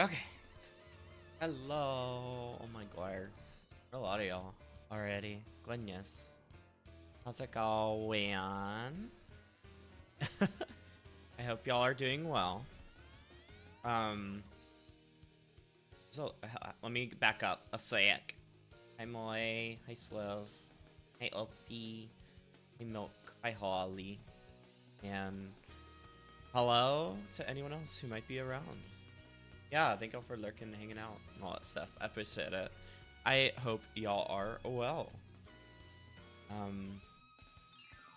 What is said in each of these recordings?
Okay. Hello. Oh my god. A lot of y'all already. Goodness. How's it going? I hope y'all are doing well. Um. So let me back up a sec. Hi Moy. Hi Slove. Hi Opie. Hi Milk. Hi Holly. And hello to anyone else who might be around. Yeah, thank y'all for lurking and hanging out and all that stuff. I appreciate it. I hope y'all are well.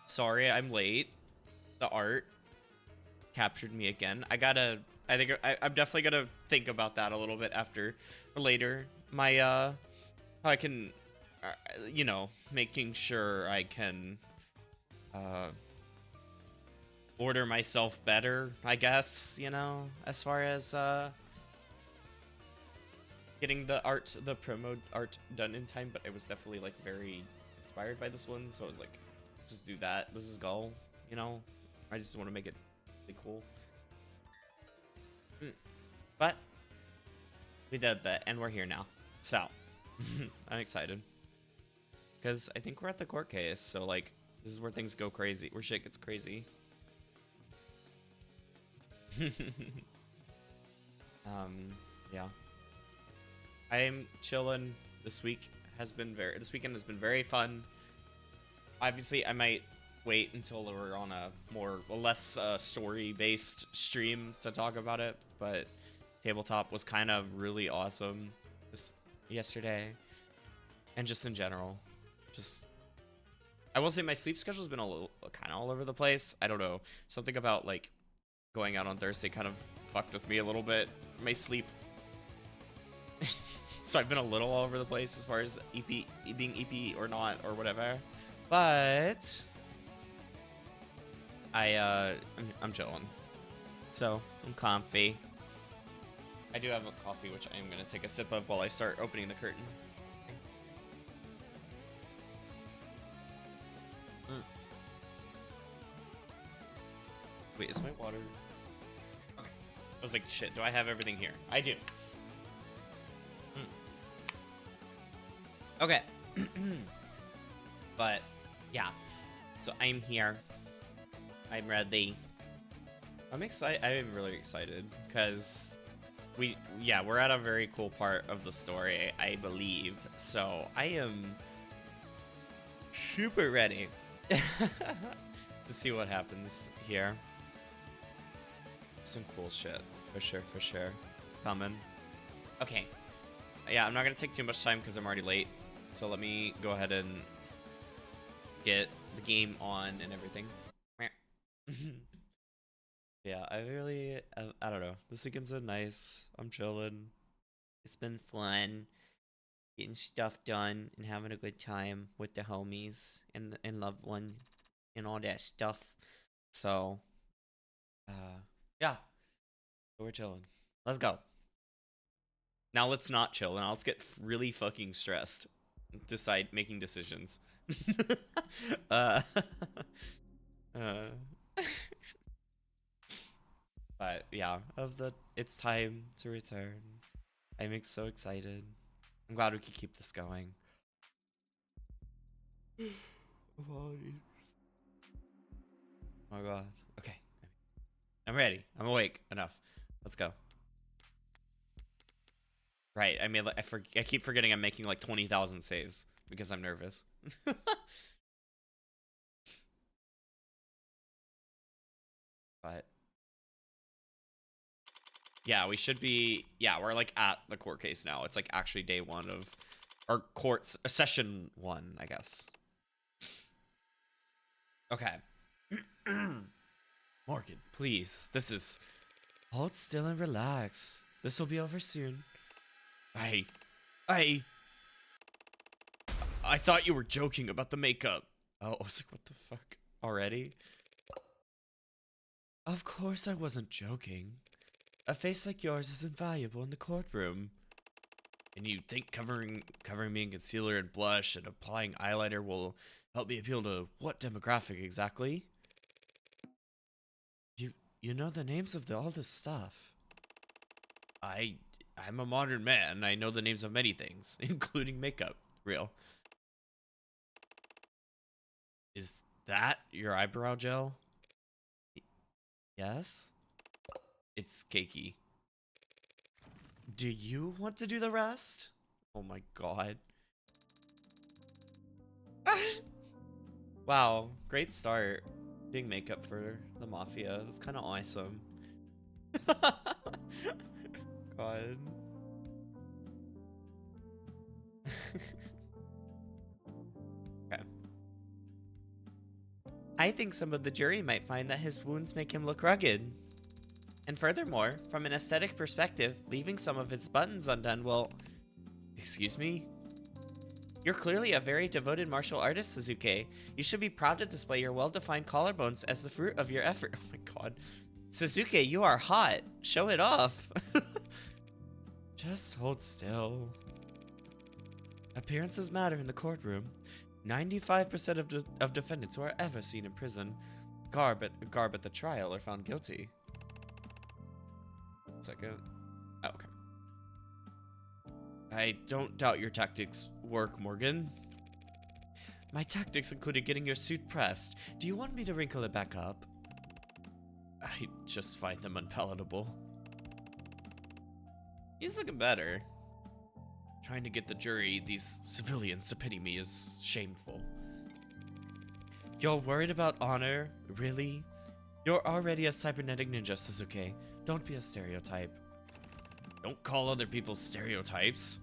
Sorry I'm late. The art captured me again. I'm definitely gonna think about that a little bit after or later. My how I can, making sure I can order myself better, I guess, as far as getting the promo art done in time, but it was definitely like very inspired by this one, so I was like, just do that. This is goal, I just want to make it really cool. But we did that, and we're here now. So I'm excited because I think we're at the court case. So like, this is where things go crazy, where shit gets crazy. Yeah. I'm chilling. This weekend has been very fun. Obviously, I might wait until we're on a less story-based stream to talk about it, but tabletop was kind of really awesome yesterday, and just in general. I will say my sleep schedule's been a little kind of all over the place. I don't know, something about like going out on Thursday kind of fucked with me a little bit. My sleep. So I've been a little all over the place as far as being EP or not or whatever, but I'm chilling, so I'm comfy. I do have a coffee, which I'm gonna take a sip of while I start opening the curtain. Wait, is my water? Okay. I was like, shit, do I have everything here? I do. Okay. But yeah, so I'm here. I'm ready. I'm excited. I'm really excited because we're at a very cool part of the story, I believe. So I am super ready to see what happens here. Some cool shit for sure coming. Okay. Yeah, I'm not gonna take too much time because I'm already late. So let me go ahead and get the game on and everything. Yeah, I don't know. This weekend's been nice. I'm chilling. It's been fun getting stuff done and having a good time with the homies and loved ones and all that stuff. So, yeah, we're chilling. Let's go. Now let's not chill. Now let's get really fucking stressed. Making decisions. uh, uh, but yeah, it's time to return. I'm so excited. I'm glad we could keep this going. Oh my god. Okay. I'm ready. I'm awake. Enough. Let's go. Right. I mean, I keep forgetting I'm making like 20,000 saves because I'm nervous. But yeah, we should be. Yeah, we're like at the court case now. It's like actually day one of our session one, I guess. Okay. Morgan, please. Hold still and relax. This will be over soon. I I thought you were joking about the makeup. Oh, I was like, what the fuck? Already? Of course I wasn't joking. A face like yours is invaluable in the courtroom. And you think covering me in concealer and blush and applying eyeliner will help me appeal to what demographic exactly? You know the names of all this stuff. I I'm a modern man. I know the names of many things, including makeup. Real. Is that your eyebrow gel? Yes? It's cakey. Do you want to do the rest? Oh my god. Wow, great start. Doing makeup for the mafia. That's kind of awesome. God. Okay. I think some of the jury might find that his wounds make him look rugged. And furthermore, from an aesthetic perspective, leaving some of its buttons undone will... Excuse me? You're clearly a very devoted martial artist, Suzuki. You should be proud to display your well-defined collarbones as the fruit of your effort. Oh my god. Suzuki, you are hot. Show it off. Just hold still. Appearances matter in the courtroom. 95% of defendants who are ever seen in prison, garb at the trial, are found guilty. 1 second. Oh, okay. I don't doubt your tactics work, Morgan. My tactics included getting your suit pressed. Do you want me to wrinkle it back up? I just find them unpalatable. He's looking better. Trying to get the jury, these civilians, to pity me is shameful. You're worried about honor? Really? You're already a cybernetic ninja, Suzuki. Don't be a stereotype. Don't call other people stereotypes.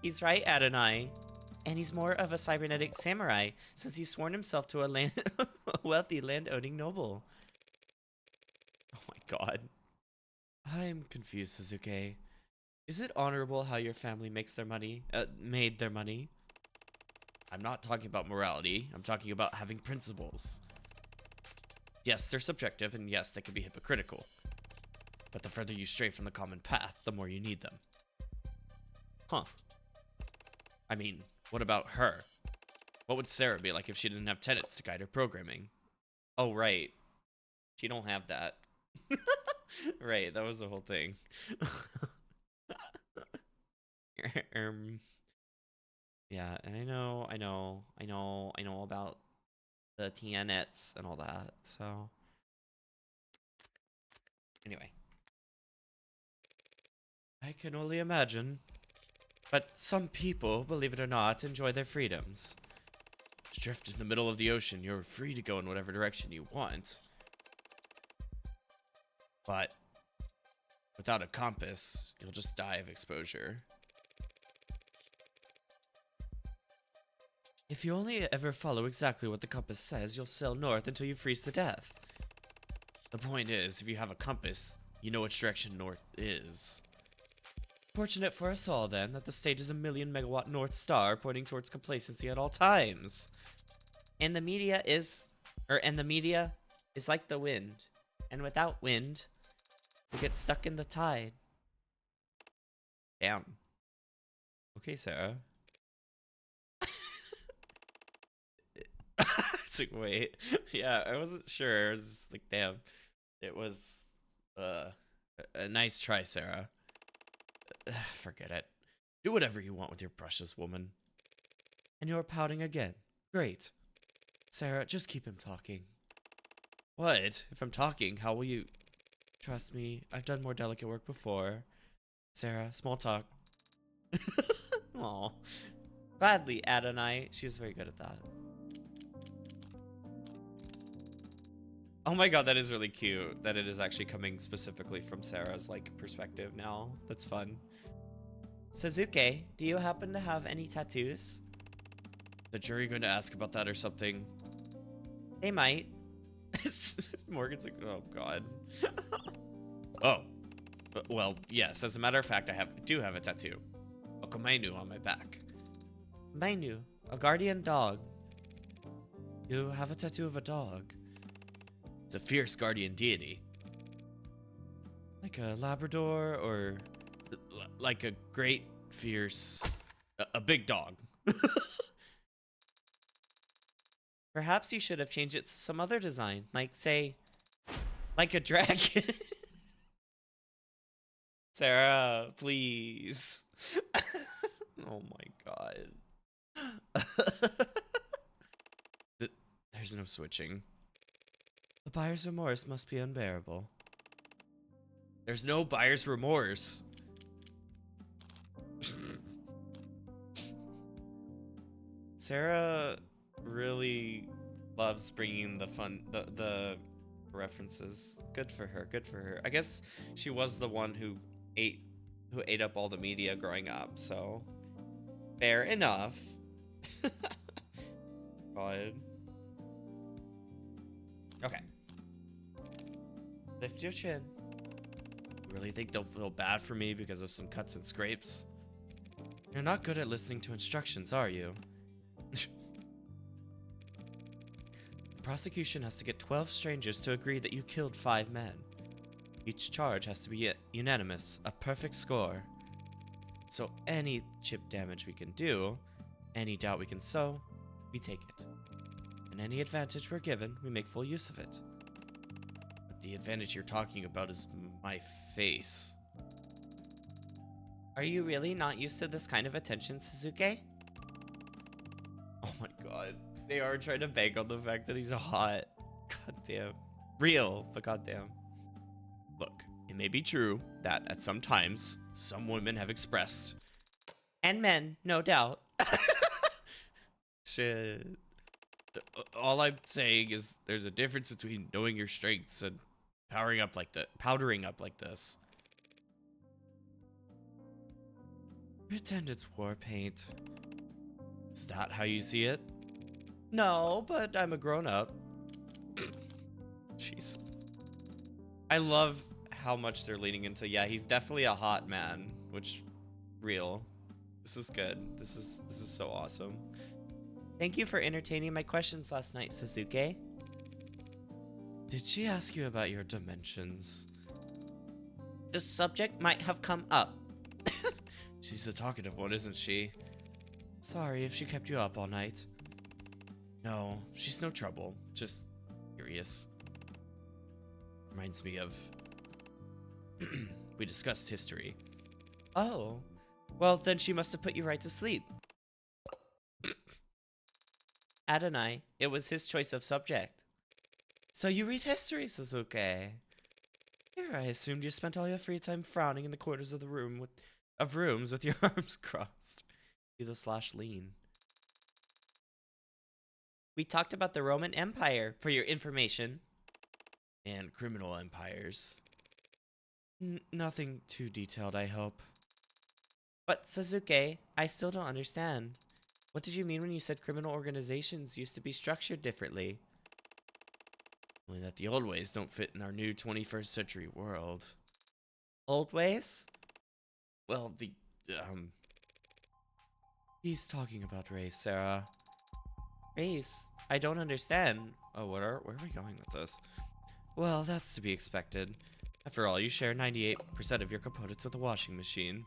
He's right, Adonai. And he's more of a cybernetic samurai, since he's sworn himself to a wealthy land-owning noble. Oh my god. I'm confused, Suzuki. Is it honorable how your family made their money? I'm not talking about morality. I'm talking about having principles. Yes, they're subjective, and yes, they can be hypocritical. But the further you stray from the common path, the more you need them. Huh. I mean, what about her? What would Sarah be like if she didn't have tenets to guide her programming? Oh, right. She don't have that. Right, that was the whole thing. Yeah, and I know about the TNets and all that, so... Anyway. I can only imagine. But some people, believe it or not, enjoy their freedoms. Adrift in the middle of the ocean, you're free to go in whatever direction you want. But without a compass, you'll just die of exposure. If you only ever follow exactly what the compass says, you'll sail north until you freeze to death. The point is, if you have a compass, you know which direction north is. Fortunate for us all, then, that the stage is a 1,000,000 megawatt North Star pointing towards complacency at all times. And the media is like the wind. And without wind, we get stuck in the tide. Damn. Okay, Sarah. It's like, wait. Yeah, I wasn't sure. I was just like, damn. It was a nice try, Sarah. Forget it. Do whatever you want with your precious woman. And you're pouting again. Great. Sarah, just keep him talking. What? If I'm talking, how will you... Trust me, I've done more delicate work before. Sarah, small talk. Aw. Gladly, Adonai. She was very good at that. Oh my god, that is really cute. That it is actually coming specifically from Sarah's, like, perspective now. That's fun. Suzuki, do you happen to have any tattoos? The jury going to ask about that or something? They might. Morgan's like, oh god. Oh. Well, yes, as a matter of fact, I do have a tattoo. A Komainu on my back. Mainu, a guardian dog. You have a tattoo of a dog. It's a fierce guardian deity. Like a Labrador or like a great fierce... a big dog. Perhaps you should have changed it to some other design. Like, say, like a dragon. Sarah, please. Oh my god. There's no switching. The buyer's remorse must be unbearable. There's no buyer's remorse. Sarah really loves bringing the references. Good for her. Good for her. I guess she was the one who ate up all the media growing up, so fair enough. God. Okay. Lift your chin. You really think they'll feel bad for me because of some cuts and scrapes? You're not good at listening to instructions, are you? The prosecution has to get 12 strangers to agree that you killed 5 men. Each charge has to be unanimous, a perfect score. So any chip damage we can do, any doubt we can sow, we take it. And any advantage we're given, we make full use of it. But the advantage you're talking about is my face. Are you really not used to this kind of attention, Suzuki? Oh my god. They are trying to bank on the fact that he's hot. God damn. Real, but goddamn. Look, it may be true that at some times, some women have expressed. And men, no doubt. Shit. All I'm saying is there's a difference between knowing your strengths and powdering up like this. Pretend it's war paint. Is that how you see it? No, but I'm a grown-up. Jesus. I love how much they're leaning into, yeah, he's definitely a hot man, which, real. This is good. This is so awesome. Thank you for entertaining my questions last night, Suzuki. Did she ask you about your dimensions? The subject might have come up. She's the talkative one, isn't she? Sorry if she kept you up all night. No, she's no trouble. Just curious. Reminds me of... we discussed history. Oh. Well, then she must have put you right to sleep. Adonai, it was his choice of subject. So you read history, Suzuki. Here, I assumed you spent all your free time frowning in the corners of the rooms with your arms crossed. Do the /lean. We talked about the Roman Empire, for your information. And criminal empires. Nothing too detailed, I hope. But, Suzuki, I still don't understand. What did you mean when you said criminal organizations used to be structured differently? Only that the old ways don't fit in our new 21st century world. Old ways? Well, He's talking about race, Sarah. Race? I don't understand. Oh, where are we going with this? Well, that's to be expected. After all, you share 98% of your components with a washing machine.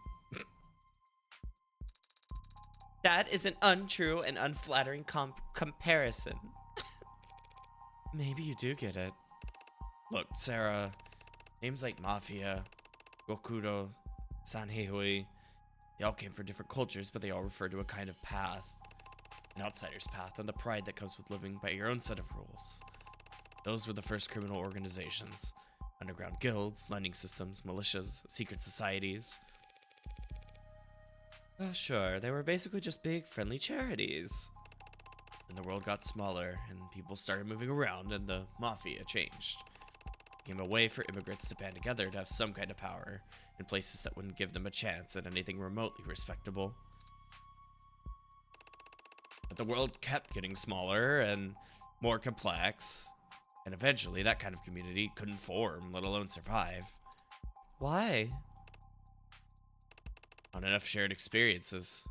That is an untrue and unflattering comparison. Maybe you do get it. Look, Sarah, names like Mafia, Gokuro, Sanhehui, they all came from different cultures, but they all refer to a kind of path. An outsider's path, and the pride that comes with living by your own set of rules. Those were the first criminal organizations. Underground guilds, lending systems, militias, secret societies. Oh, sure, they were basically just big, friendly charities. Then the world got smaller, and people started moving around, and the mafia changed. It became a way for immigrants to band together to have some kind of power in places that wouldn't give them a chance at anything remotely respectable. But the world kept getting smaller and more complex, and eventually that kind of community couldn't form, let alone survive. Why? Not enough shared experiences.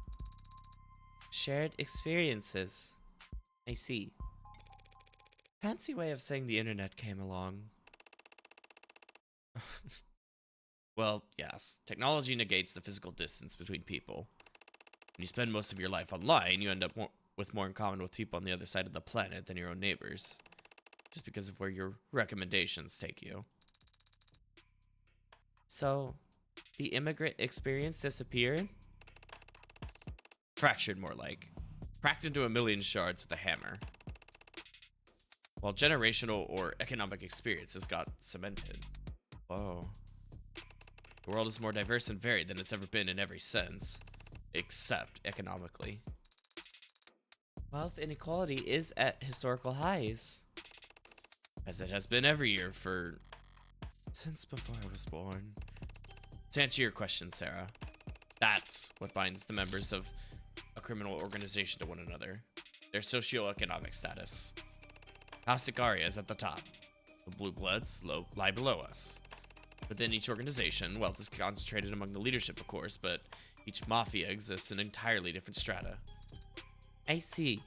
Shared experiences. I see. Fancy way of saying the internet came along. Well, yes. Technology negates the physical distance between people. When you spend most of your life online, you end up with more in common with people on the other side of the planet than your own neighbors. Just because of where your recommendations take you. So, the immigrant experience disappeared? Fractured, more like. Cracked into a million shards with a hammer. While generational or economic experiences got cemented. Whoa. The world is more diverse and varied than it's ever been in every sense. Except economically. Wealth inequality is at historical highs. As it has been every year since before I was born. To answer your question, Sarah, that's what binds the members of a criminal organization to one another. Their socioeconomic status. House Sicaria is at the top. The Blue Bloods lie below us. Within each organization, wealth is concentrated among the leadership, of course, but each mafia exists in entirely different strata. I see.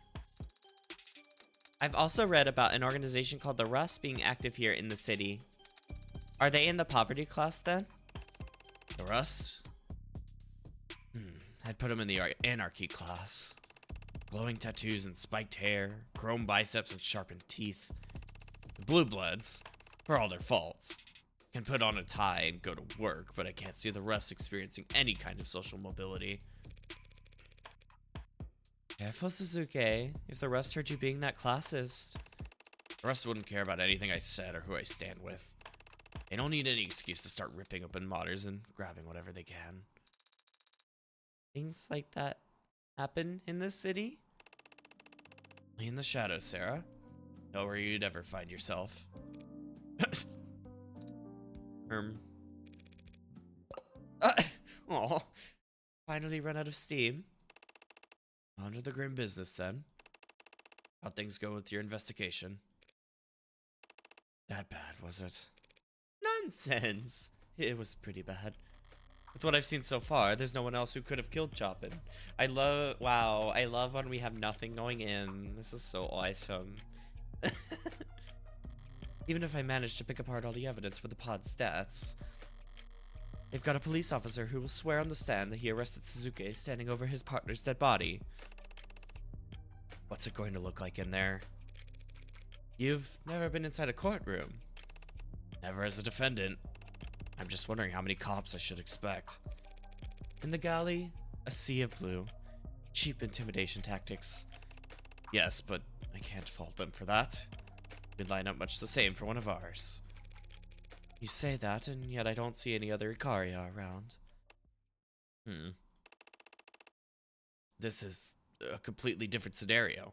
I've also read about an organization called the Rust being active here in the city. Are they in the poverty class then? The Rust? I'd put them in the anarchy class. Glowing tattoos and spiked hair, chrome biceps and sharpened teeth. The Blue Bloods, for all their faults, can put on a tie and go to work, but I can't see the Rust experiencing any kind of social mobility. Careful, Suzuki. If the Rust heard you being that classist. The Rust wouldn't care about anything I said or who I stand with. They don't need any excuse to start ripping open modders and grabbing whatever they can. Things like that happen in this city? Only in the shadows, Sarah. Nowhere you'd ever find yourself. Oh, finally run out of steam. On to the grim business then. How'd things go with your investigation? That bad, was it? Nonsense! It was pretty bad. With what I've seen so far, there's no one else who could have killed Chopin. I love when we have nothing going in. This is so awesome. Even if I manage to pick apart all the evidence for the pod stats, they've got a police officer who will swear on the stand that he arrested Suzuki standing over his partner's dead body. What's it going to look like in there? You've never been inside a courtroom. Never as a defendant. I'm just wondering how many cops I should expect. In the galley, a sea of blue. Cheap intimidation tactics. Yes, but I can't fault them for that. We'd line up much the same for one of ours. You say that, and yet I don't see any other Icaria around. This is a completely different scenario.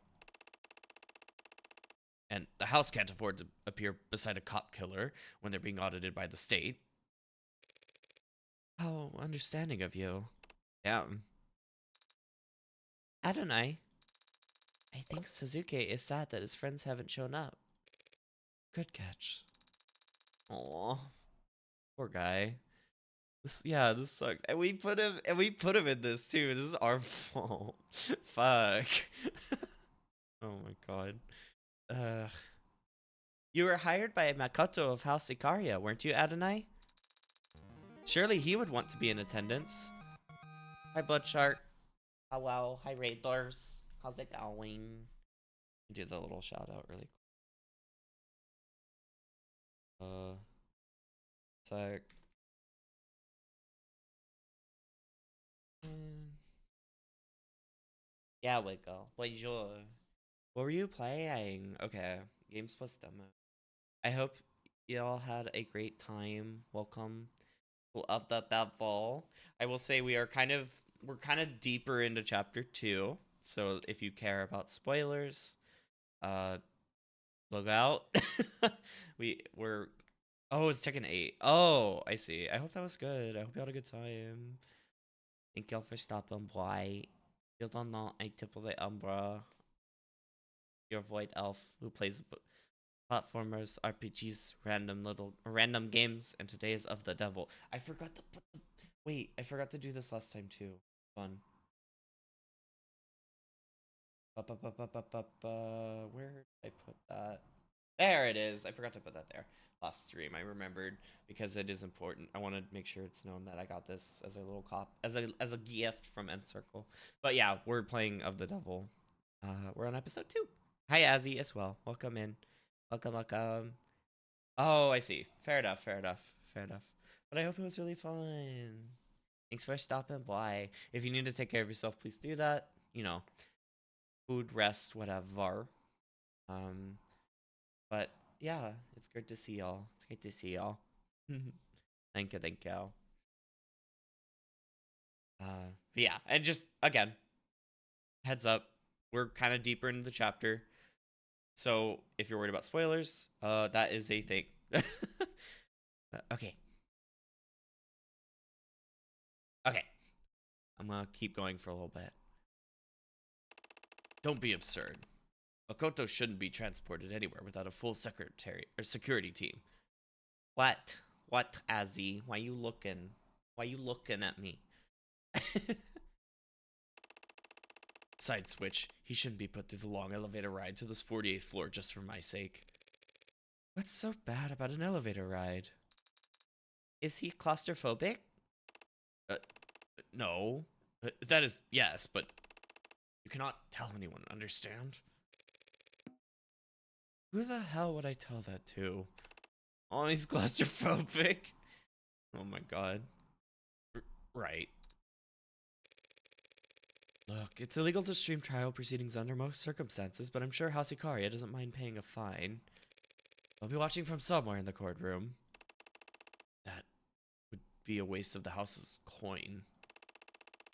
And the house can't afford to appear beside a cop killer when they're being audited by the state. How understanding of you. Damn. Adonai. I think Suzuki is sad that his friends haven't shown up. Good catch. Aw. Poor guy. This sucks. And we put him in this too. This is our fault. Fuck. Oh my god. You were hired by Makoto of House Icaria, weren't you, Adonai? Surely he would want to be in attendance. Hi, Bloodshark. Hello. Hi, Raiders. How's it going? Do the little shout out really quick. Sec. Yeah, we go. Bonjour. What were you playing? Okay. Games plus demo. I hope you all had a great time. Welcome of the devil. I will say we're kind of deeper into chapter 2. So if you care about spoilers, look out. we're it's Tekken 8. Oh, I see. I hope that was good. I hope you had a good time. Thank y'all for stopping by. You don't know I tipple the Umbra. Your void elf who plays platformers, RPGs, random games, and today is of the devil. I forgot to put the I forgot to do this last time too. Fun. Where did I put that? There it is. I forgot to put that there. Last stream, I remembered because it is important. I want to make sure it's known that I got this as a little as a gift from Nth Circle. But yeah, we're playing of the devil. We're on episode 2. Hi, Azzy, as well. Welcome in. Welcome. Oh, I see. Fair enough. But But I hope it was really fun. Thanks for stopping by. If you need to take care of yourself, please do that. You know, food, rest, whatever. But yeah, it's good to see y'all. It's great to see y'all. Thank you, thank you. But yeah, and just again, heads up, we're kind of deeper into the chapter. So if you're worried about spoilers, that is a thing. Okay. Okay. I'm gonna keep going for a little bit. Don't be absurd. Makoto shouldn't be transported anywhere without a full security team. What? What, Azzy? Why you looking? Why you looking at me? Side switch. He shouldn't be put through the long elevator ride to this 48th floor just for my sake. What's so bad about an elevator ride? Is he claustrophobic? No. That is, yes, but you cannot tell anyone, understand? Who the hell would I tell that to? Oh, he's claustrophobic. Oh my god. Right. Look, it's illegal to stream trial proceedings under most circumstances, but I'm sure House Ikaria doesn't mind paying a fine. I'll be watching from somewhere in the courtroom. That would be a waste of the house's coin.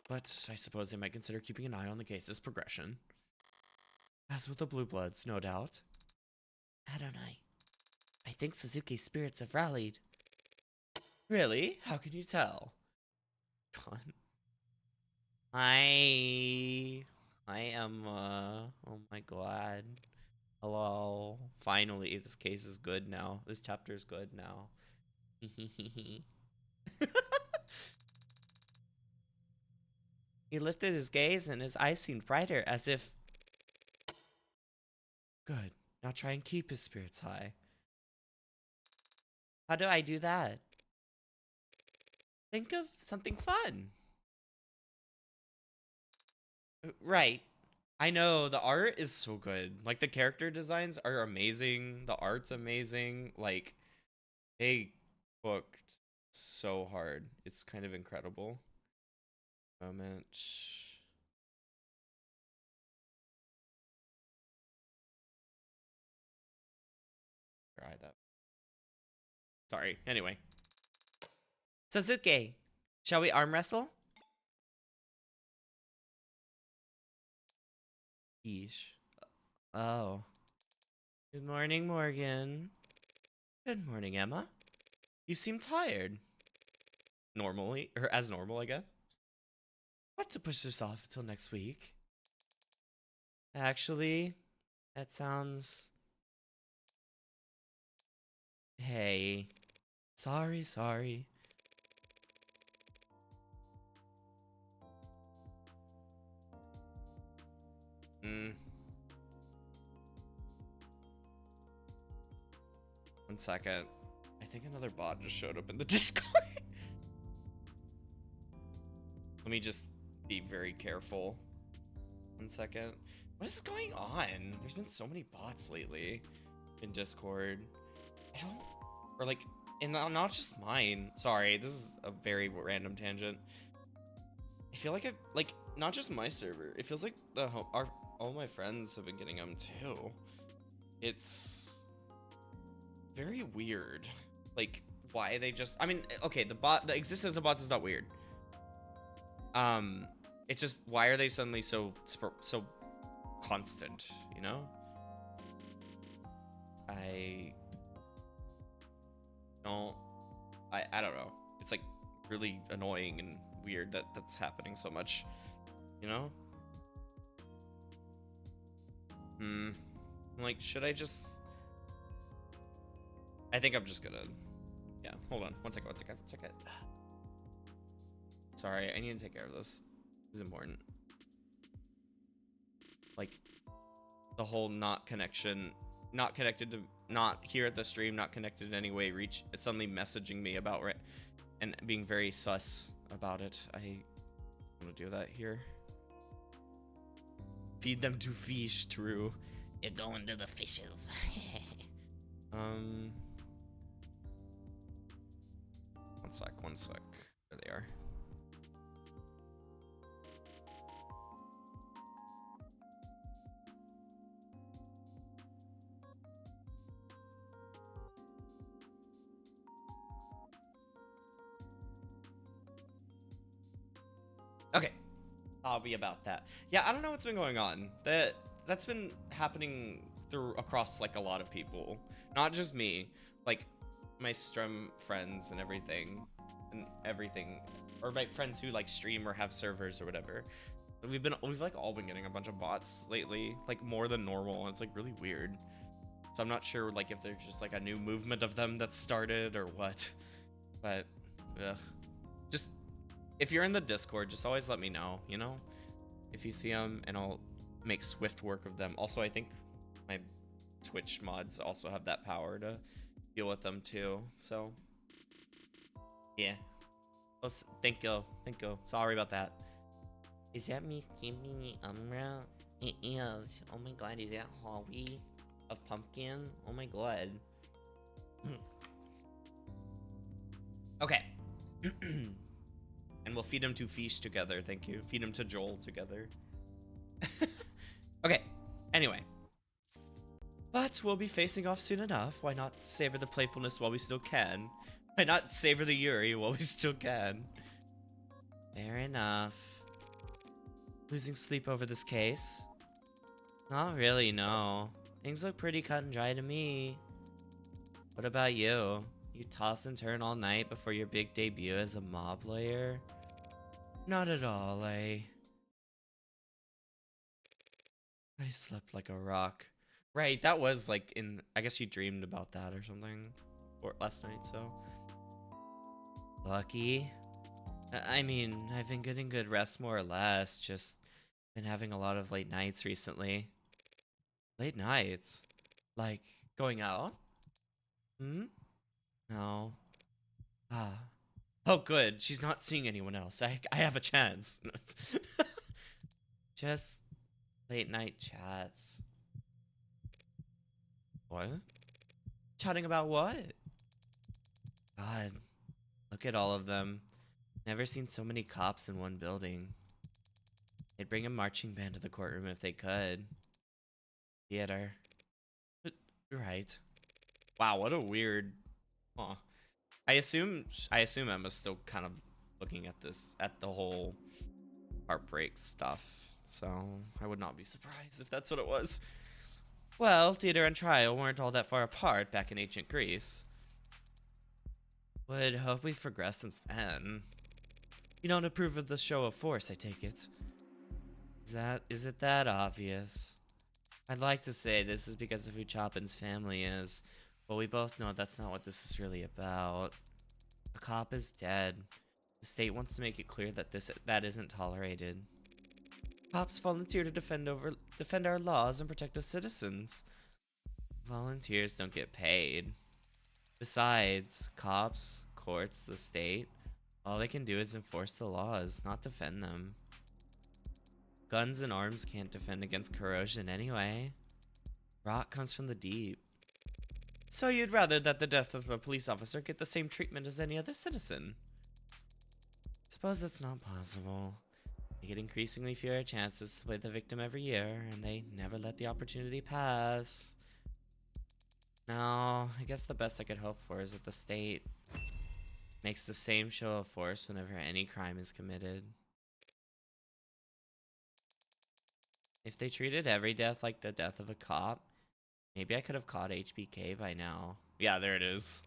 But I suppose they might consider keeping an eye on the case's progression. As with the Blue Bloods, no doubt. Adonai. I think Suzuki's spirits have rallied. Really? How can you tell? God. I am, oh my god. Hello. Finally, this case is good now. This chapter is good now. He lifted his gaze and his eyes seemed brighter, as if... Good. Now try and keep his spirits high. How do I do that? Think of something fun. Right. I know, the art is so good. Like, the character designs are amazing. The art's amazing. Like, they booked so hard. It's kind of incredible. Moment. Try that. Sorry. Anyway. Sasuke, shall we arm wrestle? Yeesh. Oh. Good morning, Morgan. Good morning, Emma. You seem tired. Normally, or as normal, I guess. What to push this off until next week? Actually, that sounds... Hey. Sorry. One second. I think another bot just showed up in the Discord. Let me just be very careful. 1 second. What is going on? There's been so many bots lately in Discord. I don't... Or like... And not just mine. Sorry, this is a very random tangent. I feel like not just my server. It feels like all my friends have been getting them too. It's very weird. Like, why they just... I mean, okay, the existence of bots is not weird. It's just, why are they suddenly so constant, you know? I don't know. It's like really annoying and weird that that's happening so much, you know? Like, should I just... I think I'm just gonna... Yeah, hold on. One second. Sorry, I need to take care of this. This is important. Like, the whole not connected to, not here at the stream, not connected in any way, suddenly messaging me about it and being very sus about it. I want to do that here. Feed them to fish, true. You're going to the fishes. One sec. There they are. Okay, I'll be about that. Yeah, I don't know what's been going on. That's been happening across like a lot of people, not just me. Like my stream friends and everything, or my friends who like stream or have servers or whatever. We've like all been getting a bunch of bots lately, like more than normal, and it's like really weird. So I'm not sure like if there's just like a new movement of them that started or what. But ugh. Just if you're in the Discord, just always let me know, you know, if you see them, and I'll make swift work of them. Also, I think my Twitch mods also have that power to deal with them too. So yeah. Oh, thank you. Sorry about that. Is that me streaming Umbra? It is. Oh my god, is that Holly of Pumpkin? Oh my god. Okay. And we'll feed him to Fish together, thank you. Feed him to Joel together. Okay, anyway. But we'll be facing off soon enough. Why not savor the playfulness while we still can? Why not savor the Yuri while we still can? Fair enough. Losing sleep over this case? Not really, no. Things look pretty cut and dry to me. What about you? You toss and turn all night before your big debut as a mob lawyer? Not at all, I slept like a rock. Right, that was like I guess you dreamed about that or something or last night, so. Lucky? I mean, I've been getting good rest more or less, just been having a lot of late nights recently. Late nights? Like, going out? Hmm? No. Ah. Oh, good. She's not seeing anyone else. I have a chance. Just late night chats. What? Chatting about what? God, look at all of them. Never seen so many cops in one building. They'd bring a marching band to the courtroom if they could. Theater. Right. Wow, what a weird. Huh. I assume Emma's still kind of looking at the whole heartbreak stuff. So I would not be surprised if that's what it was. Well, theater and trial weren't all that far apart back in ancient Greece. Would hope we've progressed since then. You don't approve of the show of force, I take it. Is it that obvious? I'd like to say this is because of who Chopin's family is, but we both know that's not what this is really about. A cop is dead. The state wants to make it clear that that isn't tolerated. Cops volunteer to defend our laws and protect us citizens. Volunteers don't get paid. Besides, cops, courts, the state, all they can do is enforce the laws, not defend them. Guns and arms can't defend against corrosion anyway. Rot comes from the deep. So you'd rather that the death of a police officer get the same treatment as any other citizen? Suppose that's not possible. They get increasingly fewer chances to play the victim every year, and they never let the opportunity pass. No, I guess the best I could hope for is that the state makes the same show of force whenever any crime is committed. If they treated every death like the death of a cop, maybe I could have caught HBK by now. Yeah, there it is.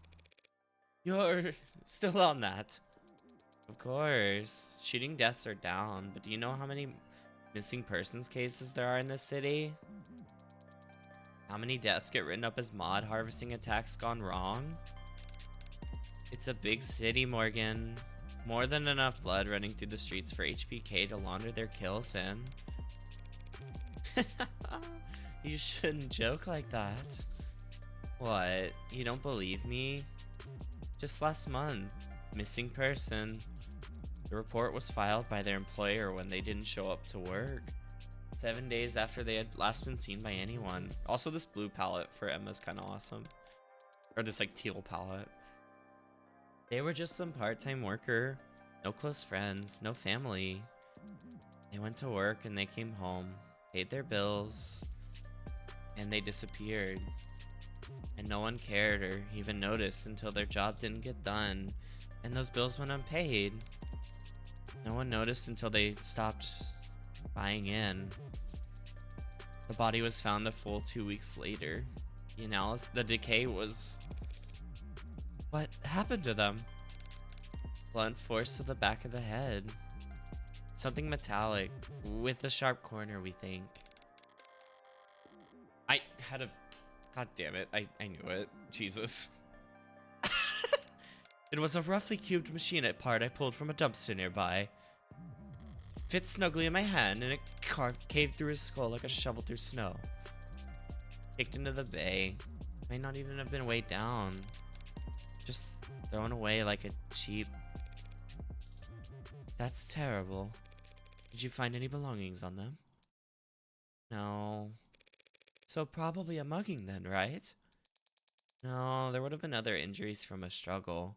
You're still on that. Of course. Shooting deaths are down, but do you know how many missing persons cases there are in this city? How many deaths get written up as mod harvesting attacks gone wrong? It's a big city, Morgan. More than enough blood running through the streets for HBK to launder their kills in. You shouldn't joke like that. What? You don't believe me? Just last month, missing person. The report was filed by their employer when they didn't show up to work. 7 days after they had last been seen by anyone. Also, this blue palette for Emma's kind of awesome. Or this like teal palette. They were just some part-time worker. No close friends, no family. They went to work and they came home, paid their bills, and they disappeared. And no one cared or even noticed until their job didn't get done and those bills went unpaid. No one noticed until they stopped buying in. The body was found a full 2 weeks later. The decay was... What happened to them? Blunt force to the back of the head. Something metallic with a sharp corner, we think. I had a... God damn it, I knew it. Jesus. It was a roughly cubed machinette part I pulled from a dumpster nearby. Fit snugly in my hand, and it caved through his skull like a shovel through snow. Kicked into the bay. Might not even have been weighed down. Just thrown away like a cheap... That's terrible. Did you find any belongings on them? No. So probably a mugging then, right? No, there would have been other injuries from a struggle.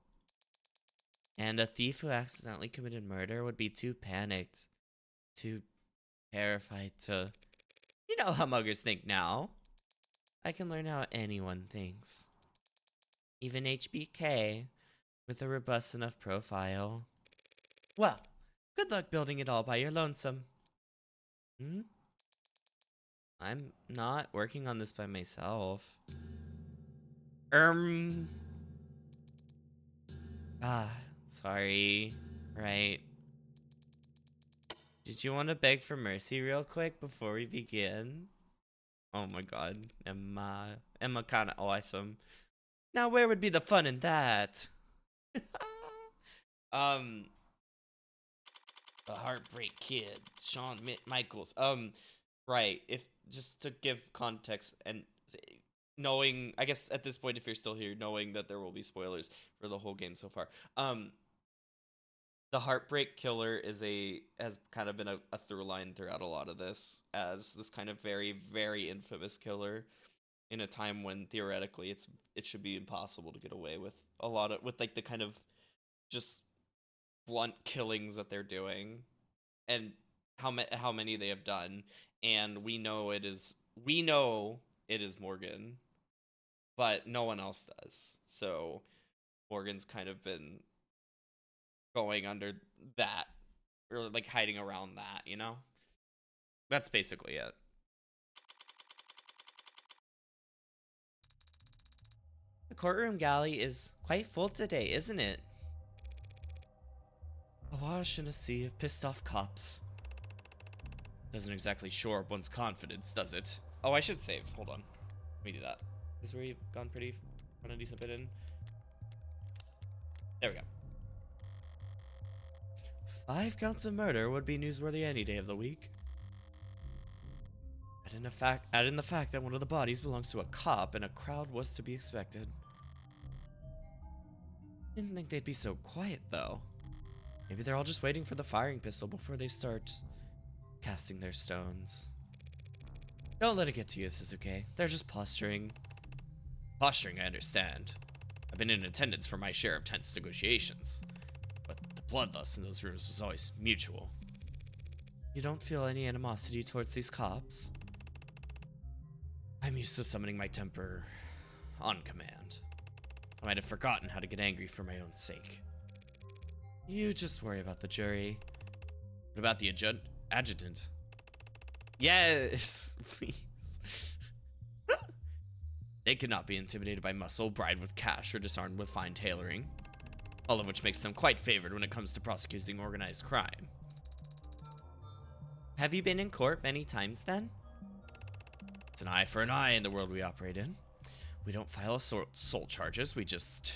And a thief who accidentally committed murder would be too panicked, too terrified to... You know how muggers think now. I can learn how anyone thinks. Even HBK, with a robust enough profile. Well, good luck building it all by your lonesome. Hmm? I'm not working on this by myself. Sorry. Right. Did you want to beg for mercy real quick before we begin? Oh my god, Emma. Emma kinda awesome. Now where would be the fun in that? The Heartbreak Kid, Shawn Michaels. Right, if just to give context and knowing, I guess at this point, if you're still here, knowing that there will be spoilers for the whole game so far. The Heartbreak Killer has kind of been a through line throughout a lot of this, as this kind of very, very infamous killer in a time when theoretically it should be impossible to get away with like the kind of just blunt killings that they're doing, and how many they have done. And we know it is Morgan, but no one else does. So Morgan's kind of been going under that, or like hiding around that, you know? That's basically it. The courtroom galley is quite full today, isn't it? Awash in a sea of pissed off cops. Doesn't exactly shore up one's confidence, does it? Oh, I should save. Hold on. Let me do that. This is where you've gone run a decent bit in. There we go. 5 counts of murder would be newsworthy any day of the week. Add in the fact that one of the bodies belongs to a cop, and a crowd was to be expected. Didn't think they'd be so quiet, though. Maybe they're all just waiting for the firing pistol before they start casting their stones. Don't let it get to you, Suzuki. They're just posturing. Posturing, I understand. I've been in attendance for my share of tense negotiations. But the bloodlust in those rooms was always mutual. You don't feel any animosity towards these cops? I'm used to summoning my temper on command. I might have forgotten how to get angry for my own sake. You just worry about the jury. What about the adjutant? Yes, please. They could not be intimidated by muscle, bribed with cash, or disarmed with fine tailoring. All of which makes them quite favored when it comes to prosecuting organized crime. Have you been in court many times then? It's an eye for an eye in the world we operate in. We don't file assault charges, we just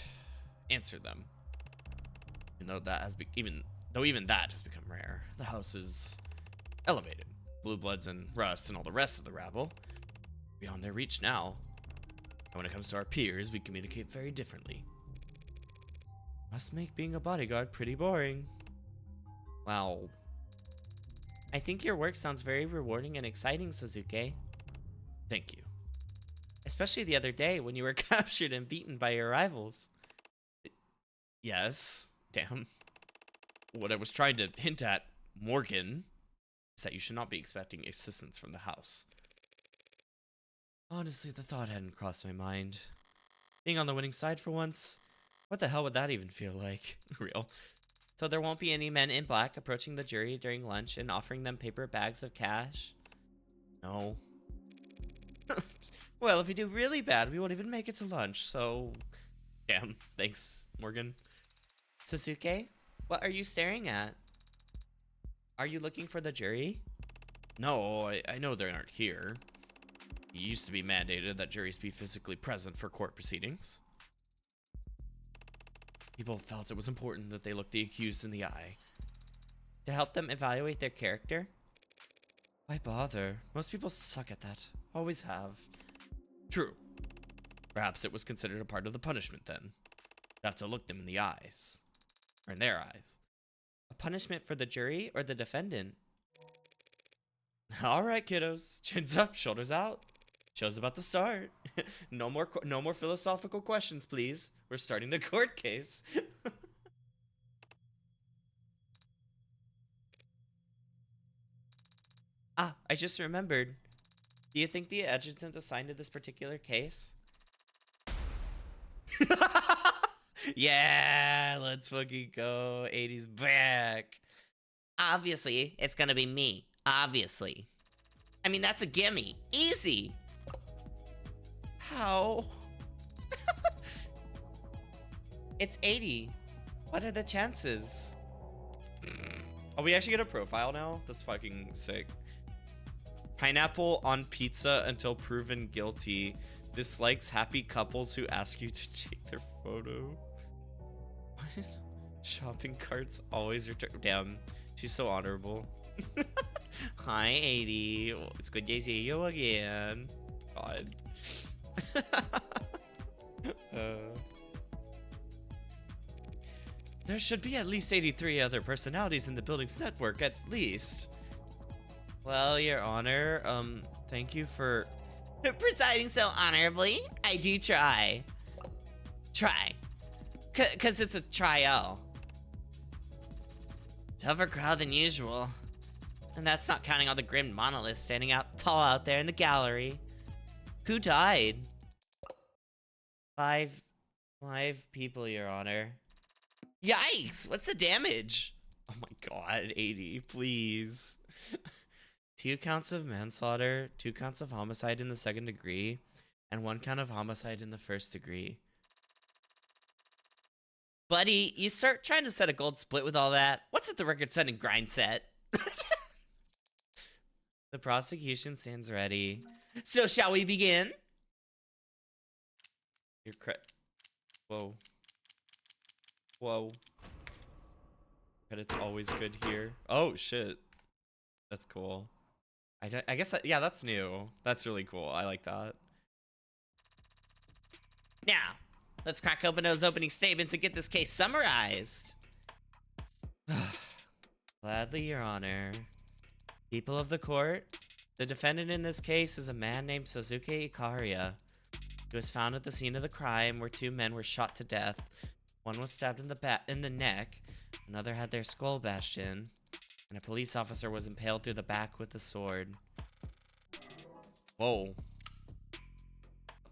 answer them. Even though even that has become rare, the house is elevated. Blue Bloods and Rust and all the rest of the rabble beyond their reach now. And when it comes to our peers, we communicate very differently. Must make being a bodyguard pretty boring. Wow. I think your work sounds very rewarding and exciting, Suzuki. Thank you. Especially the other day when you were captured and beaten by your rivals. Yes. Damn. What I was trying to hint at, Morgan, is that you should not be expecting assistance from the house. Honestly, the thought hadn't crossed my mind. Being on the winning side for once, what the hell would that even feel like? Real. So there won't be any men in black approaching the jury during lunch and offering them paper bags of cash? No. Well, if we do really bad, we won't even make it to lunch, so... Damn, thanks, Morgan. Sasuke, what are you staring at? Are you looking for the jury? No, I know they aren't here. It used to be mandated that juries be physically present for court proceedings. People felt it was important that they look the accused in the eye. To help them evaluate their character? Why bother? Most people suck at that. Always have. True. Perhaps it was considered a part of the punishment then. You have to look them in the eyes. Or in their eyes. A punishment for the jury or the defendant? Alright, kiddos. Chins up, shoulders out. Show's about to start. No more philosophical questions, please. We're starting the court case. Ah, I just remembered. Do you think the adjutant assigned to this particular case? Yeah, let's fucking go. 80s back. Obviously, it's gonna be me. Obviously. I mean, that's a gimme. Easy. How? It's 80. What are the chances? Are we actually get a profile now? That's fucking sick. Pineapple on pizza until proven guilty. Dislikes happy couples who ask you to take their photo. What? Shopping carts always return. Damn, she's so honorable. Hi, 80. It's good to see you again. God. There should be at least 83 other personalities in the building's network, at least. Well, Your Honor, thank you for presiding so honorably. I do try. Cause it's a trial. Tougher crowd than usual. And that's not counting all the grim monoliths standing out tall out there in the gallery. Who died? Five people, Your Honor. Yikes! What's the damage? Oh my god, 80, please. 2 counts of manslaughter, 2 counts of homicide in the 2nd degree, and 1 count of homicide in the 1st degree. Buddy, you start trying to set a gold split with all that. What's with the record-setting grind set? The prosecution stands ready. So shall we begin? Whoa. Whoa. Credit's always good here. Oh, shit. That's cool. I guess, yeah, that's new. That's really cool. I like that. Now, let's crack open those opening statements and get this case summarized. Gladly, Your Honor. People of the court, the defendant in this case is a man named Sasuke Ikaria. He was found at the scene of the crime where 2 men were shot to death. One was stabbed in the neck, another had their skull bashed in, and a police officer was impaled through the back with a sword. Whoa.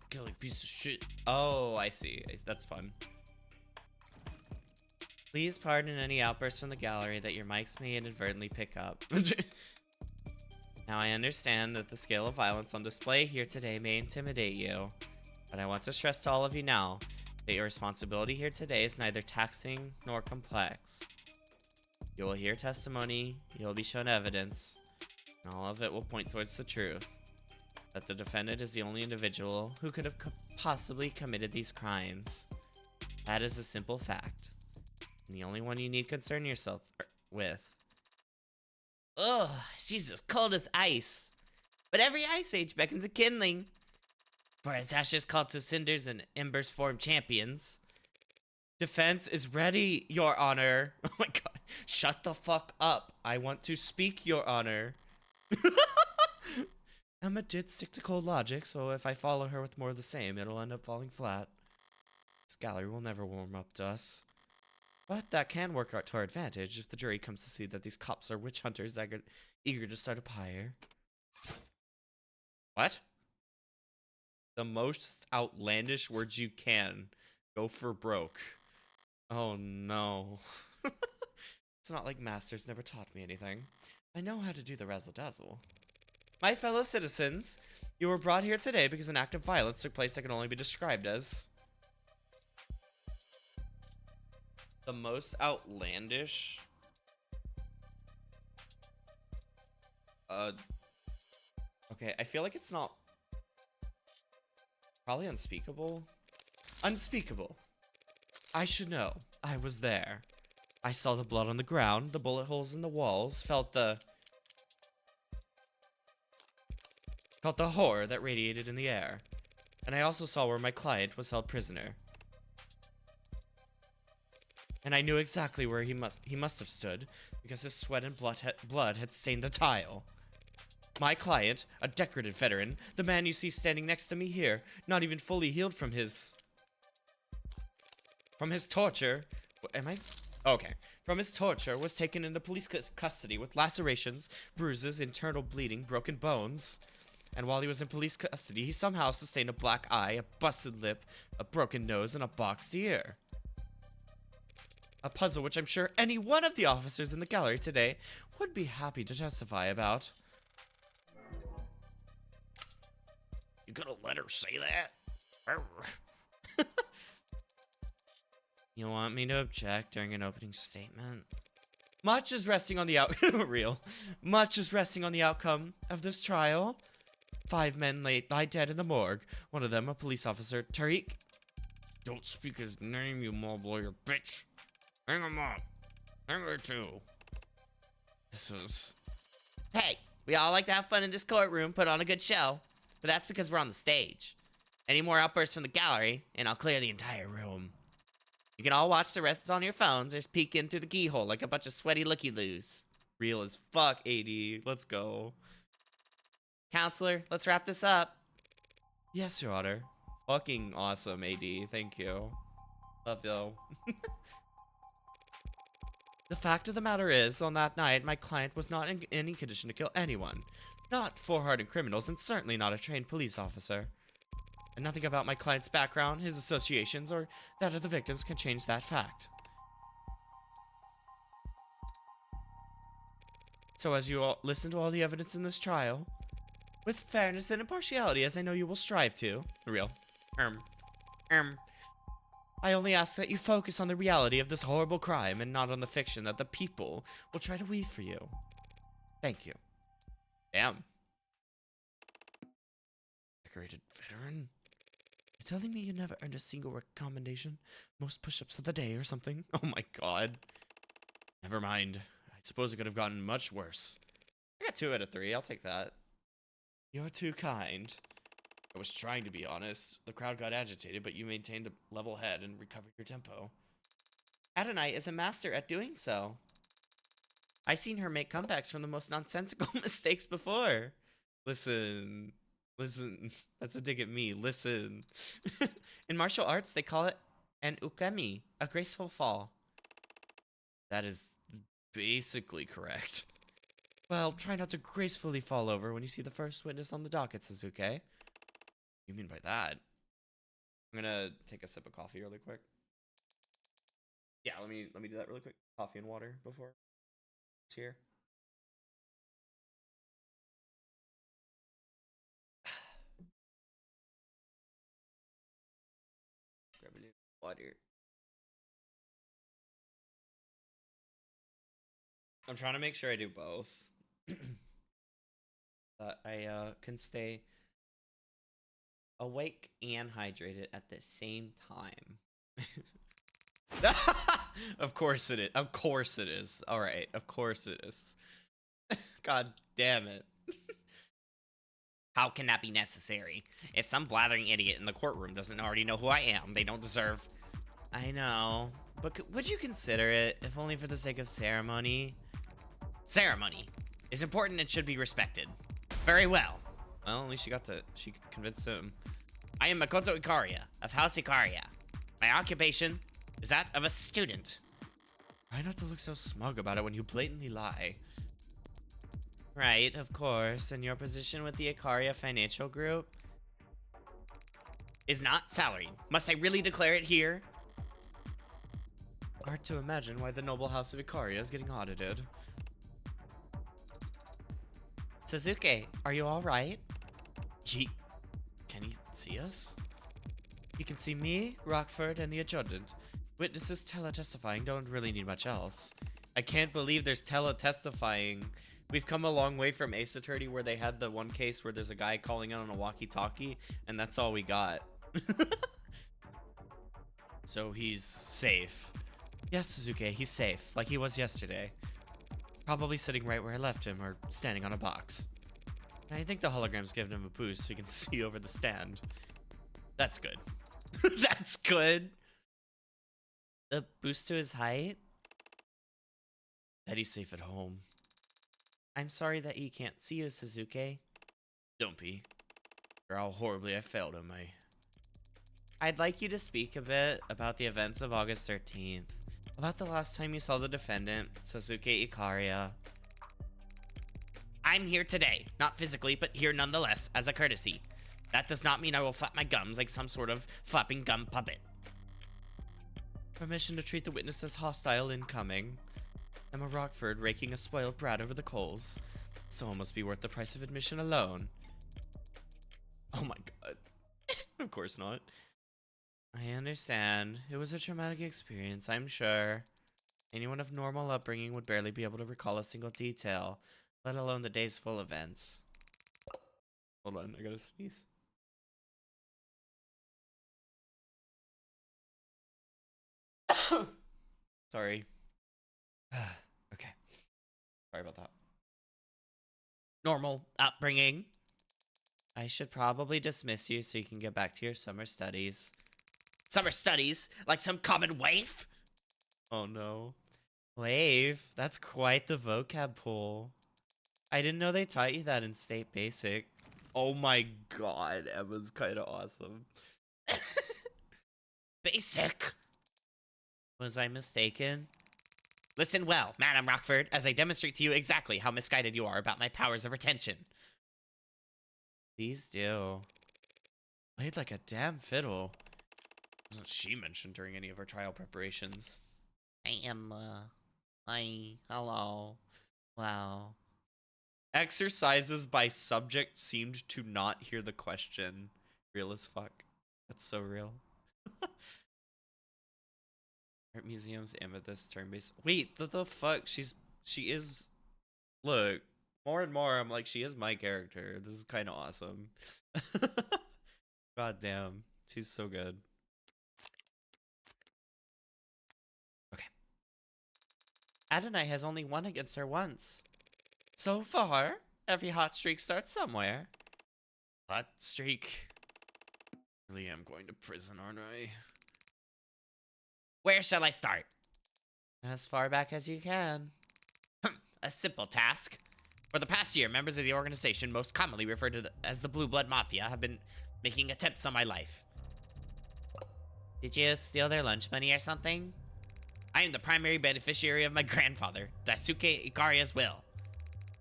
Killing piece of shit. Oh, I see. That's fun. Please pardon any outbursts from the gallery that your mics may inadvertently pick up. Now, I understand that the scale of violence on display here today may intimidate you, but I want to stress to all of you now that your responsibility here today is neither taxing nor complex. You will hear testimony, you will be shown evidence, and all of it will point towards the truth, that the defendant is the only individual who could have possibly committed these crimes. That is a simple fact, and the only one you need concern yourself with. Ugh, she's as cold as ice. But every ice age beckons a kindling. For as ashes call to cinders and embers form champions. Defense is ready, Your Honor. Oh my god. Shut the fuck up. I want to speak, Your Honor. Emma did stick to cold logic, so if I follow her with more of the same, it'll end up falling flat. This gallery will never warm up to us. But that can work out to our advantage if the jury comes to see that these cops are witch hunters eager to start a pyre. What? The most outlandish words you can. Go for broke. Oh no. It's not like masters never taught me anything. I know how to do the razzle-dazzle. My fellow citizens, you were brought here today because an act of violence took place that can only be described as the most outlandish. Okay, I feel like it's not. Probably unspeakable. Unspeakable. I should know. I was there. I saw the blood on the ground, the bullet holes in the walls, felt the horror that radiated in the air. And I also saw where my client was held prisoner. And I knew exactly where he must have stood, because his sweat and blood had stained the tile. My client, a decorated veteran, the man you see standing next to me here, not even fully healed from his torture. Am I? Okay. From his torture, was taken into police custody with lacerations, bruises, internal bleeding, broken bones. And while he was in police custody, he somehow sustained a black eye, a busted lip, a broken nose, and a boxed ear. A puzzle which I'm sure any one of the officers in the gallery today would be happy to testify about. You gonna let her say that? You want me to object during an opening statement? Much is resting on the Much is resting on the outcome of this trial. 5 men lie dead in the morgue. One of them, a police officer, Tariq. Don't speak his name, you mob lawyer bitch. Hang him up. Hang her too. This is... Hey, we all like to have fun in this courtroom, put on a good show. But that's because we're on the stage. Any more outbursts from the gallery, and I'll clear the entire room. You can all watch the rest on your phones or just peek in through the keyhole like a bunch of sweaty looky-loos. Real as fuck, AD. Let's go. Counselor, let's wrap this up. Yes, Your Honor. Fucking awesome, AD. Thank you. Love you. The fact of the matter is, on that night, my client was not in any condition to kill anyone. Not 4 hardened criminals, and certainly not a trained police officer. And nothing about my client's background, his associations, or that of the victims can change that fact. So as you all listen to all the evidence in this trial, with fairness and impartiality, as I know you will strive to, I only ask that you focus on the reality of this horrible crime and not on the fiction that the people will try to weave for you. Thank you. Damn. Decorated veteran? You're telling me you never earned a single recommendation? Most push-ups of the day or something? Oh my god. Never mind. I suppose it could have gotten much worse. I got 2 out of 3. I'll take that. You're too kind. I was trying to be honest. The crowd got agitated, but you maintained a level head and recovered your tempo. Adonai is a master at doing so. I've seen her make comebacks from the most nonsensical mistakes before. Listen. That's a dig at me. Listen. In martial arts, they call it an ukemi, a graceful fall. That is basically correct. Well, try not to gracefully fall over when you see the first witness on the docket, Sasuke. What do you mean by that? I'm gonna take a sip of coffee really quick. Yeah, let me do that really quick. Coffee and water before it's here. Grab a little water. I'm trying to make sure I do both. That I can stay awake and hydrated at the same time. Of course it is. Of course it is. All right. Of course it is. God damn it. How can that be necessary? If some blathering idiot in the courtroom doesn't already know who I am, they don't deserve... I know. But would you consider it, if only for the sake of ceremony? Ceremony is important and should be respected. Very well. Well, at least she convinced him. I am Makoto Ikaria of House Ikaria. My occupation is that of a student. Try not to look so smug about it when you blatantly lie. Right, of course. And your position with the Ikaria Financial Group is not salaried. Must I really declare it here? Hard to imagine why the noble house of Ikaria is getting audited. Suzuki, are you alright? Can he see us? He can see me, Rockford, and the adjutant. Witnesses tele-testifying don't really need much else. I can't believe there's tele-testifying. We've come a long way from Ace Attorney, where they had the one case where there's a guy calling in on a walkie-talkie, and that's all we got. So he's safe. Yes, Suzuki, he's safe, like he was yesterday. Probably sitting right where I left him, or standing on a box. I think the hologram's given him a boost so he can see over the stand. That's good. That's good. The boost to his height? That he's safe at home. I'm sorry that he can't see you, Suzuki. Don't be. For how horribly I failed him, I'd like you to speak a bit about the events of August 13th. About the last time you saw the defendant, Sasuke Ikaria. I'm here today. Not physically, but here nonetheless, as a courtesy. That does not mean I will flap my gums like some sort of flapping gum puppet. Permission to treat the witness as hostile incoming. Emma Rockford raking a spoiled brat over the coals. Someone must be worth the price of admission alone. Oh my god. Of course not. I understand. It was a traumatic experience, I'm sure. Anyone of normal upbringing would barely be able to recall a single detail, let alone the day's full events. Hold on, I gotta sneeze. Sorry. Okay. Sorry about that. Normal upbringing. I should probably dismiss you so you can get back to your summer studies. Summer studies? Like some common waif? Oh no. Wave? That's quite the vocab pool. I didn't know they taught you that in State Basic. Oh my god, Emma's kind of awesome. Basic? Was I mistaken? Listen well, Madam Rockford, as I demonstrate to you exactly how misguided you are about my powers of retention. Please do. Played like a damn fiddle. Wasn't she mentioned during any of her trial preparations? Hello. Wow. Exercises by subject seemed to not hear the question. Real as fuck. That's so real. Art Museum's Amethyst turn-based. Wait, the fuck? She is. Look, more and more, I'm like, she is my character. This is kind of awesome. God damn, she's so good. Okay. Adonai has only won against her once. So far, every hot streak starts somewhere. Hot streak. Really am going to prison, aren't I? Where shall I start? As far back as you can. A simple task. For the past year, members of the organization, most commonly referred to as the Blue Blood Mafia, have been making attempts on my life. Did you steal their lunch money or something? I am the primary beneficiary of my grandfather, Daisuke Ikaria's will.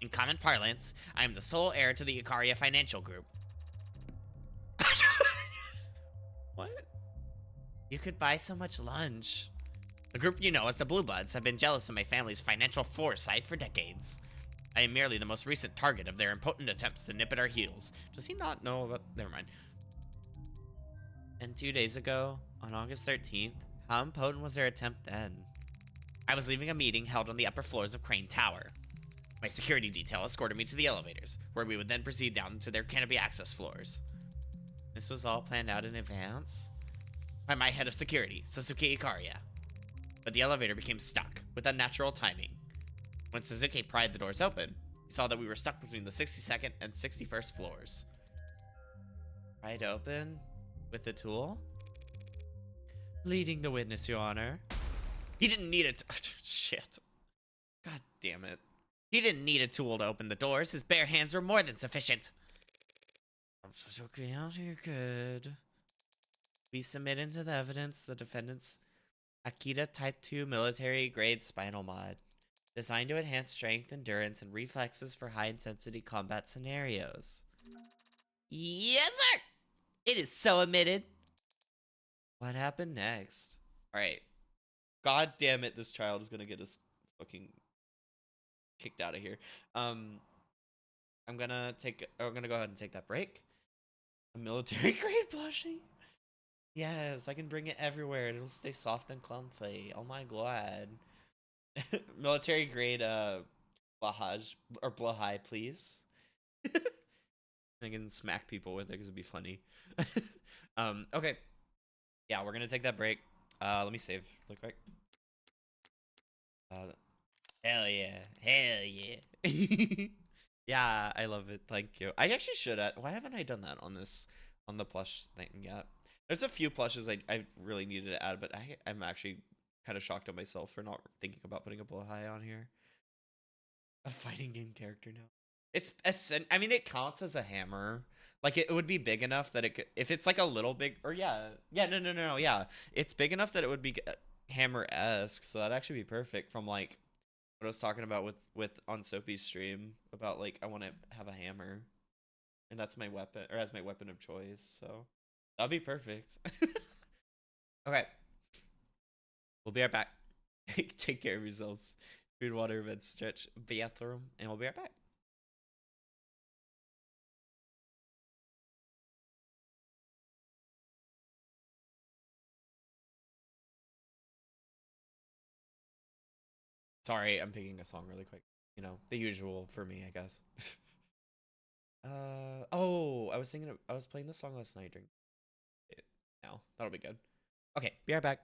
In common parlance, I am the sole heir to the Ikaria Financial Group. What? You could buy so much lunch. The group you know as the Blue Bloods have been jealous of my family's financial foresight for decades. I am merely the most recent target of their impotent attempts to nip at our heels. Does he not know about... Never mind. And 2 days ago, on August 13th, how impotent was their attempt then? I was leaving a meeting held on the upper floors of Crane Tower. My security detail escorted me to the elevators, where we would then proceed down to their canopy access floors. This was all planned out in advance? By my head of security, Sasuke Ikaria. But the elevator became stuck, with unnatural timing. When Suzuki pried the doors open, he saw that we were stuck between the 62nd and 61st floors. Pried open? With the tool? Leading the witness, Your Honor. He didn't need it. Shit. God damn it. He didn't need a tool to open the doors. His bare hands were more than sufficient. Suzuki, out here, good. We submit into the evidence the defendant's Akita Type 2 military grade spinal mod. Designed to enhance strength, endurance, and reflexes for high intensity combat scenarios. Yes, sir! It is so emitted. What happened next? Alright. God damn it, this child is gonna get us fucking kicked out of here. I'm gonna go ahead and take that break. A military grade plushie. Yes, I can bring it everywhere. It'll stay soft and comfy. Oh my god. Military grade blahaj or blahai, please. I can smack people with it because it'd be funny. Okay. Yeah, we're gonna take that break. Let me save really quick. Hell yeah. Hell yeah. Yeah, I love it. Thank you. I actually should why haven't I done that on the plush thing yet? There's a few plushes I really needed to add, but I'm actually kind of shocked at myself for not thinking about putting a blowhigh on here. A fighting game character now. I mean, it counts as a hammer. Like, it would be big enough that it could, if it's like a little big, or yeah, no, yeah. It's big enough that it would be hammer-esque, so that'd actually be perfect from like what I was talking about with on Soapy's stream about like I want to have a hammer, and that's my weapon, or as my weapon of choice. So that'd be perfect. Okay, we'll be right back. Take care of yourselves. Food, water, bed, stretch, bathroom, and we'll be right back. Sorry, I'm picking a song really quick. You know, the usual for me, I guess. Oh, I was playing this song last night during it. Now, that'll be good. Okay, be right back.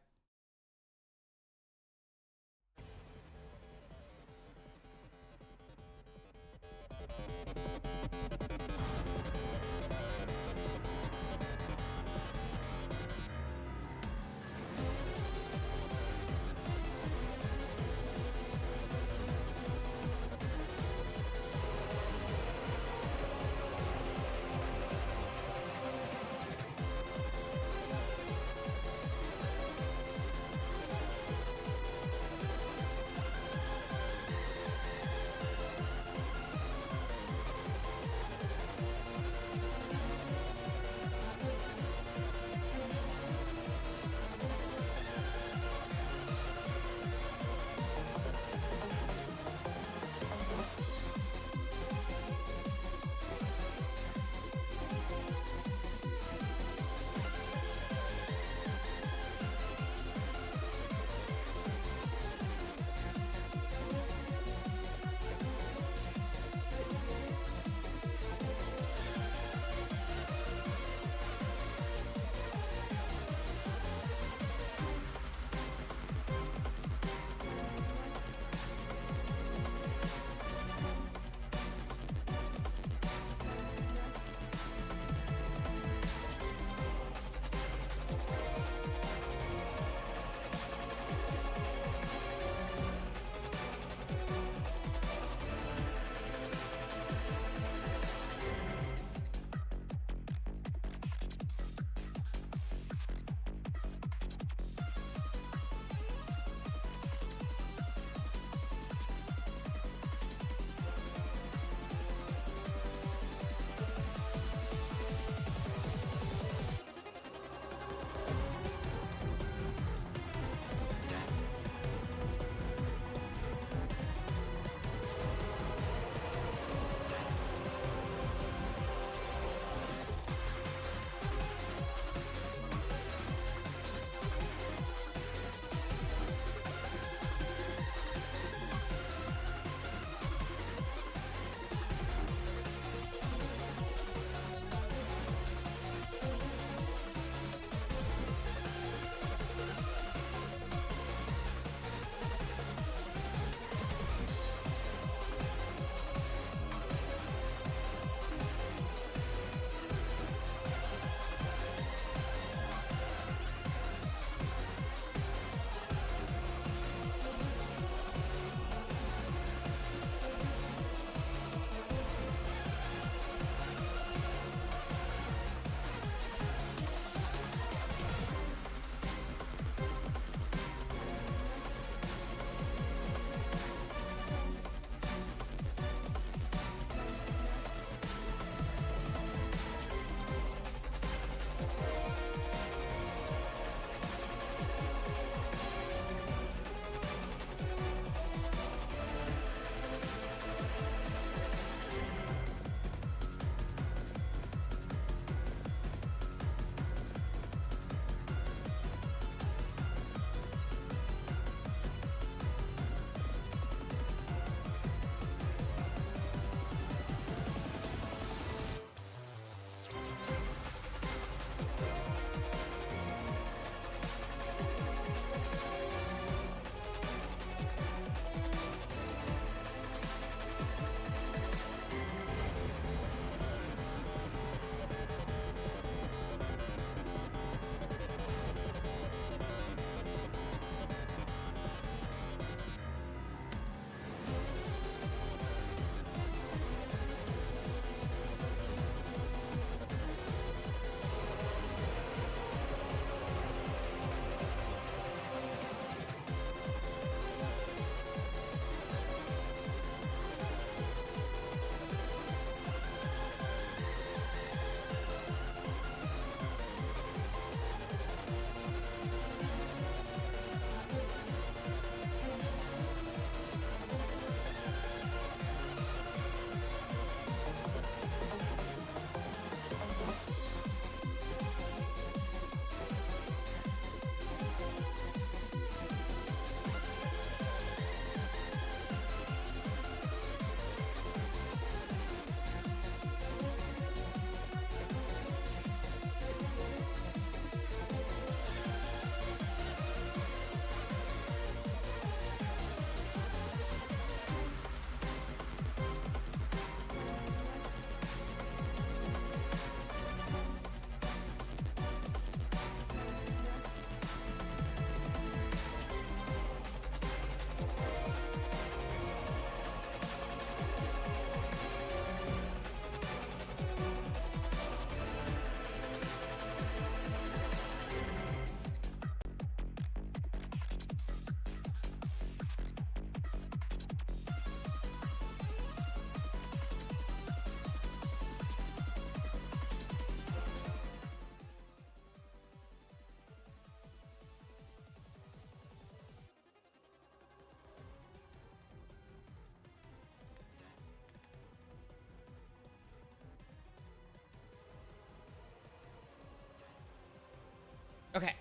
Okay.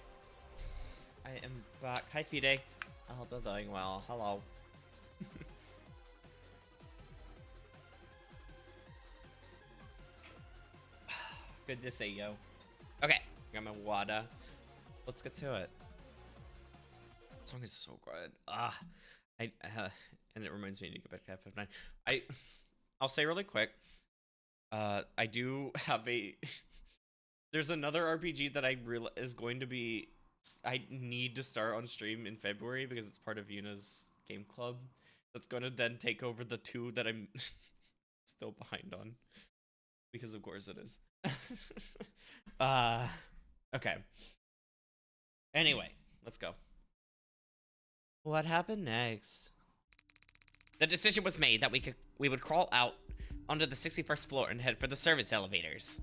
I am back. Hi, Fide. I hope they're doing well. Hello. Good to see you. Okay. Got my water. Let's get to it. This song is so good. And it reminds me to get back to FF9. I'll say really quick. I do have a. There's another RPG that I is going to be. I need to start on stream in February because it's part of Yuna's game club. That's going to then take over the 2 that I'm still behind on. Because of course it is. Okay. Anyway, let's go. What happened next? The decision was made that we would crawl out onto the 61st floor and head for the service elevators.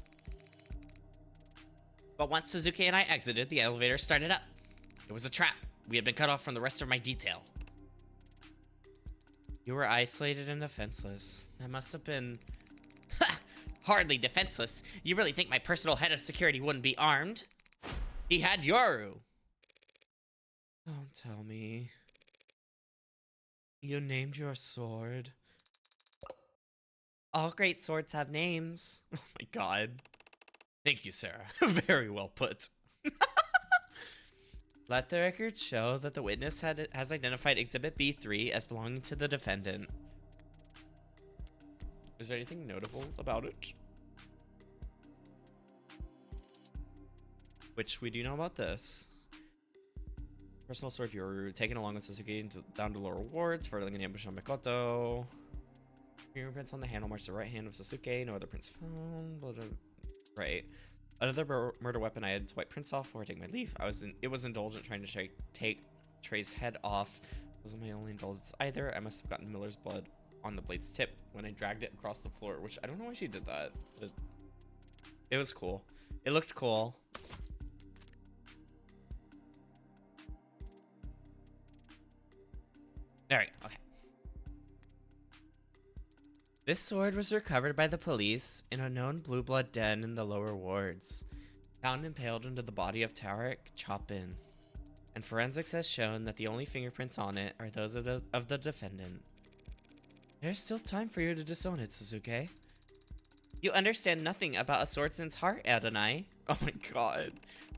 But once Suzuki and I exited, the elevator started up. It was a trap. We had been cut off from the rest of my detail. You were isolated and defenseless. That must have been... Hardly defenseless. You really think my personal head of security wouldn't be armed? He had Yoru. Don't tell me. You named your sword. All great swords have names. Oh my god. Thank you, Sarah. Very well put. Let the record show that the witness has identified Exhibit B3 as belonging to the defendant. Is there anything notable about it? Which we do know about this. Personal sword Yoru taken along with Suzuki down to lower wards, furthering an ambush on Mikoto. Fingerprints on the handle marks the right hand of Sasuke. No other prints found. Blah, blah. Right. Another murder weapon I had to wipe prints off before I take my leave. It was indulgent trying to take Trey's head off. Wasn't my only indulgence either. I must have gotten Miller's blood on the blade's tip when I dragged it across the floor, which I don't know why she did that. But it was cool. It looked cool. There we go. Okay. This sword was recovered by the police in a known blue blood den in the lower wards, found impaled into the body of Tarek Chopin, and forensics has shown that the only fingerprints on it are those of the defendant. There's still time for you to disown it, Suzuki. You understand nothing about a swordsman's heart, Adonai. Oh my god.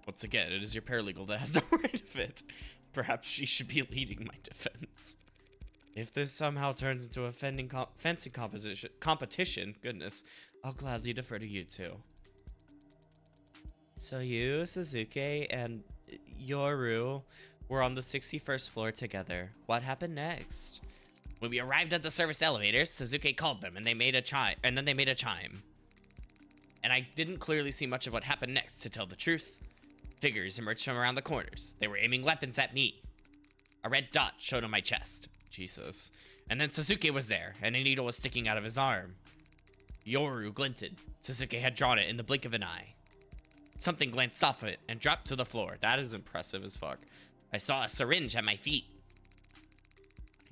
Once again, it is your paralegal that has no right of it. Perhaps she should be leading my defense. If this somehow turns into a fencing competition, goodness, I'll gladly defer to you two. So you, Suzuki, and Yoru were on the 61st floor together. What happened next? When we arrived at the service elevators, Suzuki called them, and they made a chime. And I didn't clearly see much of what happened next, to tell the truth. Figures emerged from around the corners. They were aiming weapons at me. A red dot showed on my chest. Jesus. And then Suzuki was there, and a needle was sticking out of his arm. Yoru glinted. Suzuki had drawn it in the blink of an eye. Something glanced off it and dropped to the floor. That is impressive as fuck. I saw a syringe at my feet.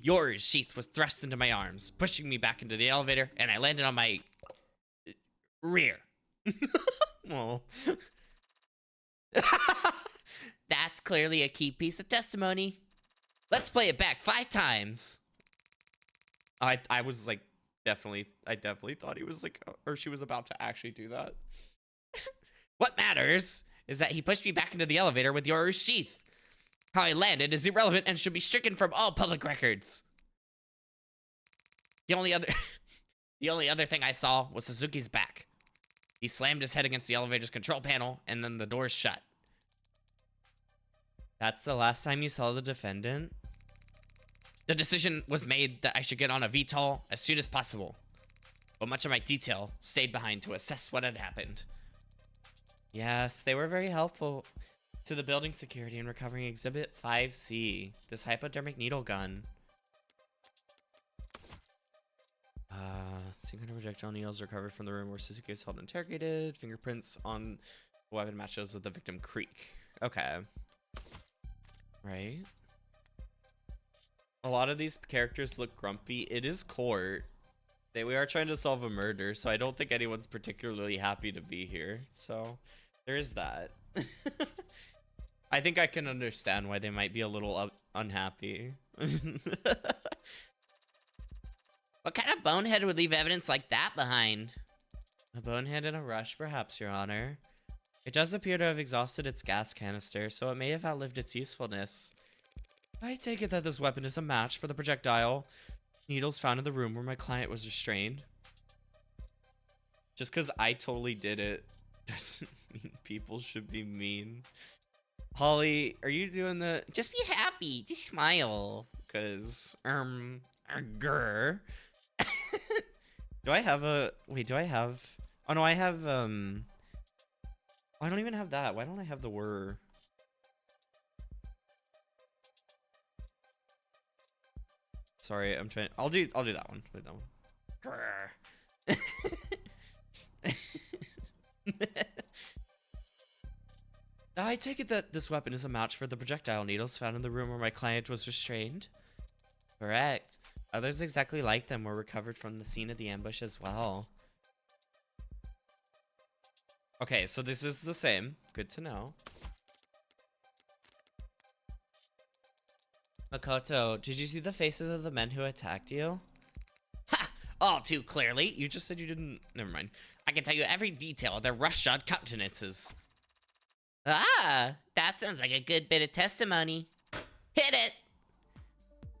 Yoru's sheath was thrust into my arms, pushing me back into the elevator, and I landed on my rear. Oh. That's clearly a key piece of testimony. Let's play it back 5 times. I was like, I definitely thought he was like, or she was about to actually do that. What matters is that he pushed me back into the elevator with Yoru's sheath. How I landed is irrelevant and should be stricken from all public records. The only other thing I saw was Suzuki's back. He slammed his head against the elevator's control panel, and then the doors shut. That's the last time you saw the defendant? The decision was made that I should get on a VTOL as soon as possible, but much of my detail stayed behind to assess what had happened. Yes, they were very helpful to the building security in recovering Exhibit 5C, this hypodermic needle gun. Single projectile needles recovered from the room where Suzuki was held interrogated. Fingerprints on the weapon match those of the victim Creek. Okay. Right. A lot of these characters look grumpy. It is court. We are trying to solve a murder, so I don't think anyone's particularly happy to be here. So, there's that. I think I can understand why they might be a little unhappy. What kind of bonehead would leave evidence like that behind? A bonehead in a rush, perhaps, Your Honor. It does appear to have exhausted its gas canister, so it may have outlived its usefulness. I take it that this weapon is a match for the projectile needles found in the room where my client was restrained. Just because I totally did it doesn't mean people should be mean. Holly, are you doing the... Just be happy. Just smile. Because, grr. Do I have a... Wait, do I have... Oh, no, I have, I don't even have that. Why don't I have the whir? Sorry, I'm trying... I'll do that one. I'll do that one. Grr. I take it that this weapon is a match for the projectile needles found in the room where my client was restrained? Correct. Others exactly like them were recovered from the scene of the ambush as well. Okay, so this is the same. Good to know. Makoto, did you see the faces of the men who attacked you? Ha! All too clearly. You just said you didn't... Never mind. I can tell you every detail of their rush-shod countenances. Ah, that sounds like a good bit of testimony. Hit it!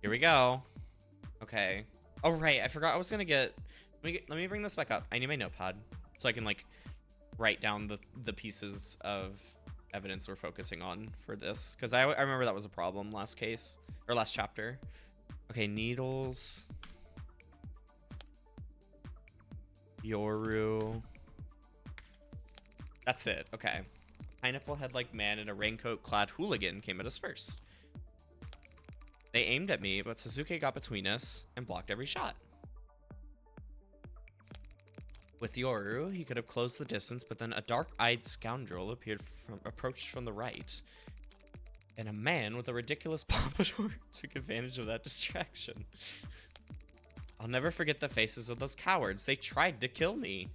Here we go. Okay. Oh, right. I forgot I was gonna get... Let me bring this back up. I need my notepad so I can, like, write down the pieces of evidence we're focusing on for this. Because I remember that was a problem last case. Or last chapter. Okay, needles. Yoru. That's it. Okay. Pineapple head-like man in a raincoat-clad hooligan came at us first. They aimed at me, but Sasuke got between us and blocked every shot. With Yoru, he could have closed the distance, but then a dark-eyed scoundrel approached from the right. And a man with a ridiculous pompadour took advantage of that distraction. I'll never forget the faces of those cowards. They tried to kill me.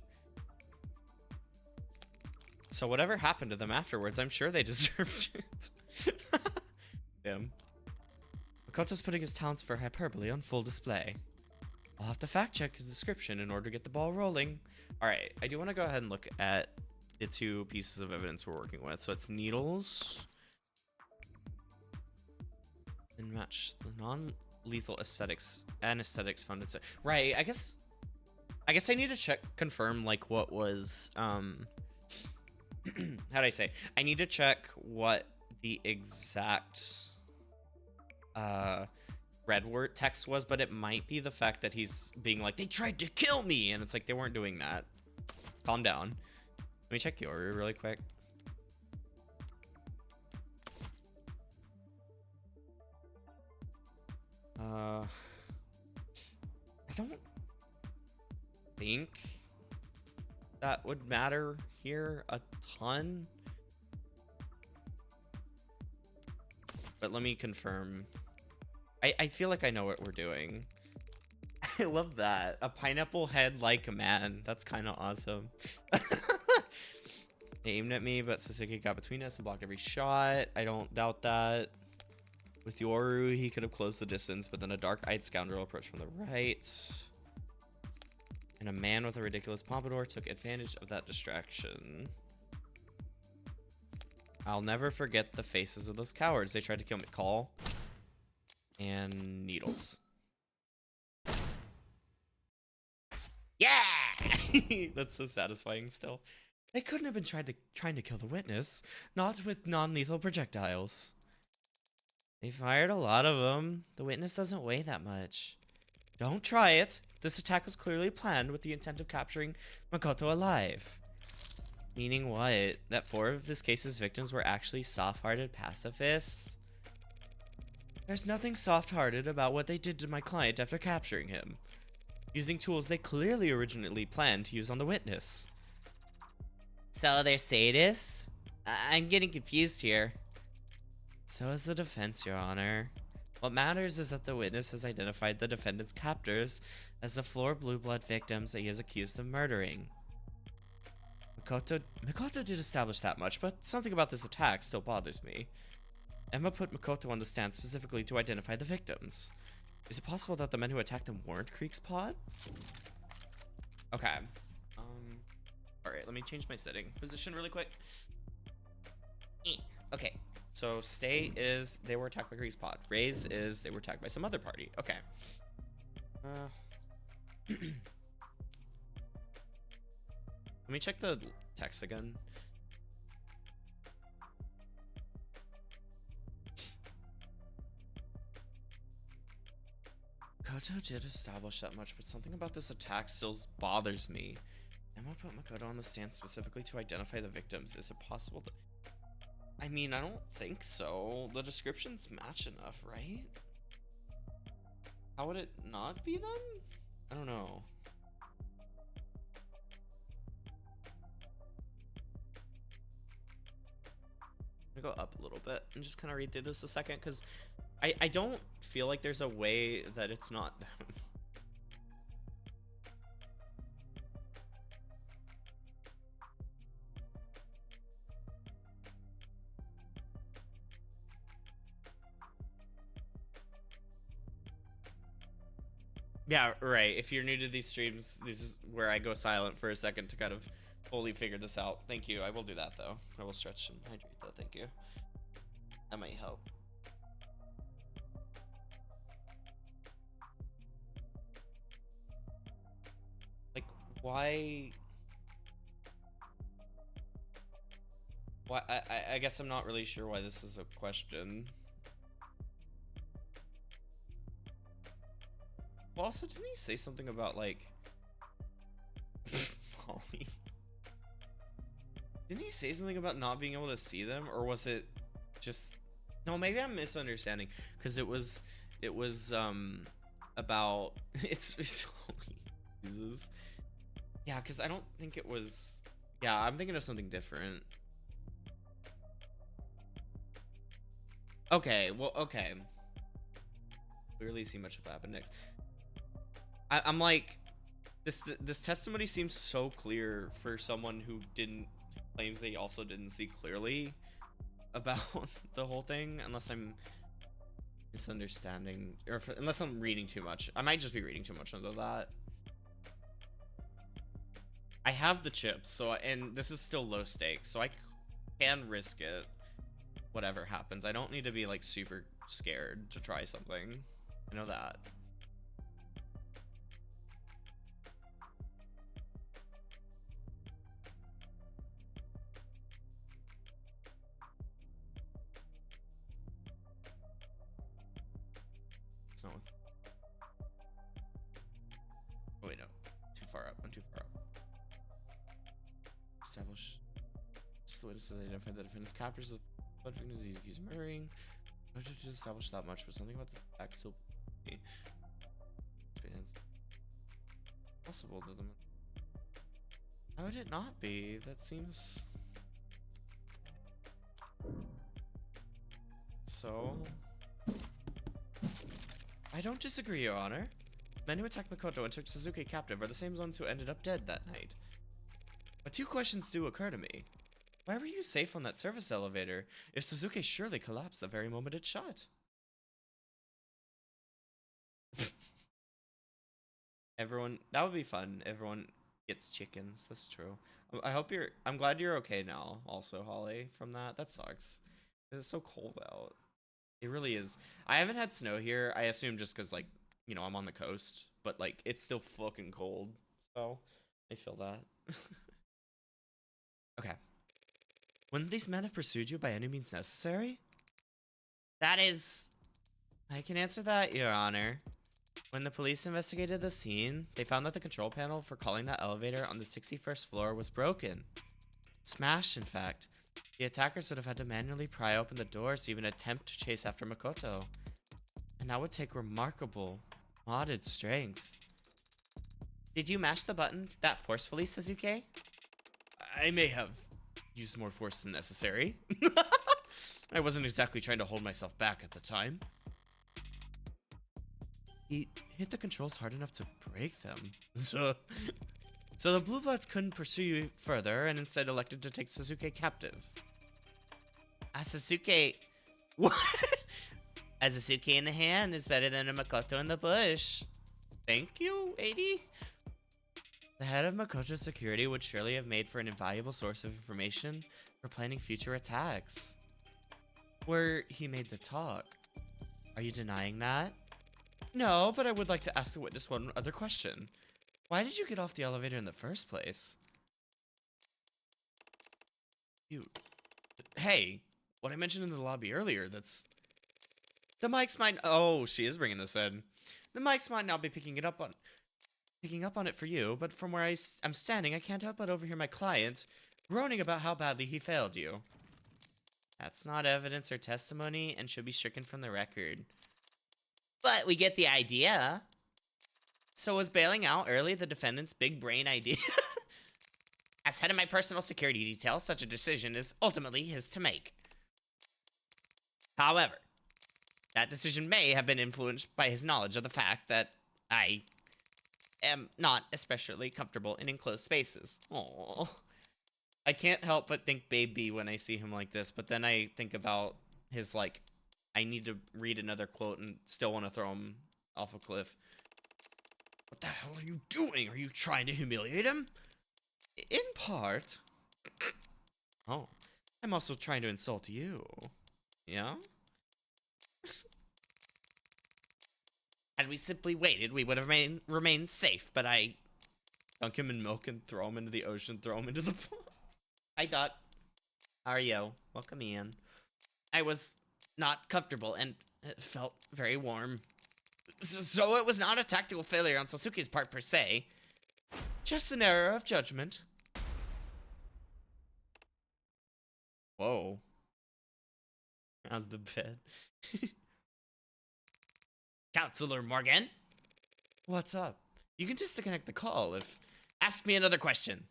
So whatever happened to them afterwards, I'm sure they deserved it. Damn. Makoto's putting his talents for hyperbole on full display. I'll have to fact check his description in order to get the ball rolling. Alright, I do want to go ahead and look at the two pieces of evidence we're working with. So it's needles. And match the non-lethal anesthetics funded. Right, I guess I need to confirm like what was how do I say? I need to check what the exact red word text was, but it might be the fact that he's being like, they tried to kill me, and it's like they weren't doing that. Calm down. Let me check Yoru really quick. I don't think that would matter here a ton. But let me confirm. I feel like I know what we're doing. I love that. A pineapple head like a man. That's kind of awesome. They aimed at me, but Sasuke got between us and blocked every shot. I don't doubt that. With Yoru, he could have closed the distance, but then a dark-eyed scoundrel approached from the right. And a man with a ridiculous pompadour took advantage of that distraction. I'll never forget the faces of those cowards. They tried to kill me. Call. And needles. Yeah! That's so satisfying still. They couldn't have been trying to kill the witness. Not with non-lethal projectiles. They fired a lot of them. The witness doesn't weigh that much. Don't try it. This attack was clearly planned with the intent of capturing Makoto alive. Meaning what? That 4 of this case's victims were actually soft-hearted pacifists? There's nothing soft-hearted about what they did to my client after capturing him. Using tools they clearly originally planned to use on the witness. So they're sadists? I'm getting confused here. So is the defense, Your Honor. What matters is that the witness has identified the defendant's captors as the 4 blue blood victims that he is accused of murdering. Makoto did establish that much, but something about this attack still bothers me. Emma put Makoto on the stand specifically to identify the victims. Is it possible that the men who attacked them weren't Creek's pod? Okay. Alright, let me change my setting position really quick. Okay. So stay is they were attacked by Creek's pod. Raise is they were attacked by some other party. Okay. Let me check the text again. Makoto did establish that much, but something about this attack still bothers me. Emma put Makoto on the stand specifically to identify the victims. Is it possible to... I mean, I don't think so. The descriptions match enough, right? How would it not be them? I don't know. I'm gonna go up a little bit and just kind of read through this a second, because I don't feel like there's a way that it's not them. Yeah, right. If you're new to these streams, this is where I go silent for a second to kind of fully figure this out. Thank you. I will do that, though. I will stretch and hydrate, though. Thank you. That might help. Like, why... I guess I'm not really sure why this is a question. Well, also, didn't he say something about, like... Holly? Didn't he say something about not being able to see them? Or was it just... No, maybe I'm misunderstanding. Because it was, about... It's Holly. Jesus. Yeah, because I don't think it was... Yeah, I'm thinking of something different. Okay, well, okay. Clearly see much of what happened next. I'm like, this testimony seems so clear for someone who claims they also didn't see clearly about the whole thing, unless I'm misunderstanding, or unless I'm reading too much. I might just be reading too much into that. I have the chips, so, and this is still low stakes, so I can risk it. Whatever happens, I don't need to be like super scared to try something. I know that. So, oh wait, no, too far up. I'm too far up. Establish. Just the way to identify the defendant's captors of blood victims he's murdering. I have to establish that much, but something about this act still possible to them. How would it not be? That seems so. I don't disagree, Your Honor. Men who attacked Makoto and took Suzuki captive are the same ones who ended up dead that night. But two questions do occur to me. Why were you safe on that service elevator if Suzuki surely collapsed the very moment it shut? Everyone, that would be fun. Everyone gets chickens. That's true. I'm glad you're okay now, also, Holly, from that. That sucks. It's so cold out. It really is. I haven't had snow here. I assume just because, like, you know, I'm on the coast. But, like, it's still fucking cold. So, I feel that. Okay. Wouldn't these men have pursued you by any means necessary? That is... I can answer that, Your Honor. When the police investigated the scene, they found that the control panel for calling that elevator on the 61st floor was broken. Smashed, in fact. The attackers would have had to manually pry open the doors to even attempt to chase after Makoto. And that would take remarkable, modded strength. Did you mash the button that forcefully, Suzuki? I may have used more force than necessary. I wasn't exactly trying to hold myself back at the time. He hit the controls hard enough to break them. So, So the Blue Bloods couldn't pursue you further and instead elected to take Sasuke captive. A Sasuke... What? A Sasuke in the hand is better than a Makoto in the bush. Thank you, 80. The head of Makoto's security would surely have made for an invaluable source of information for planning future attacks. Were he made to talk? Are you denying that? No, but I would like to ask the witness one other question. Why did you get off the elevator in the first place? Hey, what I mentioned in the lobby earlier, that's... The mics might... Oh, she is bringing this in. The mics might not be picking up on it for you, but from where I'm standing, I can't help but overhear my client groaning about how badly he failed you. That's not evidence or testimony and should be stricken from the record. But we get the idea. So was bailing out early the defendant's big brain idea? As head of my personal security detail, such a decision is ultimately his to make. However, that decision may have been influenced by his knowledge of the fact that I am not especially comfortable in enclosed spaces. Aww. I can't help but think baby when I see him like this, but then I think about his, like, I need to read another quote and still want to throw him off a cliff. What the hell are you doing? Are you trying to humiliate him? In part. Oh, I'm also trying to insult you. Yeah? Had we simply waited, we would have remained safe, but I dunk him in milk and throw him into the ocean, throw him into the pond. Hi, Doc. How are you? Welcome in. I was not comfortable and it felt very warm. So it was not a tactical failure on Sasuke's part per se. Just an error of judgment. Whoa. How's the bed? Counselor Morgan? What's up? You can disconnect the call if... Ask me another question.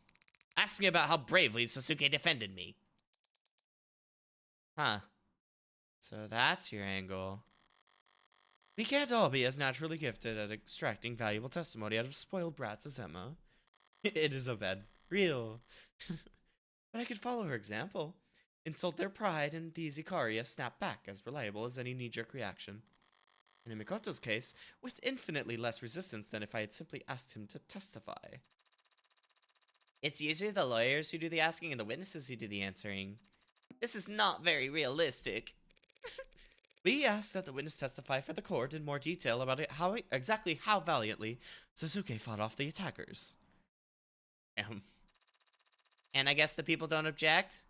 Ask me about how bravely Sasuke defended me. Huh. So that's your angle. We can't all be as naturally gifted at extracting valuable testimony out of spoiled brats as Emma. It is a bad real. But I could follow her example. Insult their pride and the Ikaria snap back as reliable as any knee-jerk reaction. And in Mikoto's case, with infinitely less resistance than if I had simply asked him to testify. It's usually the lawyers who do the asking and the witnesses who do the answering. This is not very realistic. We ask that the witness testify for the court in more detail about it, exactly how valiantly Sasuke fought off the attackers. And I guess the people don't object?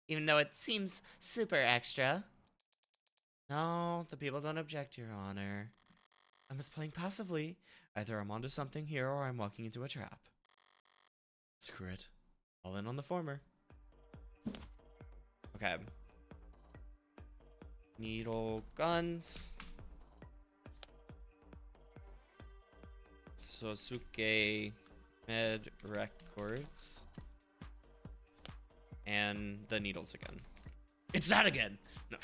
Even though it seems super extra. No, the people don't object, Your Honor. I'm just playing passively. Either I'm onto something here or I'm walking into a trap. Screw it. All in on the former. Okay. Needle guns. Sasuke med records. And the needles again. It's that again! No.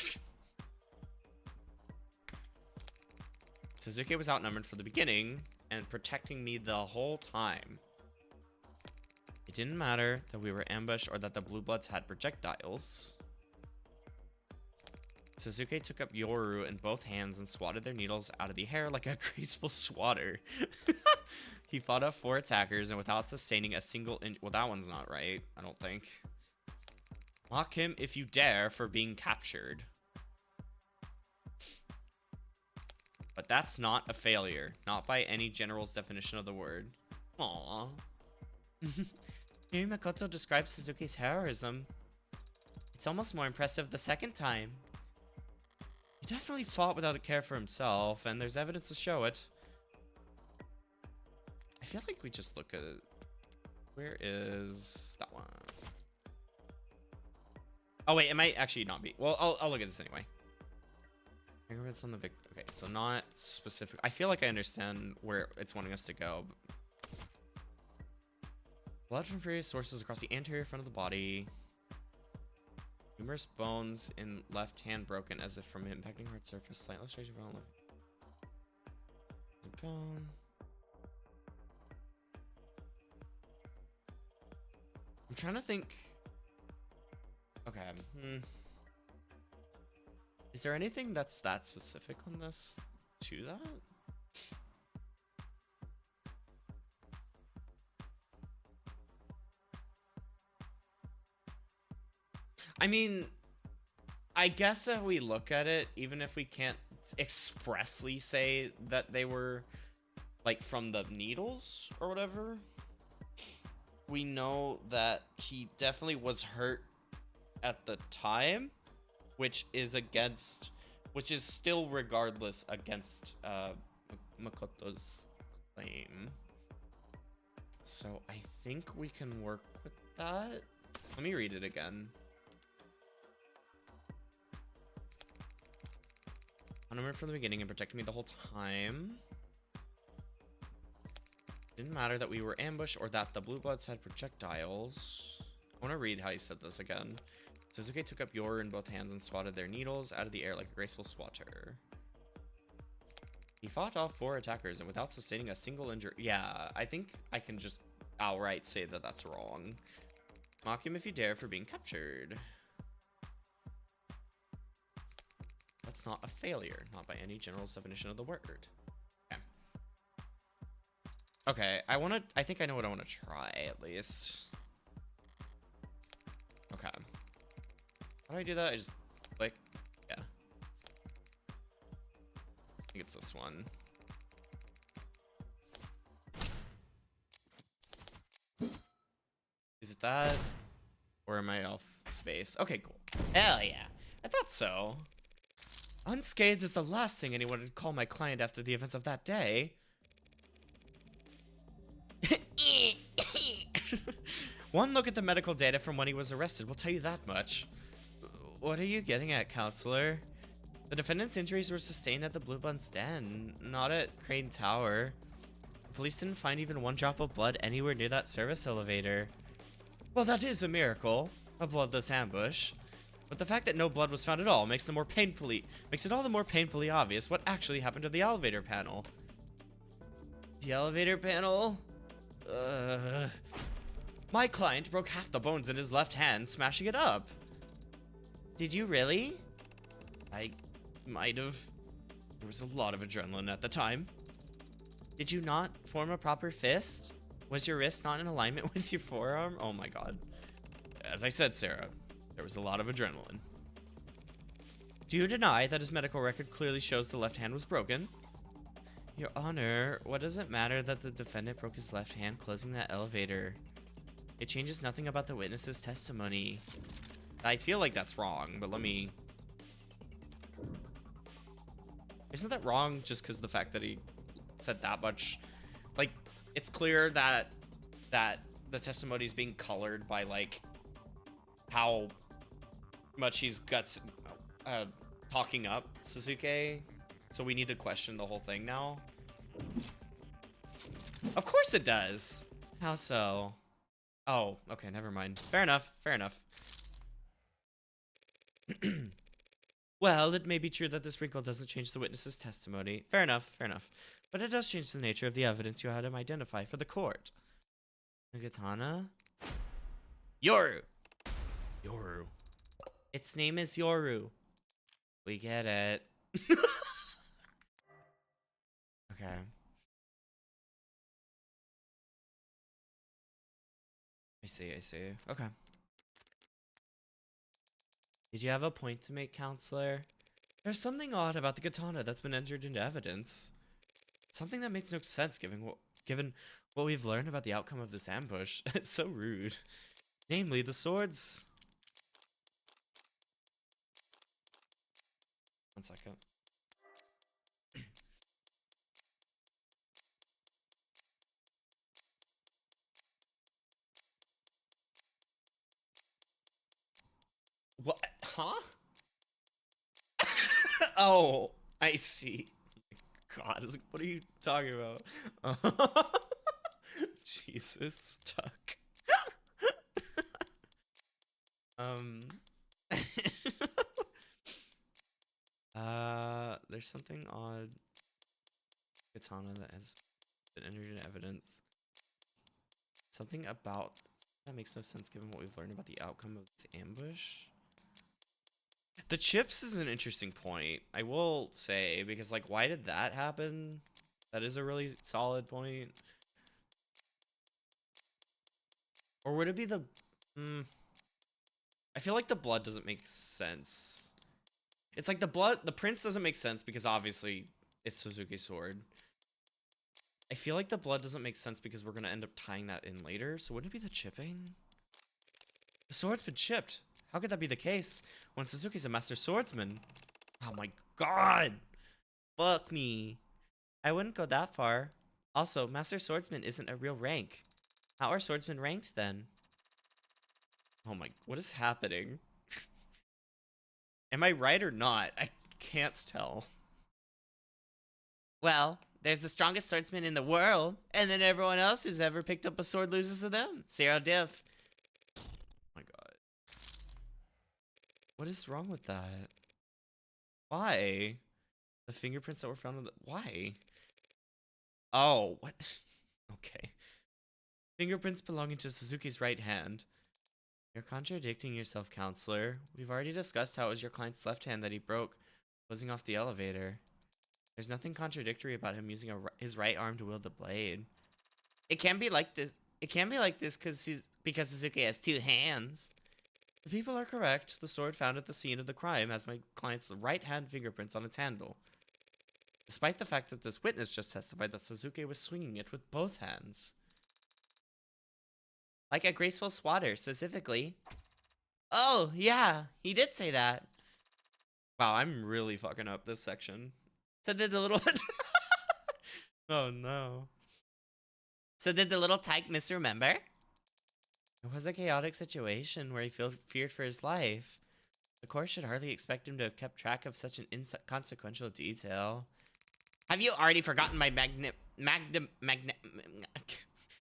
Sasuke was outnumbered for the beginning and protecting me the whole time. It didn't matter that we were ambushed or that the Blue Bloods had projectiles. Sasuke took up Yoru in both hands and swatted their needles out of the hair like a graceful swatter. He fought off 4 attackers and without sustaining a single inch. Well, that one's not right, I don't think. Mock him if you dare for being captured. But that's not a failure. Not by any general's definition of the word. Aww. Hearing Makoto describe Sasuke's heroism, it's almost more impressive the second time. He definitely fought without a care for himself, and there's evidence to show it. I feel like we just look at it. Where is that one? Oh wait, it might actually not be. Well, I'll look at this anyway. It's on the victim. Okay, so not specific. I feel like I understand where it's wanting us to go. Blood from various sources across the anterior front of the body. Numerous bones in left hand broken as if from impacting hard surface. Slight illustration of left. Bone. I'm trying to think. Okay. Is there anything that's that specific on this to that? I mean, I guess if we look at it, even if we can't expressly say that they were like from the needles or whatever, we know that he definitely was hurt at the time, which is still regardless against Makoto's claim. So I think we can work with that. Let me read it again. Honored me from the beginning and protected me the whole time. Didn't matter that we were ambushed or that the Blue Bloods had projectiles. I want to read how he said this again. Suzuki took up Yoru in both hands and swatted their needles out of the air like a graceful swatter. He fought off 4 attackers and without sustaining a single injury. Yeah, I think I can just outright say that that's wrong. Mock him if you dare for being captured. That's not a failure, not by any general's definition of the word. Okay, I think I know what I want to try, at least. Okay. How do I do that? I just click. Yeah. I think it's this one. Is it that? Or am I off base? Okay, cool. Hell yeah. I thought so. Unscathed is the last thing anyone would call my client after the events of that day. One look at the medical data from when he was arrested will tell you that much. What are you getting at, counselor? The defendant's injuries were sustained at the Blue Bun's den, not at Crane Tower. The police didn't find even one drop of blood anywhere near that service elevator. Well, that is a miracle, a bloodless ambush. But the fact that no blood was found at all makes it all the more painfully obvious what actually happened to the elevator panel. The elevator panel? My client broke half the bones in his left hand, smashing it up. Did you really? I might have. There was a lot of adrenaline at the time. Did you not form a proper fist? Was your wrist not in alignment with your forearm? Oh my god. As I said, Sarah, there was a lot of adrenaline. Do you deny that his medical record clearly shows the left hand was broken? Your Honor, what does it matter that the defendant broke his left hand closing that elevator? It changes nothing about the witness's testimony. I feel like that's wrong, but let me... Isn't that wrong just because the fact that he said that much? Like, it's clear that the testimony is being colored by, like, how much he's talking up Suzuki. So we need to question the whole thing now. Of course it does. How so? Oh, okay, never mind. Fair enough, fair enough. Well, it may be true that this wrinkle doesn't change the witness's testimony. Fair enough, fair enough. But it does change the nature of the evidence you had him identify for the court. The katana? Yoru! Yoru. Its name is Yoru. We get it. Okay. I see, I see. Okay. Did you have a point to make, counselor? There's something odd about the katana that's been entered into evidence. Something that makes no sense given what we've learned about the outcome of this ambush. It's so rude. Namely, the swords... One second. What? Huh? Oh, I see. Oh my God, what are you talking about? Jesus, Tuck. There's something odd. Katana that has been entered in evidence. Something about That makes no sense given what we've learned about the outcome of this ambush. The chips is an interesting point, I will say, because like, why did that happen? That is a really solid point. Or would it be the... I feel like the blood doesn't make sense. It's like the prince doesn't make sense because obviously it's Suzuki's sword. I feel like the blood doesn't make sense because we're going to end up tying that in later. So wouldn't it be the chipping? The sword's been chipped. How could that be the case when Suzuki's a master swordsman? Oh my god. Fuck me. I wouldn't go that far. Also, master swordsman isn't a real rank. How are swordsmen ranked then? Oh my, what is happening? Am I right or not? I can't tell. Well, there's the strongest swordsman in the world, and then everyone else who's ever picked up a sword loses to them. Zero diff. Oh my god. What is wrong with that? Why? The fingerprints that were found on the... Why? Oh, what? Okay. Fingerprints belonging to Suzuki's right hand. You're contradicting yourself, counselor. We've already discussed how it was your client's left hand that he broke, closing off the elevator. There's nothing contradictory about him using his right arm to wield the blade. It can be like this. It can be like this because Suzuki has two hands. The people are correct. The sword found at the scene of the crime has my client's right hand fingerprints on its handle. Despite the fact that this witness just testified that Suzuki was swinging it with both hands. Like a graceful swatter, specifically. Oh, yeah, he did say that. Wow, I'm really fucking up this section. So did the little... Oh, no. So did the little tyke misremember? It was a chaotic situation where he feared for his life. The court should hardly expect him to have kept track of such an inconsequential detail. Have you already forgotten my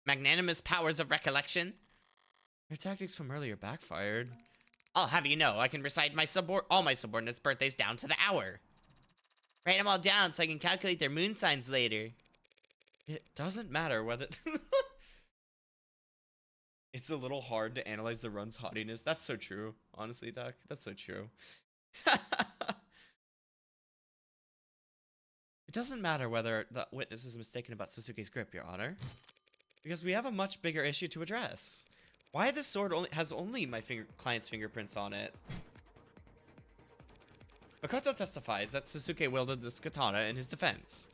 magnanimous powers of recollection? Your tactics from earlier backfired. I'll have you know, I can recite all my subordinates' birthdays down to the hour. Write them all down so I can calculate their moon signs later. It doesn't matter whether... It's a little hard to analyze the run's haughtiness. That's so true. Honestly, Doc. That's so true. It doesn't matter whether the witness is mistaken about Suzuki's grip, Your Honor. Because we have a much bigger issue to address. Why this sword has only my client's fingerprints on it? Makoto testifies that Suzuki wielded this katana in his defense.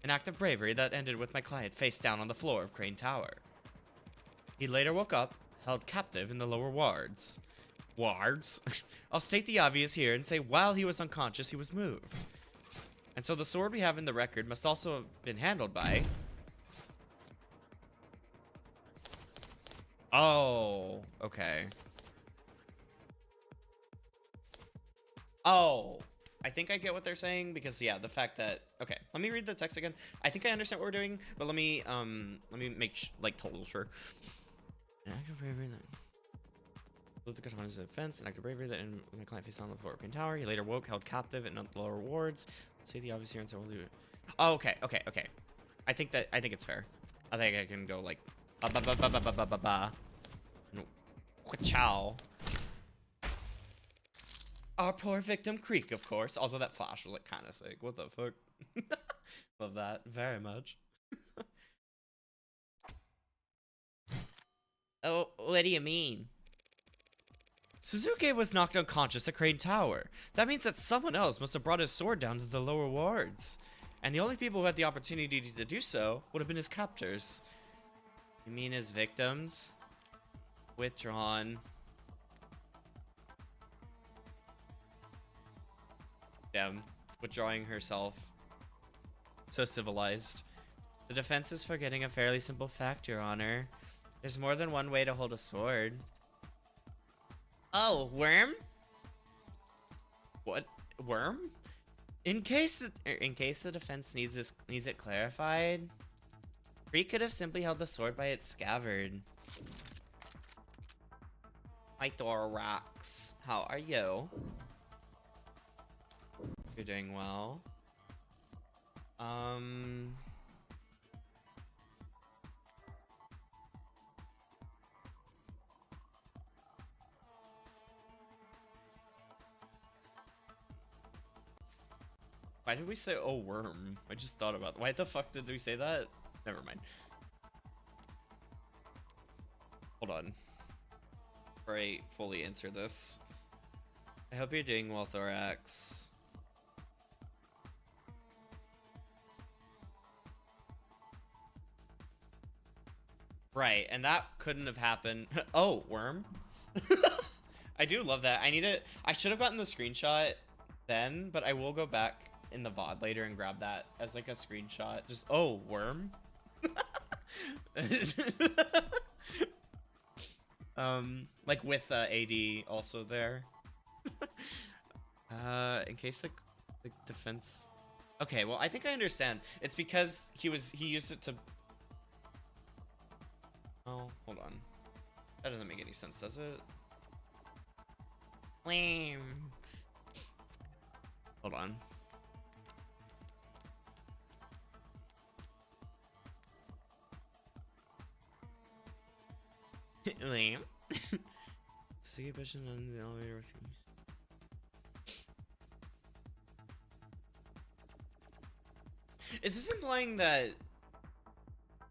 An act of bravery that ended with my client face down on the floor of Crane Tower. He later woke up, held captive in the lower wards. Wards? I'll state the obvious here and say while he was unconscious, he was moved. And so the sword we have in the record must also have been handled by... Oh, okay. Oh, I think I get what they're saying because yeah, the fact that okay, let me read the text again. I think I understand what we're doing, but let me make like total sure. An act of bravery that the katana's defense, an act of bravery that my client faced on the floor of Crane Tower. He later woke, held captive in the lower wards. Say the obvious here and say we'll do it. Oh, okay. I think it's fair. I think I can go like Ciao. Our poor victim Creek, of course. Also, that flash was like kind of sick. What the fuck? Love that very much. Oh, what do you mean? Suzuki was knocked unconscious at Crane Tower. That means that someone else must have brought his sword down to the lower wards. And the only people who had the opportunity to do so would have been his captors. You mean his victims? Withdrawn. Damn. Withdrawing herself. So civilized. The defense is forgetting a fairly simple fact, Your Honor. There's more than one way to hold a sword. Oh, worm? What? Worm? In case the defense needs it clarified, Creek could have simply held the sword by its scabbard. Hi, Thorax. How are you? You're doing well. Why did we say, oh, worm? I just thought about, why the fuck did we say that? Never mind. Hold on. Before I fully answer this. I hope you're doing well, Thorax. Right, and that couldn't have happened. Oh, worm? I do love that. I should have gotten the screenshot then, but I will go back in the VOD later and grab that as like a screenshot. Just, oh, worm? Like with AD also there. In case the defense. Okay, well I think I understand. It's because he used it to. Oh, hold on. That doesn't make any sense, does it? Lame. Hold on. Lame. See a patient on the elevator with you. Is this implying that?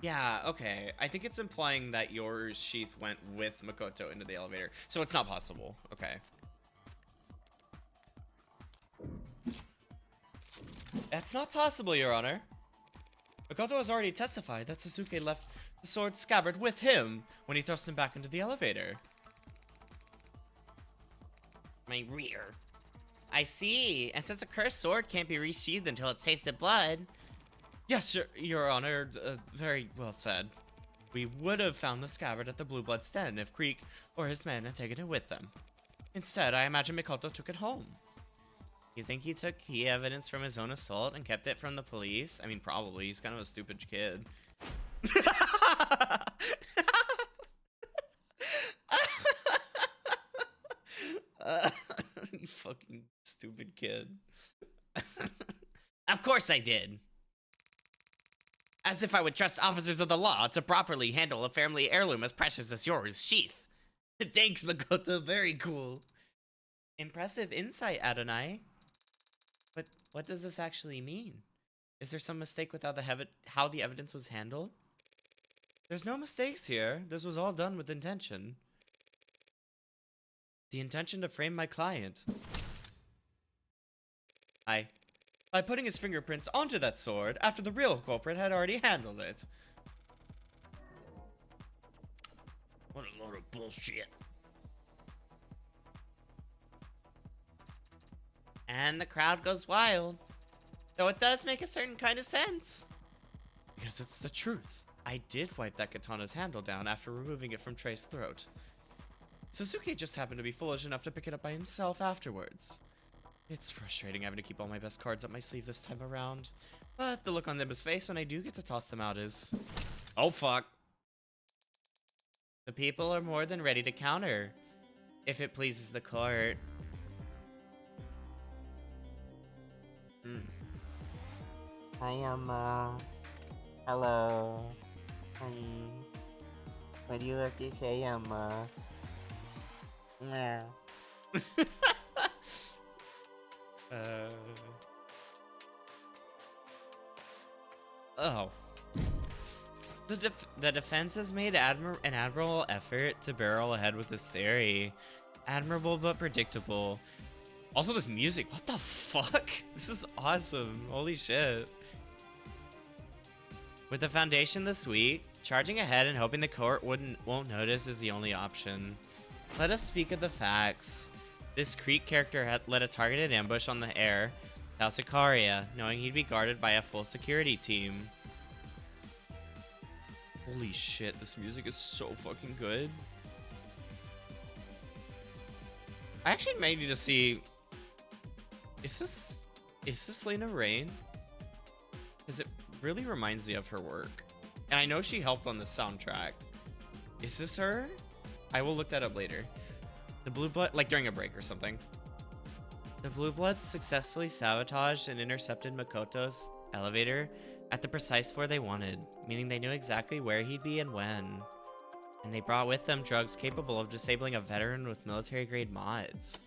Yeah, okay. I think it's implying that your sheath went with Makoto into the elevator. So it's not possible. Okay. That's not possible, Your Honor. Makoto has already testified that Sasuke left the sword scabbard with him when he thrust him back into the elevator. My rear. I see. And since a cursed sword can't be resheathed until it tasted blood. Yes, Your Honor. Very well said. We would have found the scabbard at the Blue Blood's den if Creek or his men had taken it with them. Instead, I imagine Makoto took it home. You think he took key evidence from his own assault and kept it from the police? I mean, probably. He's kind of a stupid kid. You fucking stupid kid. Of course I did. As if I would trust officers of the law to properly handle a family heirloom as precious as yours, sheath. Thanks, Makoto. Very cool. Impressive insight, Adonai. But what does this actually mean? Is there some mistake with how the evidence was handled? There's no mistakes here. This was all done with intention. The intention to frame my client. By putting his fingerprints onto that sword after the real culprit had already handled it. What a load of bullshit. And the crowd goes wild. Though it does make a certain kind of sense. Because it's the truth. I did wipe that katana's handle down after removing it from Trey's throat. Sasuke just happened to be foolish enough to pick it up by himself afterwards. It's frustrating having to keep all my best cards up my sleeve this time around. But the look on Nimba's face when I do get to toss them out is... Oh fuck. The people are more than ready to counter. If it pleases the court. Hi, hello. What do you have to say, Yeah. Oh. The defense has made an admirable effort to barrel ahead with this theory. Admirable but predictable. Also, this music. What the fuck? This is awesome. Holy shit. With the foundation this week, charging ahead and hoping the court won't notice is the only option. Let us speak of the facts. This Creek character had led a targeted ambush on the air, Sikaria, knowing he'd be guarded by a full security team. Holy shit, this music is so fucking good. I actually may need to see... Is this Lena Rain? Because it really reminds me of her work. And I know she helped on the soundtrack. Is this her? I will look that up later. The Blue Blood, like during a break or something. The Blue Bloods successfully sabotaged and intercepted Makoto's elevator at the precise floor they wanted, meaning they knew exactly where he'd be and when. And they brought with them drugs capable of disabling a veteran with military-grade mods.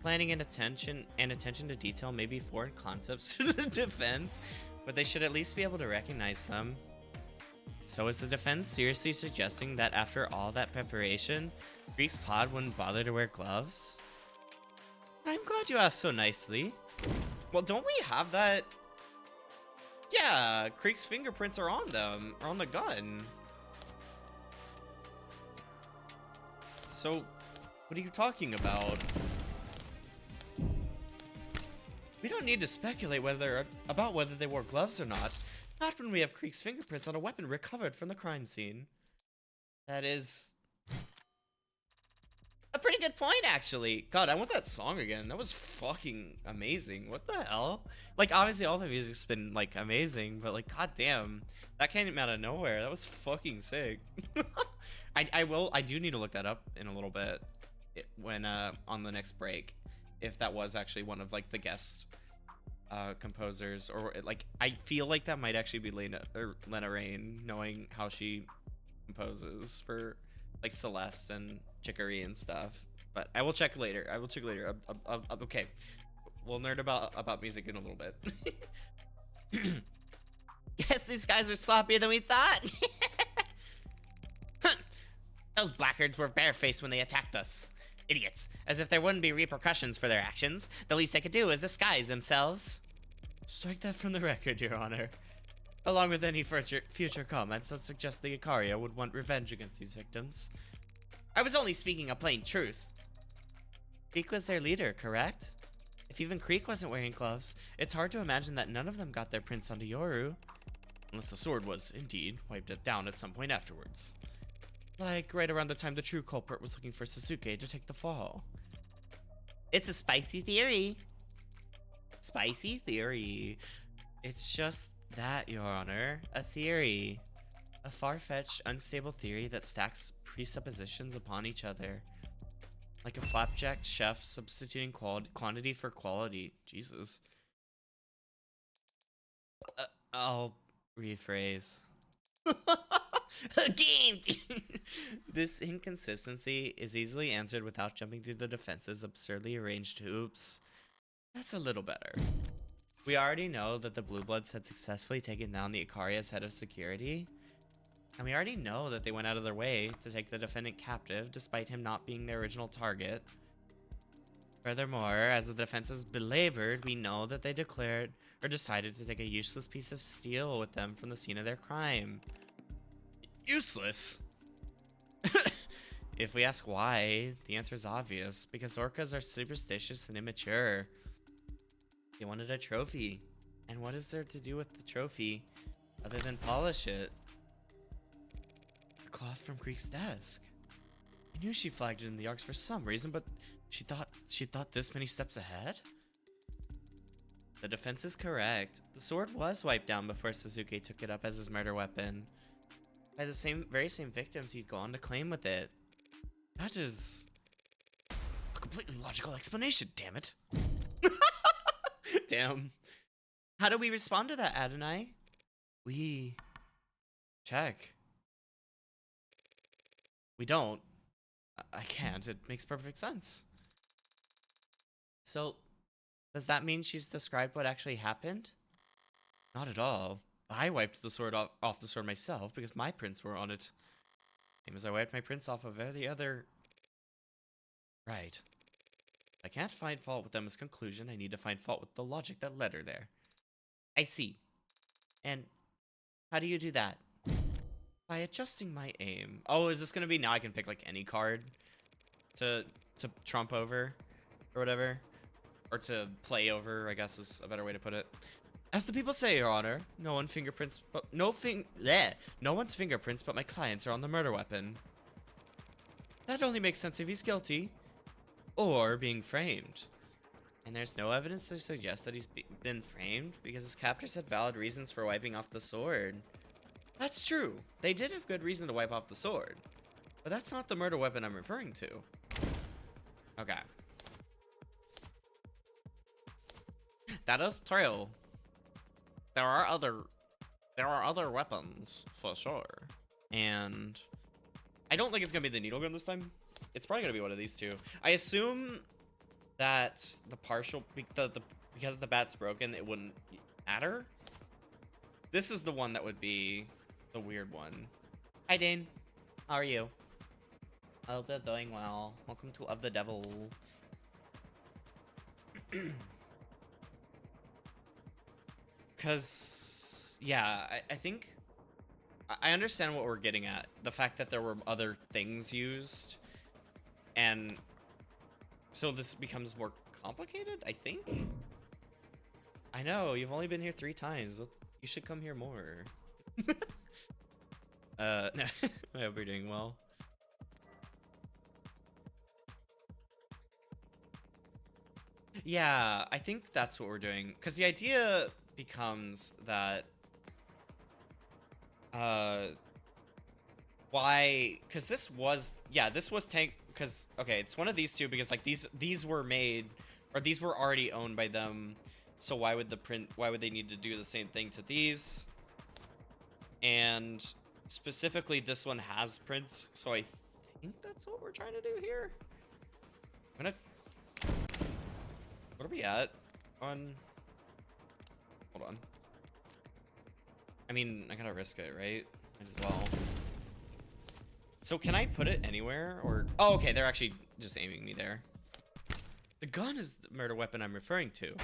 Planning and attention to detail may be foreign concepts to the defense, but they should at least be able to recognize them. So is the defense seriously suggesting that after all that preparation, Greek's pod wouldn't bother to wear gloves? I'm glad you asked so nicely. Well, don't we have that? Yeah, Creek's fingerprints are on them, or on the gun. So, what are you talking about? We don't need to speculate about whether they wore gloves or not. Not when we have Creek's fingerprints on a weapon recovered from the crime scene. That is a pretty good point, actually. God, I want that song again. That was fucking amazing. What the hell? Like, obviously, all the music's been, like, amazing, but, like, goddamn. That came out of nowhere. That was fucking sick. I do need to look that up in a little bit. When, on the next break. If that was actually one of, like, the guest composers, or like I feel like that might actually be Lena Raine, knowing how she composes for like Celeste and Chicory and stuff. But I will check later. Okay, we'll nerd about music in a little bit. Guess these guys are sloppier than we thought. Those blackguards were barefaced when they attacked us. Idiots. As if there wouldn't be repercussions for their actions. The least they could do is disguise themselves. Strike that from the record, Your Honor. Along with any future comments that suggest the Icaria would want revenge against these victims. I was only speaking a plain truth. Creek was their leader, correct? If even Creek wasn't wearing gloves, it's hard to imagine that none of them got their prints onto Yoru. Unless the sword was, indeed, wiped down at some point afterwards. Like, right around the time the true culprit was looking for Sasuke to take the fall. It's a spicy theory. Spicy theory. It's just that, Your Honor. A theory. A far-fetched, unstable theory that stacks presuppositions upon each other. Like a flapjack chef substituting quantity for quality. Jesus. I'll rephrase. Game. This inconsistency is easily answered without jumping through the defense's absurdly arranged hoops. That's a little better. We already know that the Blue Bloods had successfully taken down the Icaria's head of security. And we already know that they went out of their way to take the defendant captive despite him not being their original target. Furthermore, as the defense is belabored, we know that they declared or decided to take a useless piece of steel with them from the scene of their crime. Useless? If we ask why, the answer is obvious. Because orcas are superstitious and immature. They wanted a trophy. And what is there to do with the trophy other than polish it? The cloth from Creek's desk. I knew she flagged it in the arcs for some reason, but she thought this many steps ahead? The defense is correct. The sword was wiped down before Sasuke took it up as his murder weapon. By the very same victims he'd gone to claim with it. That is a completely logical explanation, damn it. Damn. How do we respond to that, Adonai? We check. We don't. I can't. It makes perfect sense. So, does that mean she's described what actually happened? Not at all. I wiped the sword off the sword myself because my prints were on it. Same as I wiped my prints off of every other... Right. I can't find fault with Emma's conclusion. I need to find fault with the logic that led her there. I see. And how do you do that? By adjusting my aim. Oh, is this going to be now I can pick like any card to trump over or whatever? Or to play over, I guess is a better way to put it. As the people say, Your Honor, no one's fingerprints but my clients are on the murder weapon. That only makes sense if he's guilty or being framed. And there's no evidence to suggest that he's been framed because his captors had valid reasons for wiping off the sword. That's true. They did have good reason to wipe off the sword. But that's not the murder weapon I'm referring to. Okay. That is true. There are other weapons for sure. And I don't think it's gonna be the needle gun this time. It's probably gonna be one of these two. I assume that the partial because the bat's broken, it wouldn't matter. This is the one that would be the weird one. Hi, Dane. How are you? I hope they're doing well. Welcome to Of the Devil. Because, yeah, I think I understand what we're getting at. The fact that there were other things used. And so this becomes more complicated, I think. I know, you've only been here 3 times. You should come here more. No, I hope you're doing well. Yeah, I think that's what we're doing. Because the idea becomes that... why... Because this was... Yeah, this was tank... Because, okay, it's one of these two because, like, these were made... Or these were already owned by them. So why would they need to do the same thing to these? And specifically, this one has prints. So I think that's what we're trying to do here. I'm gonna... What are we at? Hold on. I mean, I gotta risk it, right? Might as well. So can I put it anywhere? Or... Oh, okay, they're actually just aiming me there. The gun is the murder weapon I'm referring to.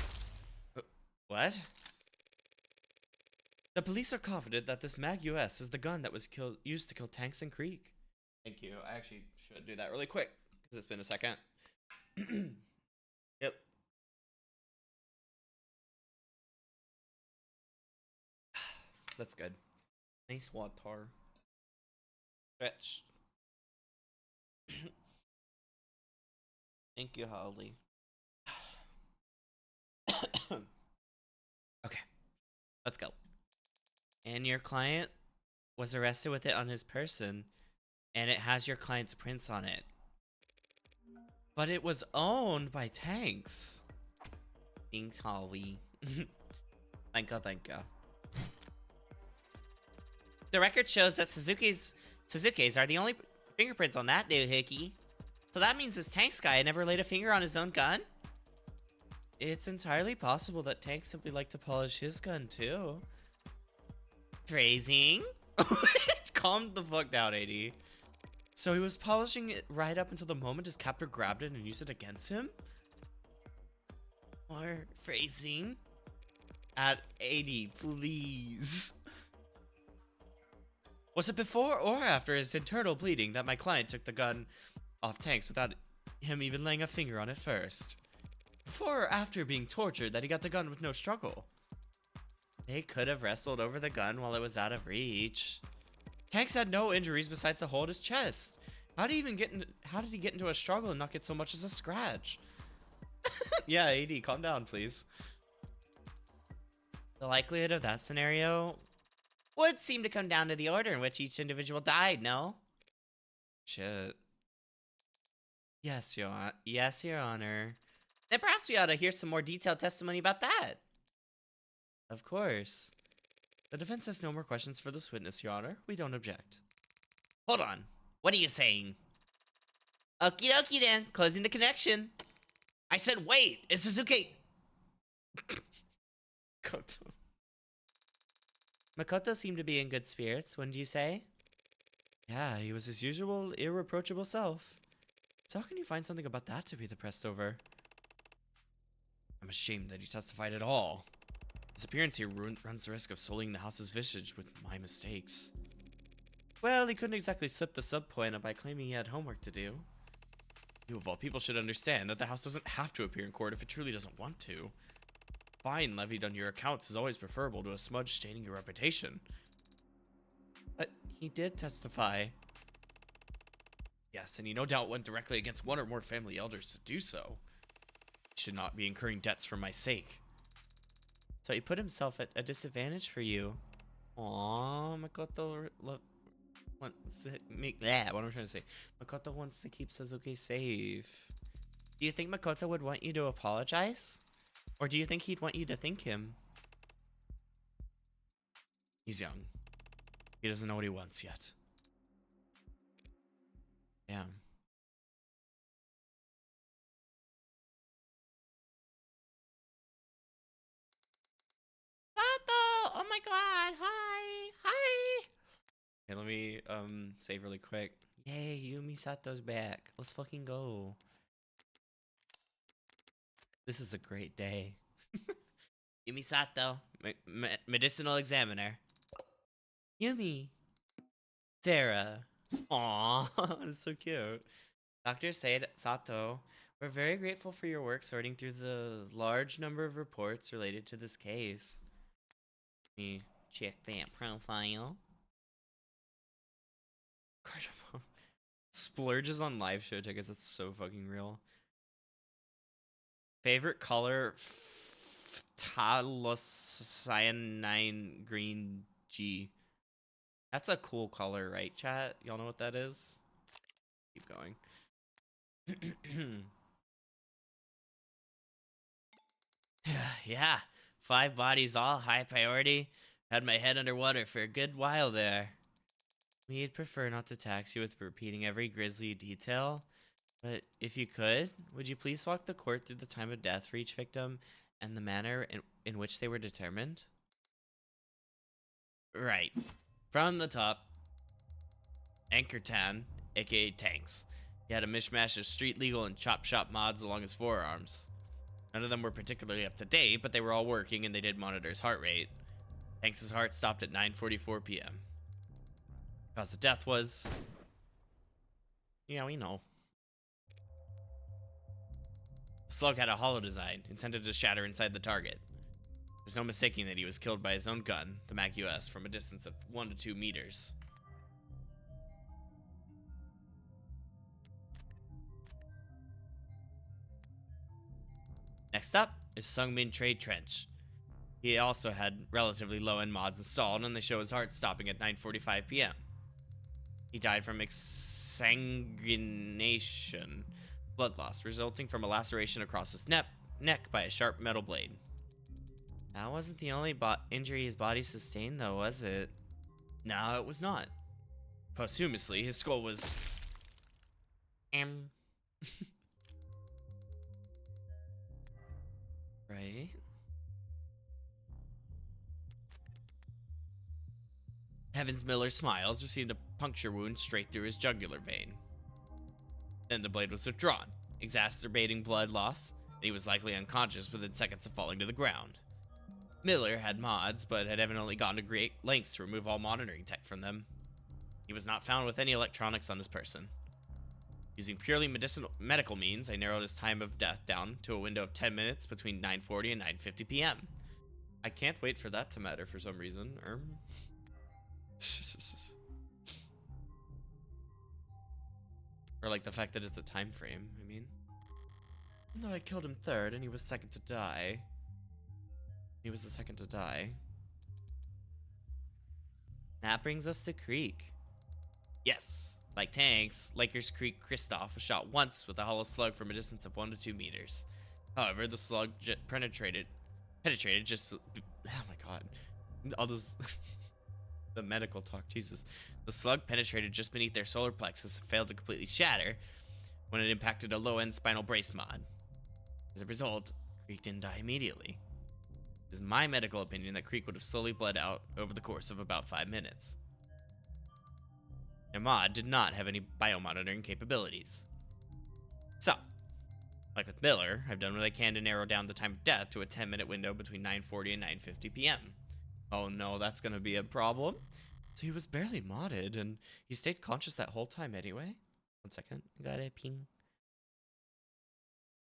What? The police are confident that this Mag US is the gun that was used to kill Tanks and Creek. Thank you. I actually should do that really quick because it's been a second. Yep. That's good. Nice water. Stretch. Thank you, Holly. Okay, let's go. And your client was arrested with it on his person, and it has your client's prints on it. But it was owned by Tanks. Thanks, Holly. Thank you. The record shows that Suzuki's are the only fingerprints on that doohickey. So that means this Tanks guy never laid a finger on his own gun? It's entirely possible that Tank simply liked to polish his gun too. Phrasing? Calm the fuck down, AD. So he was polishing it right up until the moment his captor grabbed it and used it against him? Or phrasing? At AD, please. Was it before or after his internal bleeding that my client took the gun off Tanks without him even laying a finger on it first? Before or after being tortured that he got the gun with no struggle? They could have wrestled over the gun while it was out of reach. Tanks had no injuries besides a hole in his chest. How did he get into a struggle and not get so much as a scratch? Yeah, AD, calm down, please. The likelihood of that scenario would seem to come down to the order in which each individual died, no? Shit. Yes, Your Honor. Then perhaps we ought to hear some more detailed testimony about that. Of course. The defense has no more questions for this witness, Your Honor. We don't object. Hold on. What are you saying? Okie dokie then. Closing the connection. I said wait. Is Suzuki... Makoto seemed to be in good spirits, wouldn't you say? Yeah, he was his usual irreproachable self. So how can you find something about that to be depressed over? I'm ashamed that he testified at all. His appearance here runs the risk of sullying the house's visage with my mistakes. Well, he couldn't exactly slip the sub-point by claiming he had homework to do. You of all people should understand that the house doesn't have to appear in court if it truly doesn't want to. Fine levied on your accounts is always preferable to a smudge staining your reputation. But he did testify. Yes, and he no doubt went directly against one or more family elders to do so. He should not be incurring debts for my sake. So he put himself at a disadvantage for you. Aww, Makoto wants to make that. What I'm trying to say. Makoto wants to keep Suzuki safe. Do you think Makoto would want you to apologize? Or do you think he'd want you to thank him? He's young. He doesn't know what he wants yet. Damn. my god! Hi! Hi! Okay, let me save really quick. Yay, Yumi Sato's back. Let's fucking go. This is a great day. Yumi Sato, medicinal examiner. Yumi. Sarah. Aww, that's so cute. Dr. Sato, we're very grateful for your work sorting through the large number of reports related to this case. Let me check that profile. Splurges on live show tickets. That's so fucking real. Favorite color? Phthalocyanine green G. That's a cool color, right, chat? Y'all know what that is? Keep going. Yeah, 5 bodies, all high priority. Had my head underwater for a good while there. We'd prefer not to tax you with repeating every grisly detail, but if you could, would you please walk the court through the time of death for each victim and the manner in which they were determined? Right. From the top, Anchortan, aka Tanks. He had a mishmash of street legal and chop shop mods along his forearms. None of them were particularly up to date, but they were all working and they did monitor his heart rate. Tanks' heart stopped at 9:44 p.m. Cause of death was... Yeah, we know. The slug had a hollow design, intended to shatter inside the target. There's no mistaking that he was killed by his own gun, the Mag US, from a distance of 1 to 2 meters. Next up is Sungmin Trade Trench. He also had relatively low-end mods installed, and they show his heart stopping at 9:45 p.m. He died from exsanguination, blood loss, resulting from a laceration across his neck by a sharp metal blade. That wasn't the only injury his body sustained, though, was it? No, it was not. Posthumously, his skull was... right? Heavens Miller Smiles received a puncture wound straight through his jugular vein. Then the blade was withdrawn, exacerbating blood loss, and he was likely unconscious within seconds of falling to the ground. Miller had mods, but had evidently gone to great lengths to remove all monitoring tech from them. He was not found with any electronics on his person. Using purely medical means, I narrowed his time of death down to a window of 10 minutes between 9:40 and 9:50 p.m. I can't wait for that to matter for some reason. Or like the fact that it's a time frame, I mean. No, I killed him third and he was second to die. He was the second to die. That brings us to Creek. Yes, like Tanks, Lakers Creek Kristoff was shot once with a hollow slug from a distance of 1 to 2 meters. However, the slug penetrated just... Oh my god. All this... the medical talk, Jesus. The slug penetrated just beneath their solar plexus and failed to completely shatter when it impacted a low-end spinal brace mod. As a result, Creek didn't die immediately. It is my medical opinion that Creek would have slowly bled out over the course of about 5 minutes. Their mod did not have any biomonitoring capabilities. So, like with Miller, I've done what I can to narrow down the time of death to a 10-minute window between 9:40 and 9:50 p.m. Oh no, that's gonna be a problem. So he was barely modded, and he stayed conscious that whole time anyway. 1 second, I got a ping.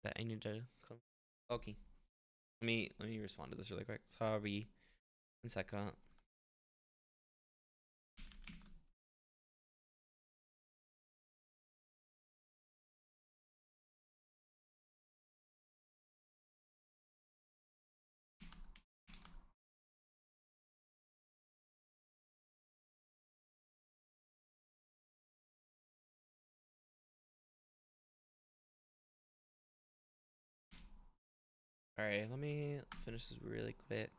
That I need to... Okay. Let me respond to this really quick. Sorry. 1 second. Alright, let me finish this really quick.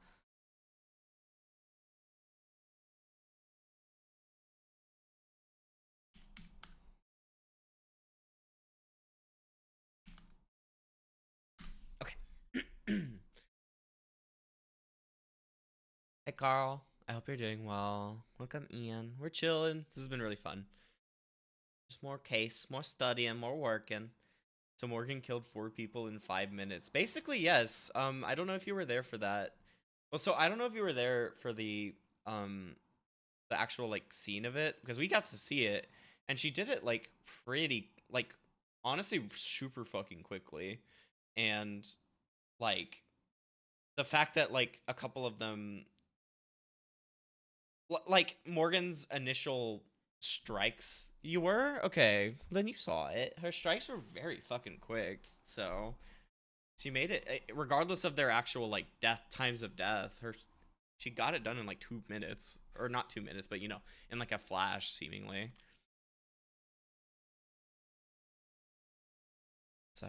Okay. Hey Carl, I hope you're doing well. Welcome Ian. We're chilling. This has been really fun. Just more case, more studying, more working. So Morgan killed 4 people in 5 minutes. Basically, yes. I don't know if you were there for that. Well, so I don't know if you were there for the actual like scene of it, because we got to see it, and she did it like pretty, like, honestly super fucking quickly. And like the fact that like a couple of them, like Morgan's initial strikes, you were okay, then you saw it, her strikes were very fucking quick, so she made it regardless of their actual like death times of death. She got it done in like 2 minutes, or not 2 minutes, but you know, in like a flash seemingly. So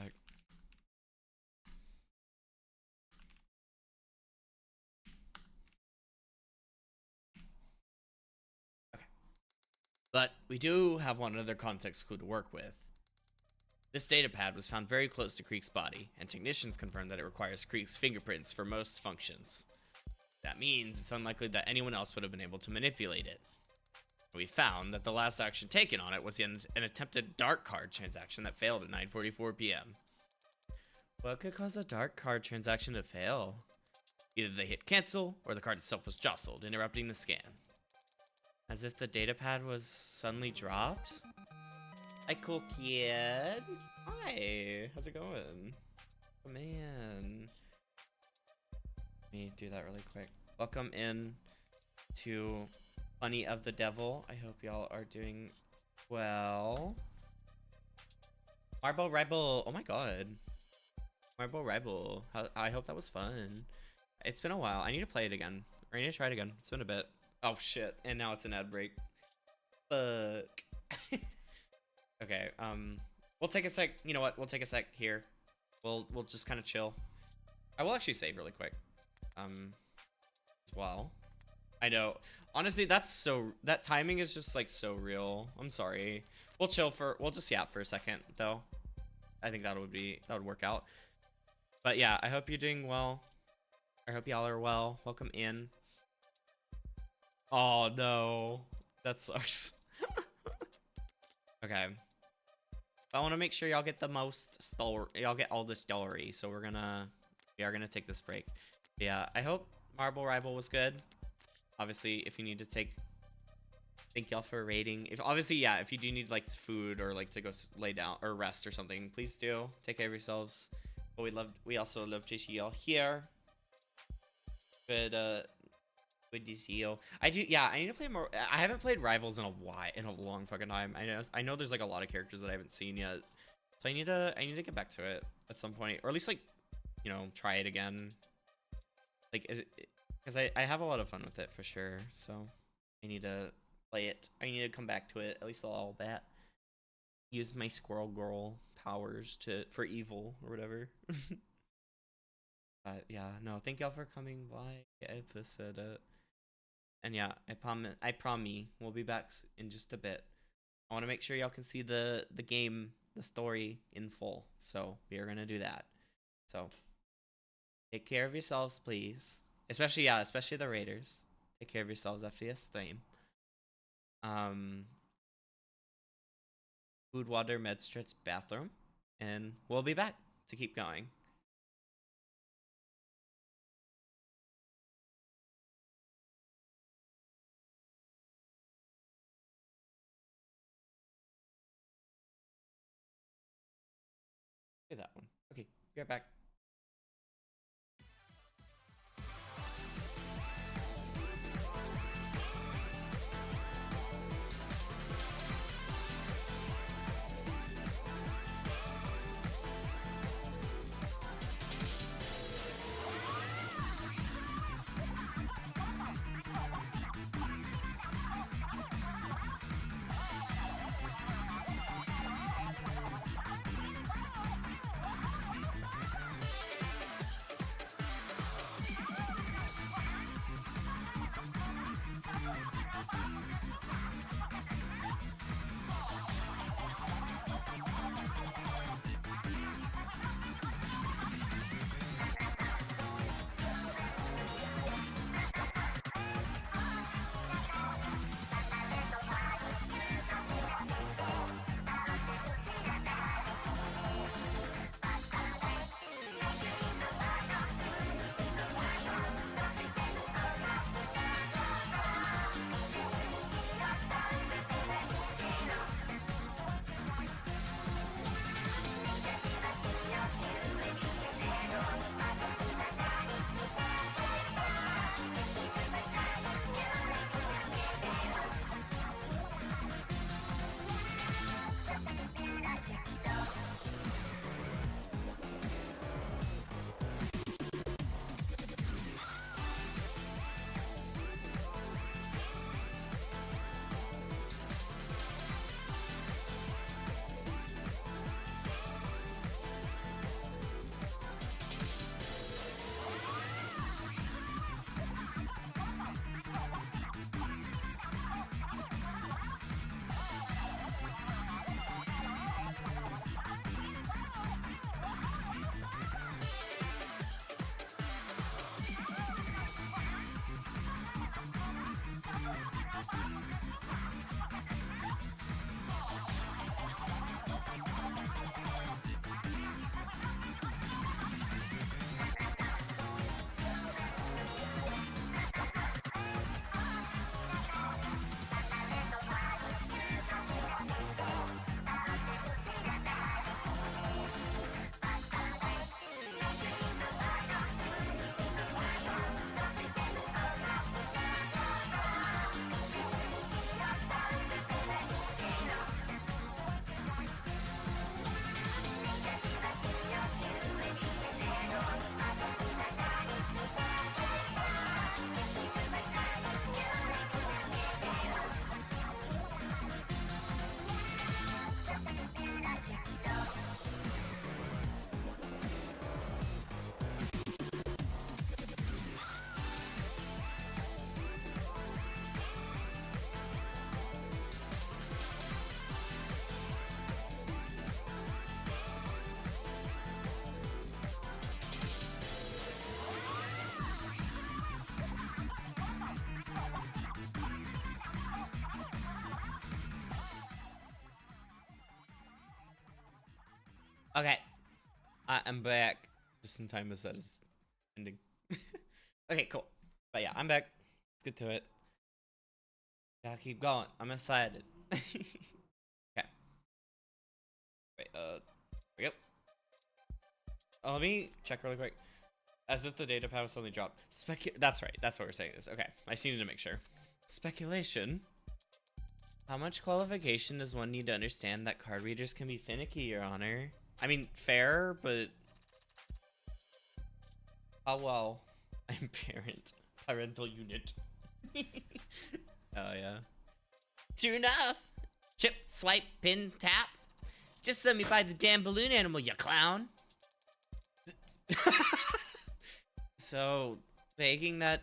okay, but we do have one other context clue to work with. This data pad was found very close to Creek's body, and technicians confirmed that it requires Creek's fingerprints for most functions. That means it's unlikely that anyone else would have been able to manipulate it. We found that the last action taken on it was an attempted dark card transaction that failed at 9:44 p.m. What could cause a dark card transaction to fail? Either they hit cancel, or the card itself was jostled, interrupting the scan. As if the data pad was suddenly dropped? Hi, cool kid. Hi, how's it going? Oh, man. Let me do that really quick. Welcome in to Bunny of the Devil. I hope y'all are doing well. Marble Rebel. Oh my god. Marble Rebel. I hope that was fun. It's been a while. I need to play it again. Or I need to try it again. It's been a bit. Oh shit. And now it's an ad break. Fuck. Okay, we'll take a sec. You know what? We'll take a sec here. We'll just kind of chill. I will actually save really quick. As well. I know. Honestly, that timing is just like so real. I'm sorry. We'll just yap for a second though. I think that would work out. But yeah, I hope you're doing well. I hope y'all are well. Welcome in. Oh no. That sucks. Okay. I want to make sure y'all get the most story. Y'all get all the story. So we are gonna take this break. Yeah, I hope Marble Rival was good. Obviously, if you need to take, thank y'all for rating. If obviously, yeah, if you do need like food or like to go lay down or rest or something, please do take care of yourselves. But we also love to see y'all here. Good to see you. I need to play more. I haven't played Rivals in a long fucking time. I know there's like a lot of characters that I haven't seen yet, so I need to get back to it at some point, or at least like, you know, try it again. Like, because I have a lot of fun with it for sure. So I need to play it. I need to come back to it at least a little bit. Use my squirrel girl powers for evil or whatever. But yeah, no, thank y'all for coming by episode. And yeah, I promise we'll be back in just a bit. I want to make sure y'all can see the game, the story in full. So we are gonna do that. So take care of yourselves, please. Especially the Raiders. Take care of yourselves after your stream. Food, water, med strips, bathroom, and we'll be back to keep going. Do that one. Okay, be right back. Okay, I'm back. Just in time as that is ending. Okay, cool. But yeah, I'm back. Let's get to it. Gotta keep going. I'm excited. Okay. Wait, yep. Let me check really quick. As if the data pad was suddenly dropped. That's right. That's what we're saying this. Okay. I just needed to make sure. Speculation. How much qualification does one need to understand that card readers can be finicky, Your Honor? I mean, fair, but... Oh, well. I'm parent. Parental unit. Oh, yeah. True enough. Chip, swipe, pin, tap. Just let me buy the damn balloon animal, you clown. So, taking that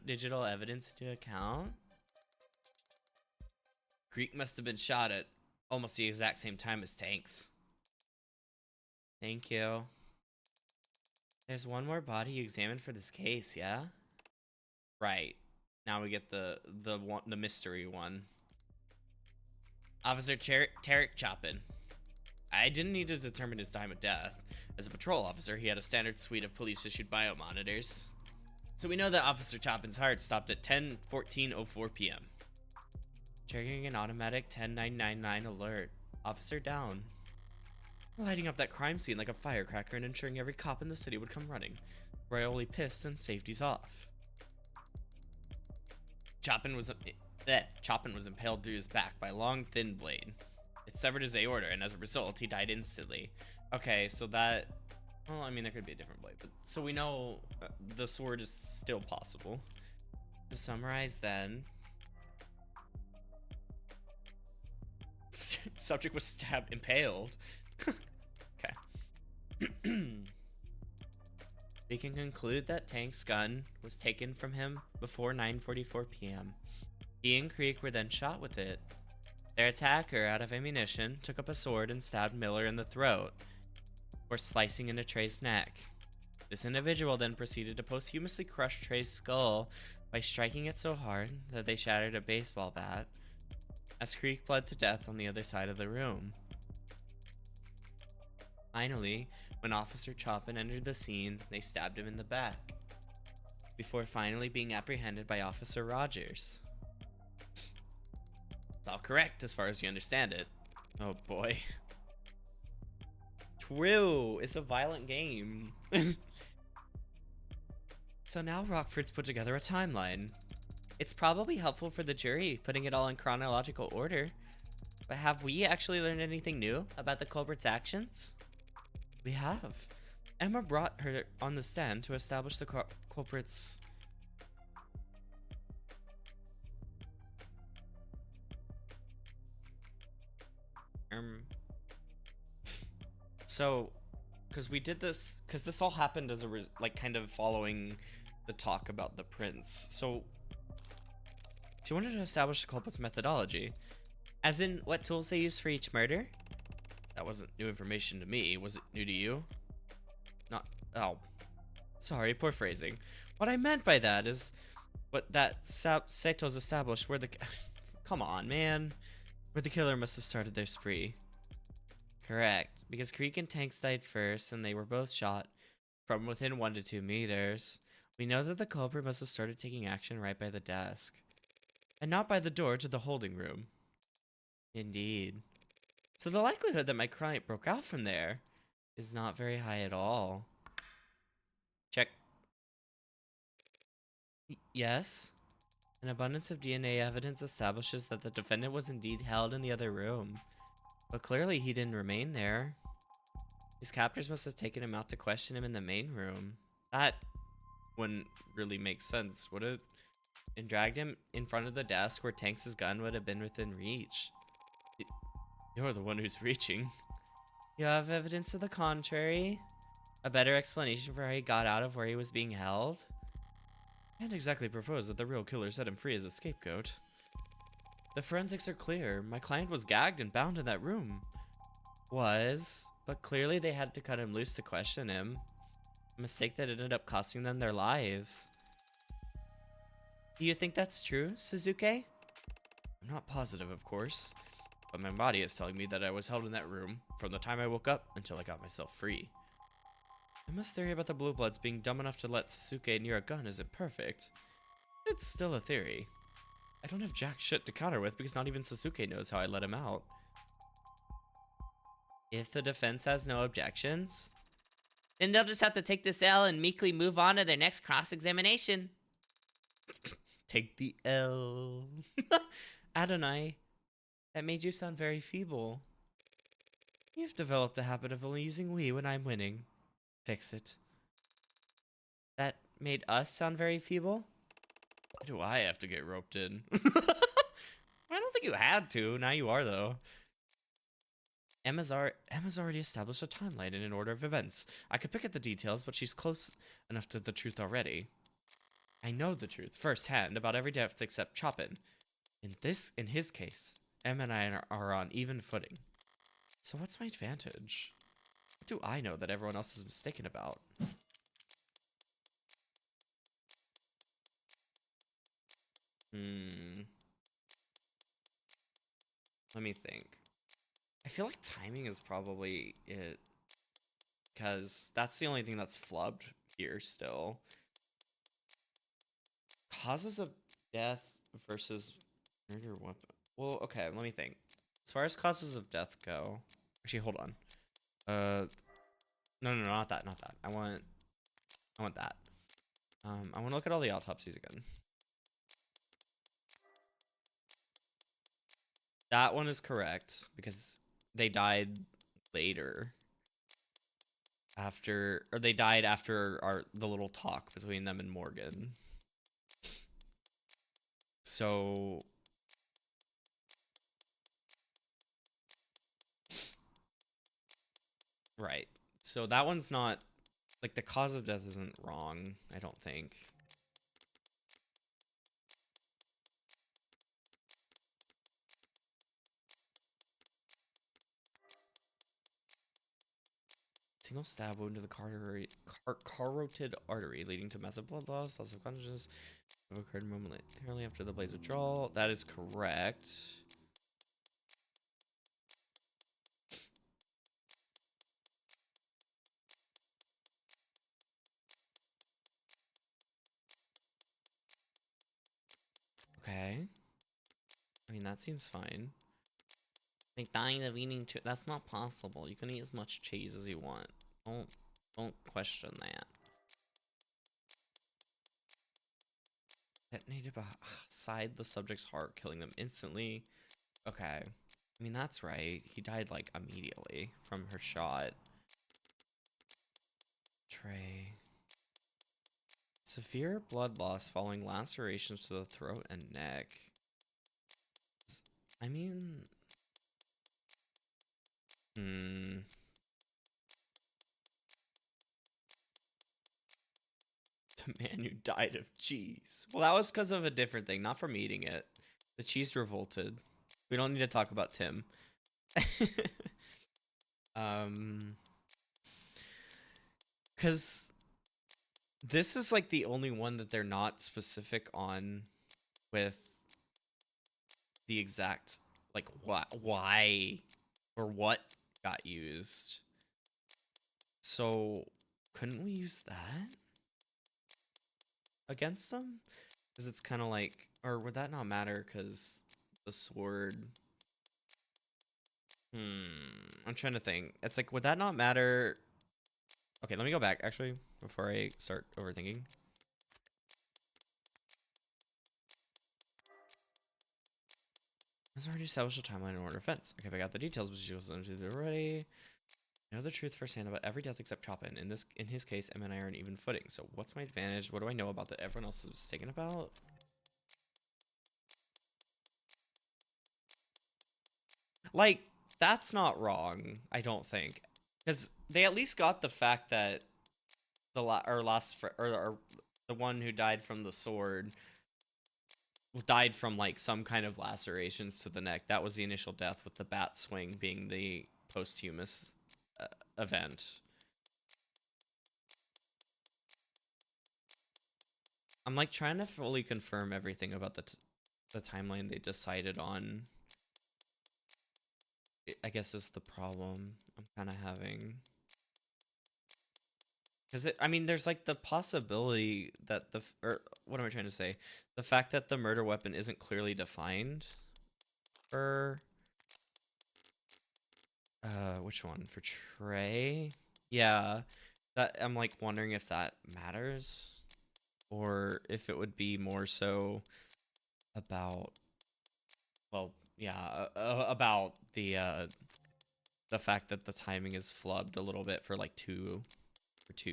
digital evidence into account, Greek must have been shot at almost the exact same time as Tanks. Thank you. There's one more body you examined for this case, yeah? Right. Now we get the mystery one. Officer Tarek Chopin. I didn't need to determine his time of death. As a patrol officer, he had a standard suite of police-issued biomonitors. So we know that Officer Chopin's heart stopped at 10:14:04 p.m. Triggering an automatic 10999 alert. Officer down. Lighting up that crime scene like a firecracker and ensuring every cop in the city would come running. Royally pissed and safety's off. Chopin was impaled through his back by a long, thin blade. It severed his aorta, and as a result, he died instantly. Okay, so that... Well, I mean, there could be a different blade, but... So we know the sword is still possible. To summarize, then... Subject was impaled. Okay. We can conclude that Tank's gun was taken from him before 9:44 p.m. He and Creek were then shot with it. Their attacker, out of ammunition, took up a sword and stabbed Miller in the throat, before slicing into Trey's neck. This individual then proceeded to posthumously crush Trey's skull by striking it so hard that they shattered a baseball bat, as Creek bled to death on the other side of the room. Finally, when Officer Chopin entered the scene, they stabbed him in the back, before finally being apprehended by Officer Rogers. It's all correct as far as you understand it. Oh boy. True, it's a violent game. So now Rockford's put together a timeline. It's probably helpful for the jury, putting it all in chronological order. But have we actually learned anything new about the culprit's actions? We have. Emma brought her on the stand to establish the culprit's... So, because we did this, because this all happened as a, like, kind of following the talk about the prince. So, she wanted to establish the culprit's methodology. As in, what tools they used for each murder? That wasn't new information to me. Was it new to you? Not... Oh. Sorry, poor phrasing. What I meant by that is what that Sato's established where the... Come on, man. Where the killer must have started their spree. Correct. Because Creek and Tanks died first, and they were both shot from within 1 to 2 meters. We know that the culprit must have started taking action right by the desk. And not by the door to the holding room. Indeed. So the likelihood that my client broke out from there is not very high at all. Check. Yes. An abundance of DNA evidence establishes that the defendant was indeed held in the other room. But clearly he didn't remain there. His captors must have taken him out to question him in the main room. That wouldn't really make sense, would it? And dragged him in front of the desk where Tanks' gun would have been within reach. You're the one who's reaching. You have evidence to the contrary? A better explanation for how he got out of where he was being held? I can't exactly propose that the real killer set him free as a scapegoat. The forensics are clear. My client was gagged and bound in that room. But clearly they had to cut him loose to question him. A mistake that ended up costing them their lives. Do you think that's true, Suzuki? I'm not positive, of course. but my body is telling me that I was held in that room from the time I woke up until I got myself free. Emma's theory about the blue bloods being dumb enough to let Sasuke near a gun isn't perfect. It's still a theory. I don't have jack shit to counter with because not even Sasuke knows how I let him out. If the defense has no objections, then they'll just have to take this L and meekly move on to their next cross-examination. Take the L. Adonai, that made you sound very feeble. You've developed the habit of only using we when I'm winning. Fix it. That made us sound very feeble? Why do I have to get roped in? I don't think you had to. Now you are, though. Emma's already established a timeline in an order of events. I could pick at the details, but she's close enough to the truth already. I know the truth firsthand about every death except Chopin. In his case, Emma and I are on even footing. So what's my advantage? What do I know that everyone else is mistaken about? Let me think. I feel like timing is probably it. Because that's the only thing that's flubbed here still. Causes of death versus murder weapon. Well, okay, let me think. As far as causes of death go, actually, hold on. No, not that. I want that. I want to look at all the autopsies again. That one is correct because they died later. They died after the little talk between them and Morgan. So right. So that one's not like the cause of death isn't wrong, I don't think. Single stab wound to the carotid artery, leading to massive blood loss of consciousness have occurred momentarily after the blade's withdrawal. That is correct. Okay. I mean, that seems fine. Like dying of eating that's not possible. You can eat as much cheese as you want. Don't question that. Detonated beside the subject's heart, killing them instantly. Okay. I mean, that's right. He died, like, immediately from her shot. Trey. Severe blood loss following lacerations to the throat and neck. I mean... The man who died of cheese. Well, that was because of a different thing, not from eating it. The cheese revolted. We don't need to talk about Tim. Because this is like the only one that they're not specific on with the exact, like, why or what got used. So couldn't we use that against them? Because it's kind of like, or would that not matter because the sword... I'm trying to think. It's like, would that not matter? Okay, let me go back, actually, before I start overthinking. Has already established a timeline and order of events. Okay, I got the details, but she goes into the already. I know the truth firsthand about every death except Chopin. In his case, Emma and I are on even footing. So what's my advantage? What do I know about that everyone else is mistaken about? Like, that's not wrong, I don't think. Because they at least got the fact that the one who died from the sword died from like some kind of lacerations to the neck. That was the initial death, with the bat swing being the posthumous event. I'm like trying to fully confirm everything about the timeline they decided on. I guess is the problem I'm kind of having. Because I mean, there's like the possibility that or what am I trying to say? The fact that the murder weapon isn't clearly defined for, which one? For Trey? Yeah, that I'm like wondering if that matters, or if it would be more so about, well, yeah, about the fact that the timing is flubbed a little bit for like two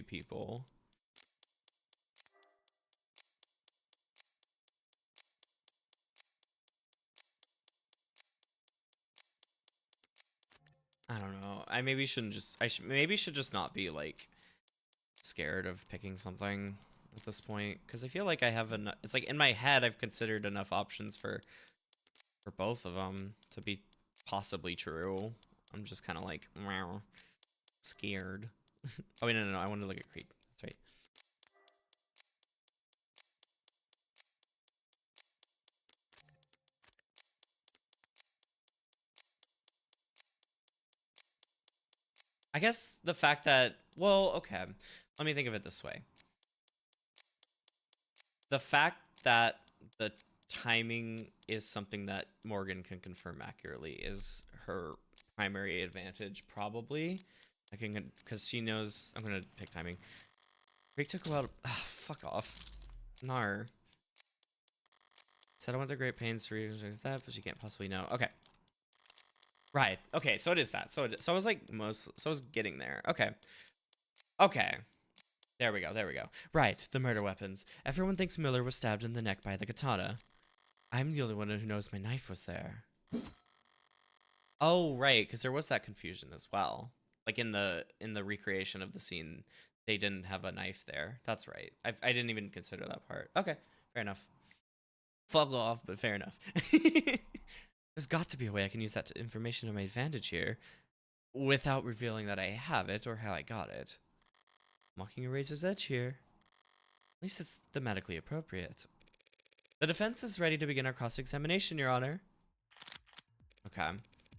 people. I don't know. I maybe shouldn't just. Maybe should just not be like scared of picking something at this point, because I feel like I have enough. It's like in my head I've considered enough options for both of them to be possibly true. I'm just kind of like meow, scared. Oh wait, no. I want to look at Creek. That's right. I guess the fact that, well, okay, let me think of it this way. The fact that the timing is something that Morgan can confirm accurately is her primary advantage, probably. I can, because she knows. I'm gonna pick timing. Rick took a while to. Fuck off. Nar. Said I went through great pains to read that, but she can't possibly know. Okay. Right. Okay. So it is that. So I was like So I was getting there. Okay. Okay. There we go. Right. The murder weapons. Everyone thinks Miller was stabbed in the neck by the katana. I'm the only one who knows my knife was there. Oh, right, because there was that confusion as well. Like in the recreation of the scene, they didn't have a knife there. That's right. I didn't even consider that part. Okay, fair enough. Fuck off, but fair enough. There's got to be a way I can use that information to my advantage here, without revealing that I have it or how I got it. Mocking a razor's edge here. At least it's thematically appropriate. The defense is ready to begin our cross-examination, Your Honor. Okay.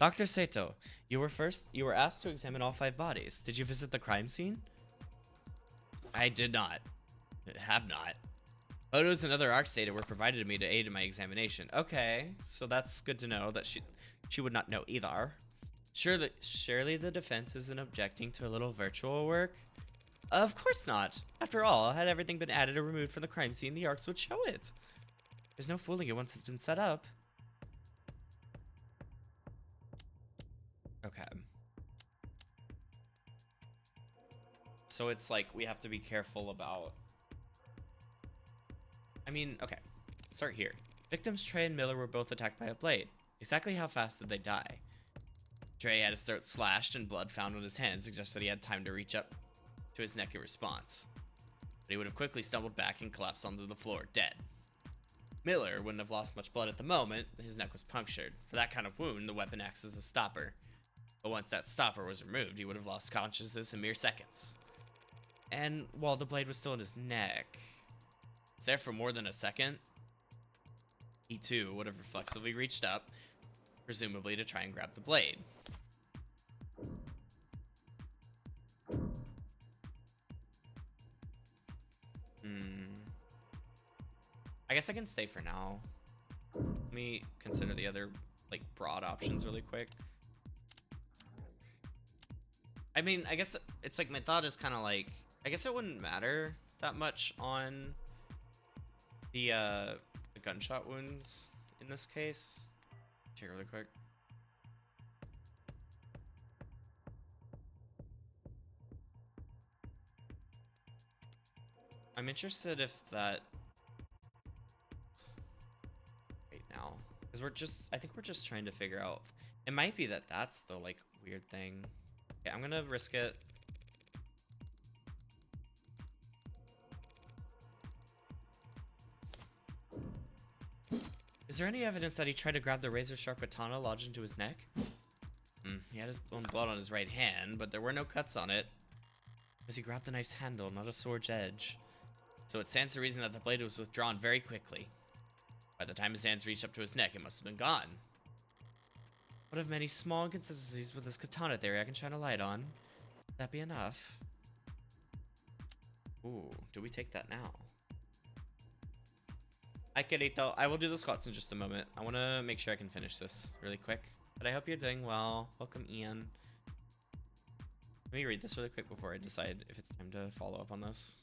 Dr. Sato, you were asked to examine all 5 bodies. Did you visit the crime scene? I did not. Have not. Photos and other ARCs data were provided to me to aid in my examination. Okay, so that's good to know that she would not know either. Surely the defense isn't objecting to a little virtual work? Of course not. After all, had everything been added or removed from the crime scene, the ARCs would show it. There's no fooling it once it's been set up. Okay. So it's like we have to be careful about. I mean, okay. Start here. Victims Trey and Miller were both attacked by a blade. Exactly how fast did they die? Trey had his throat slashed and blood found on his hands suggests that he had time to reach up to his neck in response. But he would have quickly stumbled back and collapsed onto the floor, dead. Miller wouldn't have lost much blood at the moment. His neck was punctured. For that kind of wound, the weapon acts as a stopper. But once that stopper was removed, he would have lost consciousness in mere seconds. And while the blade was still in his neck, was there for more than a second, he too would have reflexively reached up, presumably to try and grab the blade. I guess I can stay for now. Let me consider the other, like, broad options really quick. I mean, I guess it's like my thought is kind of like, I guess it wouldn't matter that much on the gunshot wounds in this case. Check really quick. I'm interested if that right now, because I think we're just trying to figure out. It might be that that's the like weird thing. Okay, I'm gonna risk it. Is there any evidence that he tried to grab the razor-sharp katana lodged into his neck? He had his own blood on his right hand, but there were no cuts on it. Because he grabbed the knife's handle, not a sword's edge. So it stands to reason that the blade was withdrawn very quickly. By the time his hands reached up to his neck, it must have been gone. What of many small inconsistencies with this katana theory I can shine a light on? Would that be enough? Ooh, do we take that now? Hi, Kirito. I will do the squats in just a moment. I want to make sure I can finish this really quick. But I hope you're doing well. Welcome, Ian. Let me read this really quick before I decide if it's time to follow up on this.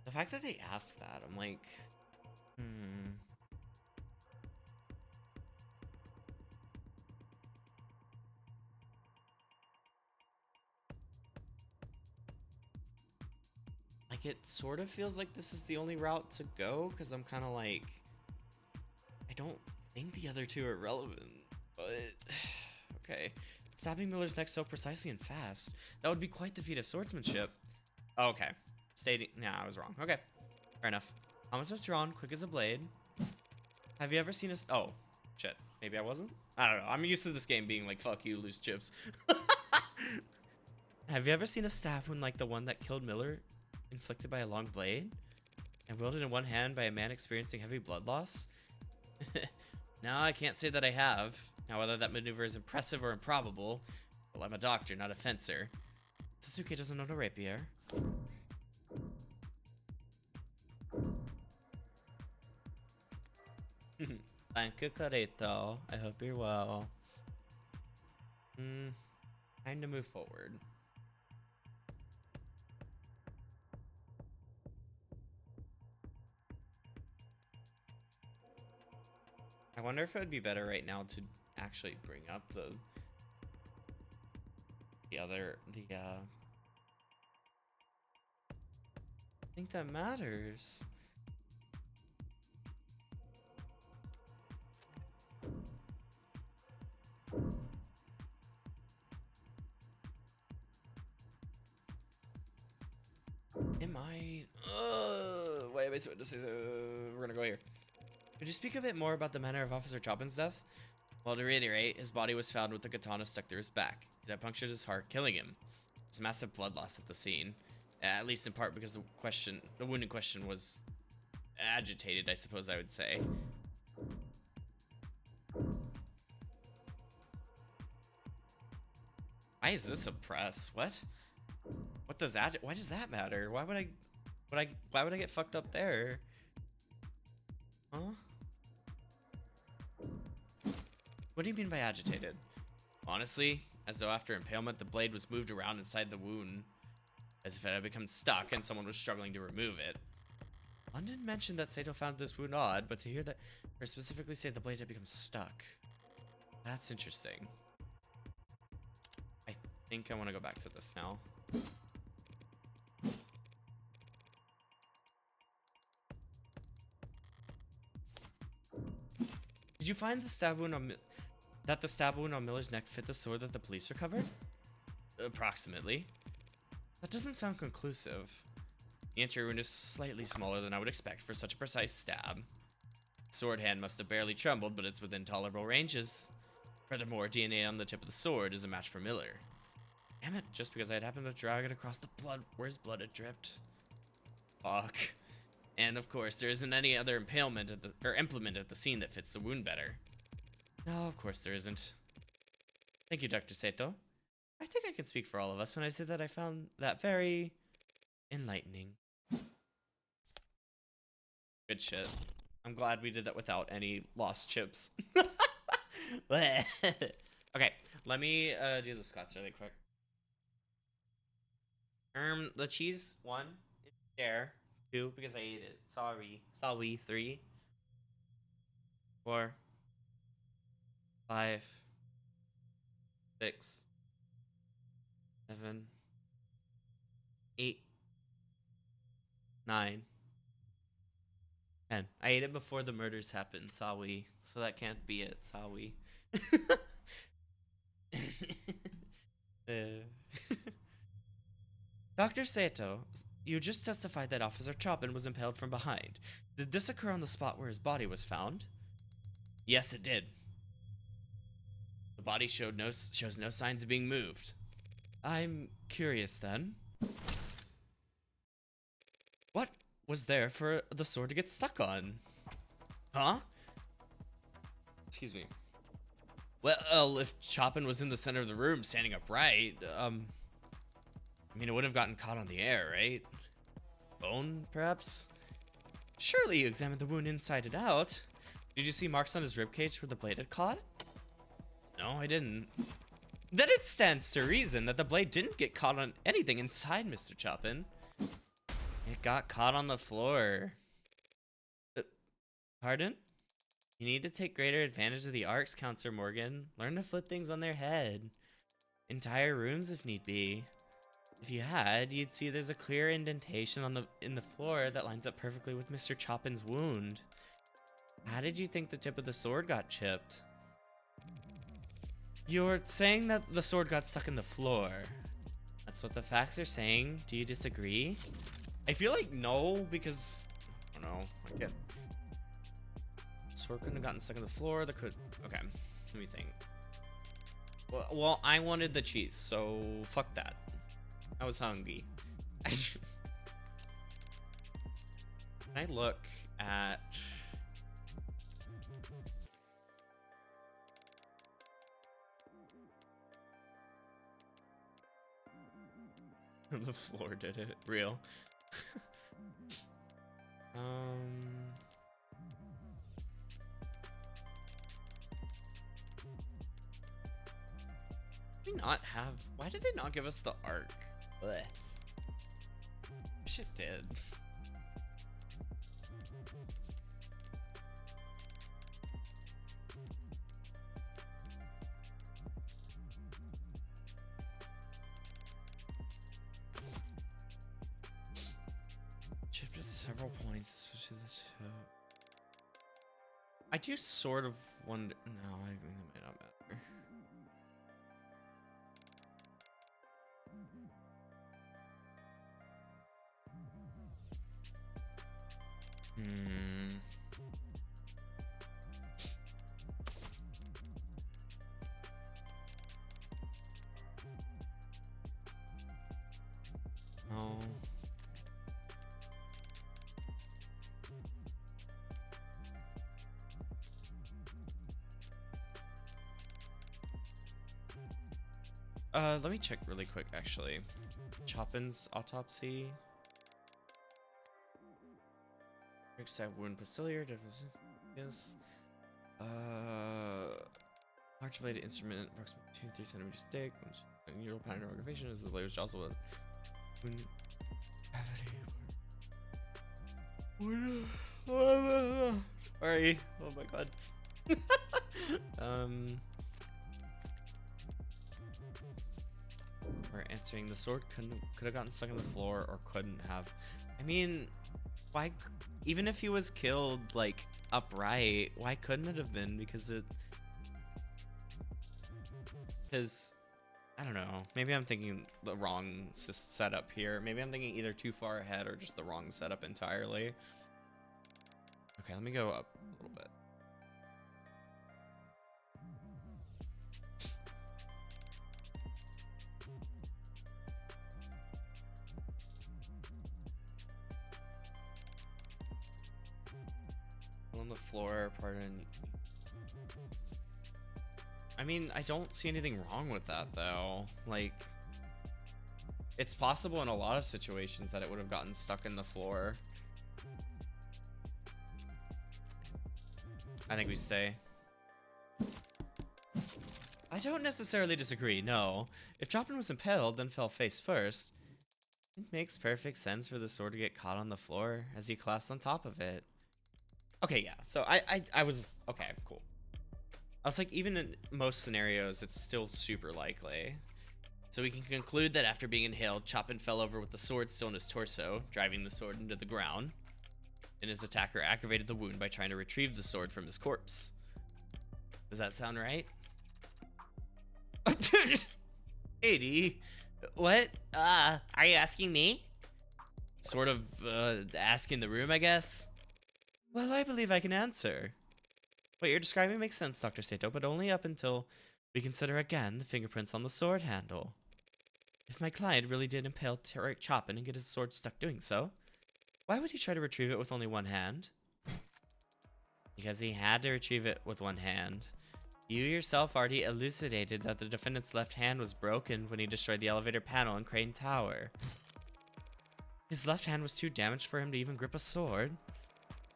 The fact that they asked that, I'm like, Like, it sort of feels like this is the only route to go, because I'm kind of like, I don't think the other two are relevant, but okay. Stabbing Miller's neck so precisely and fast. That would be quite the feat of swordsmanship. Oh, okay. Stating, yeah, I was wrong. Okay, fair enough. Helmet was drawn, quick as a blade. Have you ever seen a... Oh, shit. Maybe I wasn't? I don't know. I'm used to this game being like, fuck you, loose chips. Have you ever seen a stab wound like the one that killed Miller, inflicted by a long blade? And wielded in one hand by a man experiencing heavy blood loss? No, I can't say that I have. Now, whether that maneuver is impressive or improbable, well, I'm a doctor, not a fencer. Sasuke doesn't own a rapier. Thank you, Carito. I hope you're well. Time to move forward. I wonder if it would be better right now to actually bring up the I think that matters. Am I? Why am I so indecisive? We're gonna go here. Could you speak a bit more about the manner of Officer Chopin's death? Well, to reiterate, his body was found with the katana stuck through his back. It had punctured his heart, killing him. There's massive blood loss at the scene. At least in part because the wound in question was agitated, I suppose I would say. Why is this a press? What? What does that? Why does that matter? Why would I get fucked up there? Huh? What do you mean by agitated? Honestly, as though after impalement the blade was moved around inside the wound, as if it had become stuck and someone was struggling to remove it. London mentioned that Sato found this wound odd, but to hear that her specifically say the blade had become stuck, that's interesting. I think I want to go back to this now. Did you find the stab wound on Miller's neck fit the sword that the police recovered? Approximately. That doesn't sound conclusive. The entry wound is slightly smaller than I would expect for such a precise stab. The sword hand must have barely trembled, but it's within tolerable ranges. Furthermore, DNA on the tip of the sword is a match for Miller. Damn it, just because I had happened to drag it across the blood where his blood had dripped. Fuck. And of course, there isn't any other implement at the scene that fits the wound better. No, of course there isn't. Thank you, Dr. Sato. I think I can speak for all of us when I say that I found that very enlightening. Good shit. I'm glad we did that without any lost chips. Okay, let me do the squats really quick. The cheese, 1, it's there. 2, because I ate it. Sorry. 3, 4, 5, 6, 7, 8, 9, 10. I ate it before the murders happened, Sawi. So that can't be it, Sawi. Dr. Sato, you just testified that Officer Chopin was impaled from behind. Did this occur on the spot where his body was found? Yes, it did. The body shows no signs of being moved. I'm curious then. What was there for the sword to get stuck on? Huh? Excuse me. Well, if Chopin was in the center of the room, standing upright, I mean, it would have gotten caught on the air, right? Bone, perhaps? Surely you examined the wound inside and out. Did you see marks on his ribcage where the blade had caught? No, I didn't. Then it stands to reason that the blade didn't get caught on anything inside Mr. Chopin. It got caught on the floor. Pardon? You need to take greater advantage of the arcs, Counselor Morgan. Learn to flip things on their head. Entire rooms if need be. If you had, you'd see there's a clear indentation in the floor that lines up perfectly with Mr. Chopin's wound. How did you think the tip of the sword got chipped? You're saying that the sword got stuck in the floor. That's what the facts are saying. Do you disagree? I feel like no, because I don't know. I get sword couldn't have gotten stuck in the floor. Okay, let me think. Well, I wanted the cheese, so fuck that. I was hungry. Can I look at the floor did it? Real. Did we not have, why did they not give us the arc? Blech. Wish it did. Chipped at several points, especially the toe. I do sort of wonder. No, I think that might not matter. No. Let me check really quick, actually. Chopin's autopsy. Stab wound posterior. Yes. Large bladed instrument, approximately 2-3 centimeters thick. Unusual pattern of aggravation is the blade was also a wound cavity. Sorry. Oh my god. We're answering the sword could have gotten stuck in the floor or couldn't have. I mean, why? Even if he was killed like upright, why couldn't it have been? Because I don't know. Maybe I'm thinking the wrong setup here. Maybe I'm thinking either too far ahead or just the wrong setup entirely. Okay, let me go up a little bit. On the floor, pardon. I mean, I don't see anything wrong with that though. Like, it's possible in a lot of situations that it would have gotten stuck in the floor. I think we stay. I don't necessarily disagree, no. If Chopin was impaled, then fell face first, it makes perfect sense for the sword to get caught on the floor as he collapsed on top of it. Okay, yeah, so I was, okay, cool. I was like, even in most scenarios, it's still super likely. So we can conclude that after being inhaled, Chopin fell over with the sword still in his torso, driving the sword into the ground. And his attacker aggravated the wound by trying to retrieve the sword from his corpse. Does that sound right? 80? What? Are you asking me? Sort of, asking the room, I guess? Well, I believe I can answer. What you're describing makes sense, Dr. Sato, but only up until We consider again the fingerprints on the sword handle. If my client really did impale Tarek Chopin and get his sword stuck doing so, why would he try to retrieve it with only one hand? Because he had to retrieve it with one hand. You yourself already elucidated that the defendant's left hand was broken when he destroyed the elevator panel in Crane Tower. His left hand was too damaged for him to even grip a sword.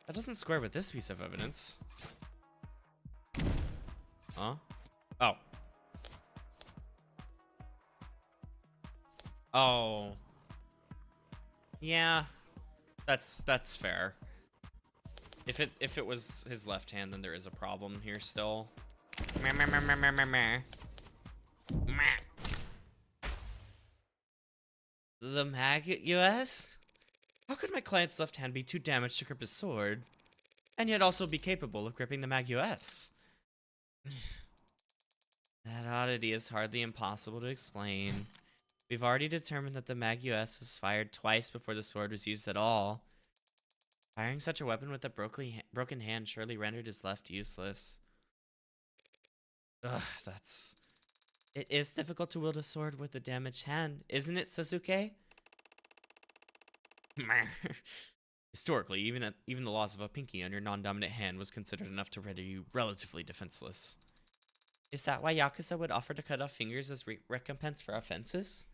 That doesn't square with this piece of evidence. Huh? Oh. Oh. Yeah. That's fair. If it was his left hand, then there is a problem here still. The mag US? How could my client's left hand be too damaged to grip his sword, and yet also be capable of gripping the mag US? That oddity is hardly impossible to explain. We've already determined that the mag US was fired twice before the sword was used at all. Firing such a weapon with a broken hand surely rendered his left useless. Ugh, It is difficult to wield a sword with a damaged hand, isn't it, Sasuke? Historically, even the loss of a pinky on your non-dominant hand was considered enough to render you relatively defenseless. Is that why Yakuza would offer to cut off fingers as recompense for offenses?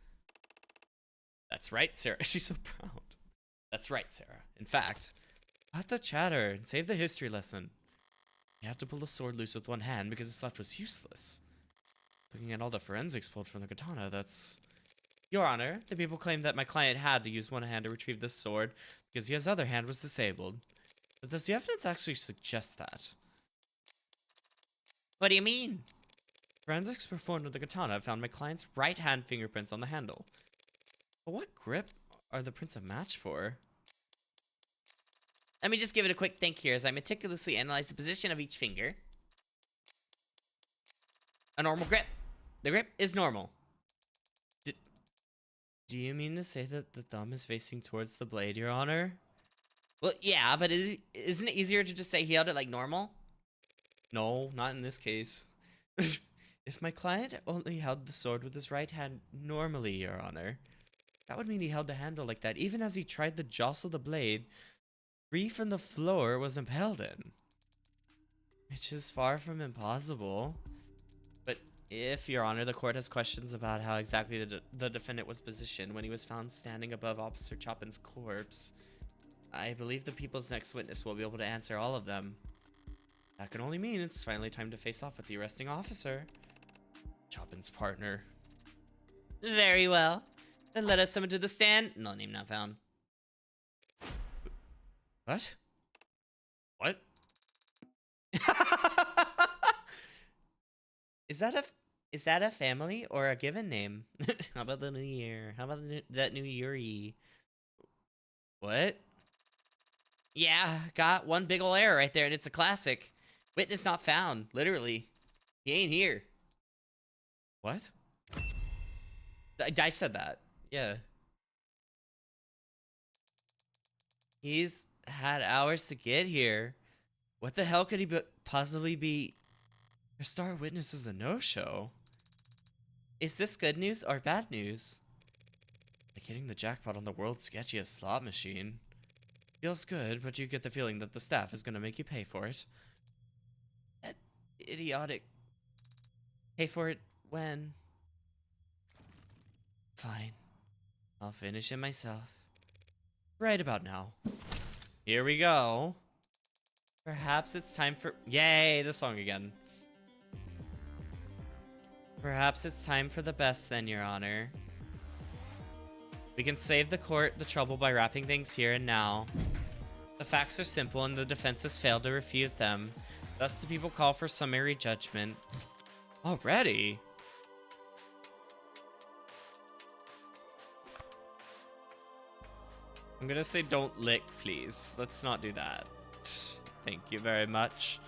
That's right, Sarah. She's so proud. That's right, Sarah. In fact, cut the chatter and save the history lesson. He had to pull the sword loose with one hand because his left was useless. Looking at all the forensics pulled from the katana, that's... Your Honor, the people claim that my client had to use one hand to retrieve this sword because his other hand was disabled. But does the evidence actually suggest that? What do you mean? Forensics performed with the katana found my client's right hand fingerprints on the handle. But what grip are the prints a match for? Let me just give it a quick think here as I meticulously analyze the position of each finger. A normal grip. The grip is normal. Do you mean to say that the thumb is facing towards the blade, Your Honor? Well, yeah, but isn't it easier to just say he held it like normal? No, not in this case. If my client only held the sword with his right hand normally, Your Honor, that would mean he held the handle like that even as he tried to jostle the blade free from the floor was impaled in. Which is far from impossible. But if, Your Honor, the court has questions about how exactly the defendant was positioned when he was found standing above Officer Chopin's corpse, I believe the people's next witness will be able to answer all of them. That can only mean it's finally time to face off with the arresting officer, Chopin's partner. Very well. Then let us summon to the stand. No name not found. What? What? Is that a family or a given name? How about the new year? How about that new Yuri? What? Yeah, got one big ol' error right there, and it's a classic. Witness not found. Literally, he ain't here. What? I said that. Yeah. He's had hours to get here. What the hell could he possibly be? Your star witness is a no-show. Is this good news or bad news? Like hitting the jackpot on the world's sketchiest slot machine. Feels good, but you get the feeling that the staff is gonna make you pay for it. That idiotic... Pay for it when? Fine. I'll finish it myself. Right about now. Here we go. Perhaps it's time for... Yay, the song again. Perhaps it's time for the best then, Your Honor. We can save the court the trouble by wrapping things here and now. The facts are simple and the defense has failed to refute them. Thus the people call for summary judgment. Already? I'm gonna say don't lick, please. Let's not do that. Thank you very much.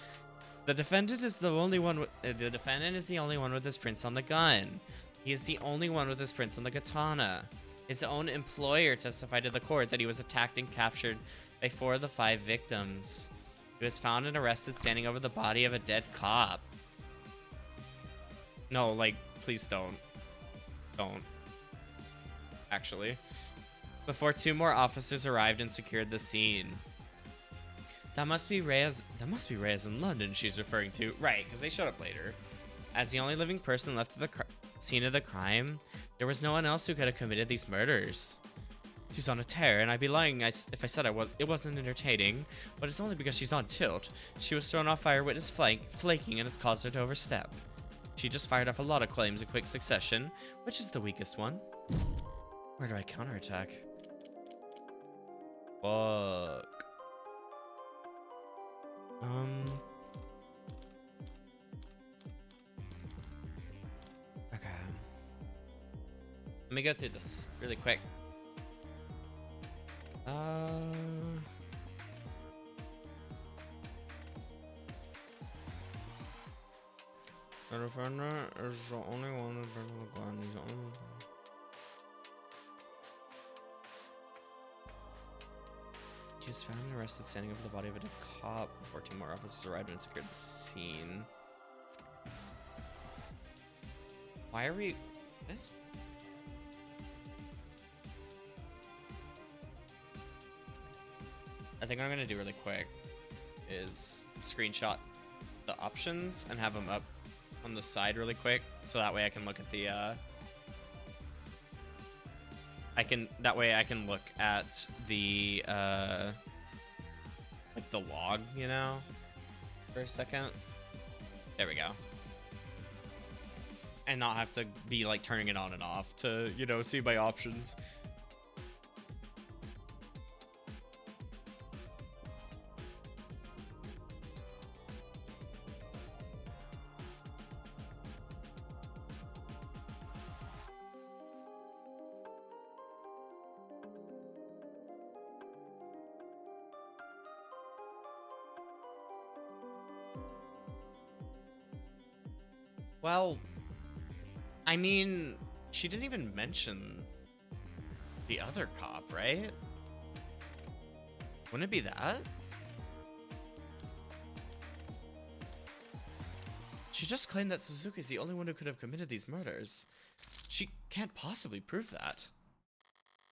The defendant is the only one with his prints on the gun. He is the only one with his prints on the katana. His own employer testified to the court that he was attacked and captured by 4 of the 5 victims. He was found and arrested standing over the body of a dead cop. No, like, please don't. Don't. Actually. Before 2 more officers arrived and secured the scene. That must be Reyes in London she's referring to. Right, because they showed up later. As the only living person left at the scene of the crime, there was no one else who could have committed these murders. She's on a tear, and I'd be lying if I said it wasn't entertaining, but it's only because she's on tilt. She was thrown off by her witness flaking, and it's caused her to overstep. She just fired off a lot of claims in quick succession. Which is the weakest one? Where do I counterattack? Fuck. Okay. Let me go through this really quick. The defender is the only one who burned the gun. He's the only one. He was found and arrested standing over the body of a dead cop before 2 more officers arrived and secured the scene. Why are we... What? I think what I'm gonna do really quick is screenshot the options and have them up on the side really quick, so that way I can look at the that way I can look at the like the log, you know, for a second. There we go. And not have to be like turning it on and off to, you know, see my options. Well, I mean, she didn't even mention the other cop, right? Wouldn't it be that? She just claimed that Suzuki is the only one who could have committed these murders. She can't possibly prove that.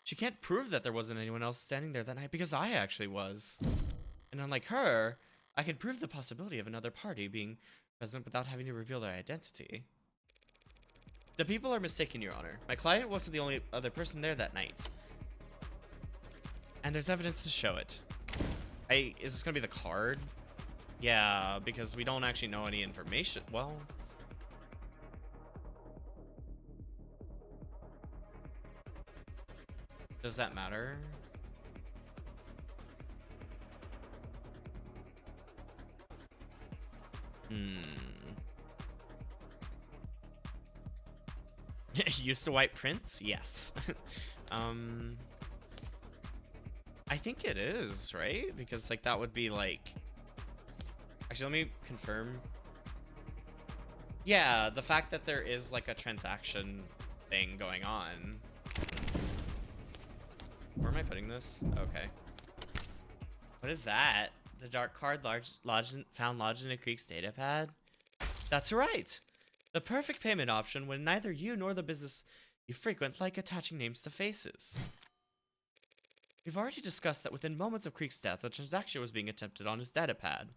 She can't prove that there wasn't anyone else standing there that night because I actually was. And unlike her, I could prove the possibility of another party being present without having to reveal their identity. The people are mistaken, Your Honor. My client wasn't the only other person there that night. And there's evidence to show it. Is this gonna be the card? Yeah, because we don't actually know any information. Well... Does that matter? Used to white prints? Yes. I think it is, right? Because like that would be like... Actually, let me confirm. Yeah, the fact that there is like a transaction thing going on. Where am I putting this? Okay. What is that? The dark card found lodged in a Creek's data pad? That's right! The perfect payment option when neither you nor the business you frequent like attaching names to faces. We've already discussed that within moments of Creek's death, a transaction was being attempted on his data pad.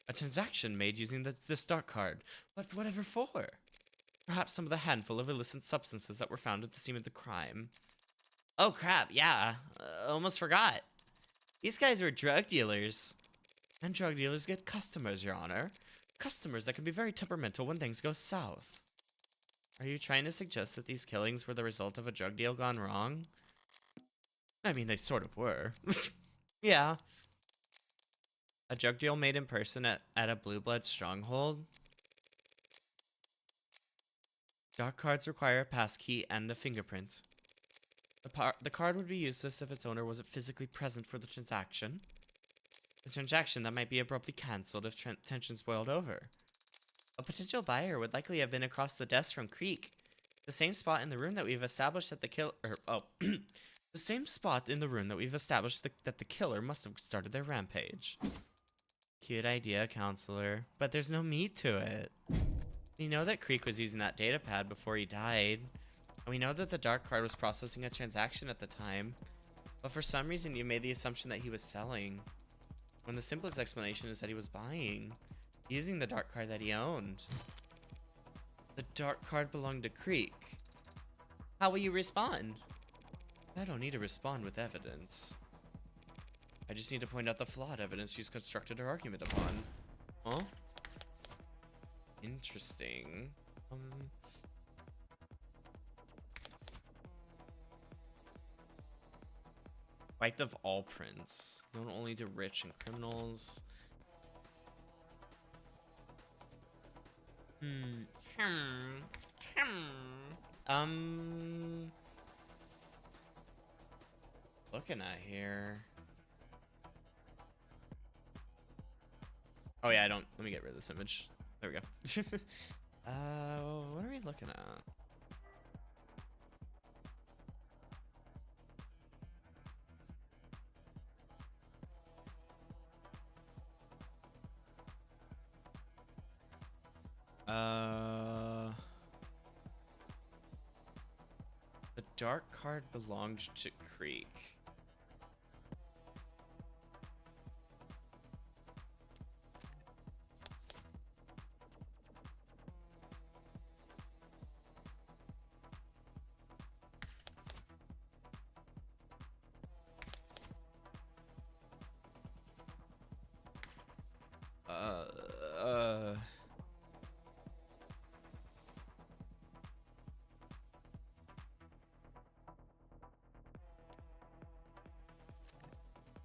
A transaction made using this dark card, but whatever for? Perhaps some of the handful of illicit substances that were found at the scene of the crime. Oh crap, yeah, almost forgot. These guys were drug dealers. And drug dealers get customers, Your Honor. Customers that can be very temperamental when things go south. Are you trying to suggest that these killings were the result of a drug deal gone wrong? I mean, they sort of were. Yeah. A drug deal made in person at a blue blood stronghold? Dark cards require a passkey and a fingerprint. The card would be useless if its owner wasn't physically present for the transaction. A transaction that might be abruptly cancelled if tensions boiled over. A potential buyer would likely have been across the desk from Creek, the same spot in the room that we've established that the same spot in the room that we've established that the killer must have started their rampage. Cute idea, counselor, but there's no meat to it. We know that Creek was using that data pad before he died. And we know that the dark card was processing a transaction at the time. But for some reason, you made the assumption that he was selling, when the simplest explanation is that he was buying, using the dark card that he owned. The dark card belonged to Creek. How will you respond? I don't need to respond with evidence. I just need to point out the flawed evidence she's constructed her argument upon. Huh? Interesting. Wiped of all prints, known only to rich and criminals. Looking at here. Oh yeah, let me get rid of this image. There we go. What are we looking at? The dark card belonged to Creek.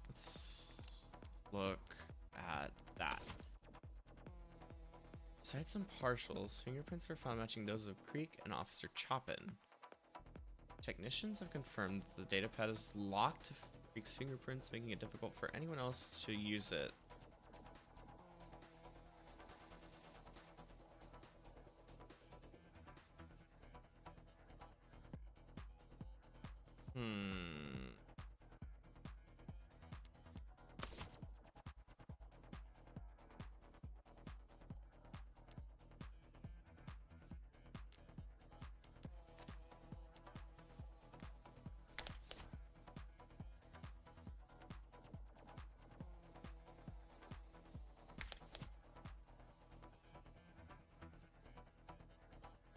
Let's look at that. Besides some partials, fingerprints were found matching those of Creek and Officer Chopin. Technicians have confirmed that the data pad is locked to Creek's fingerprints, making it difficult for anyone else to use it.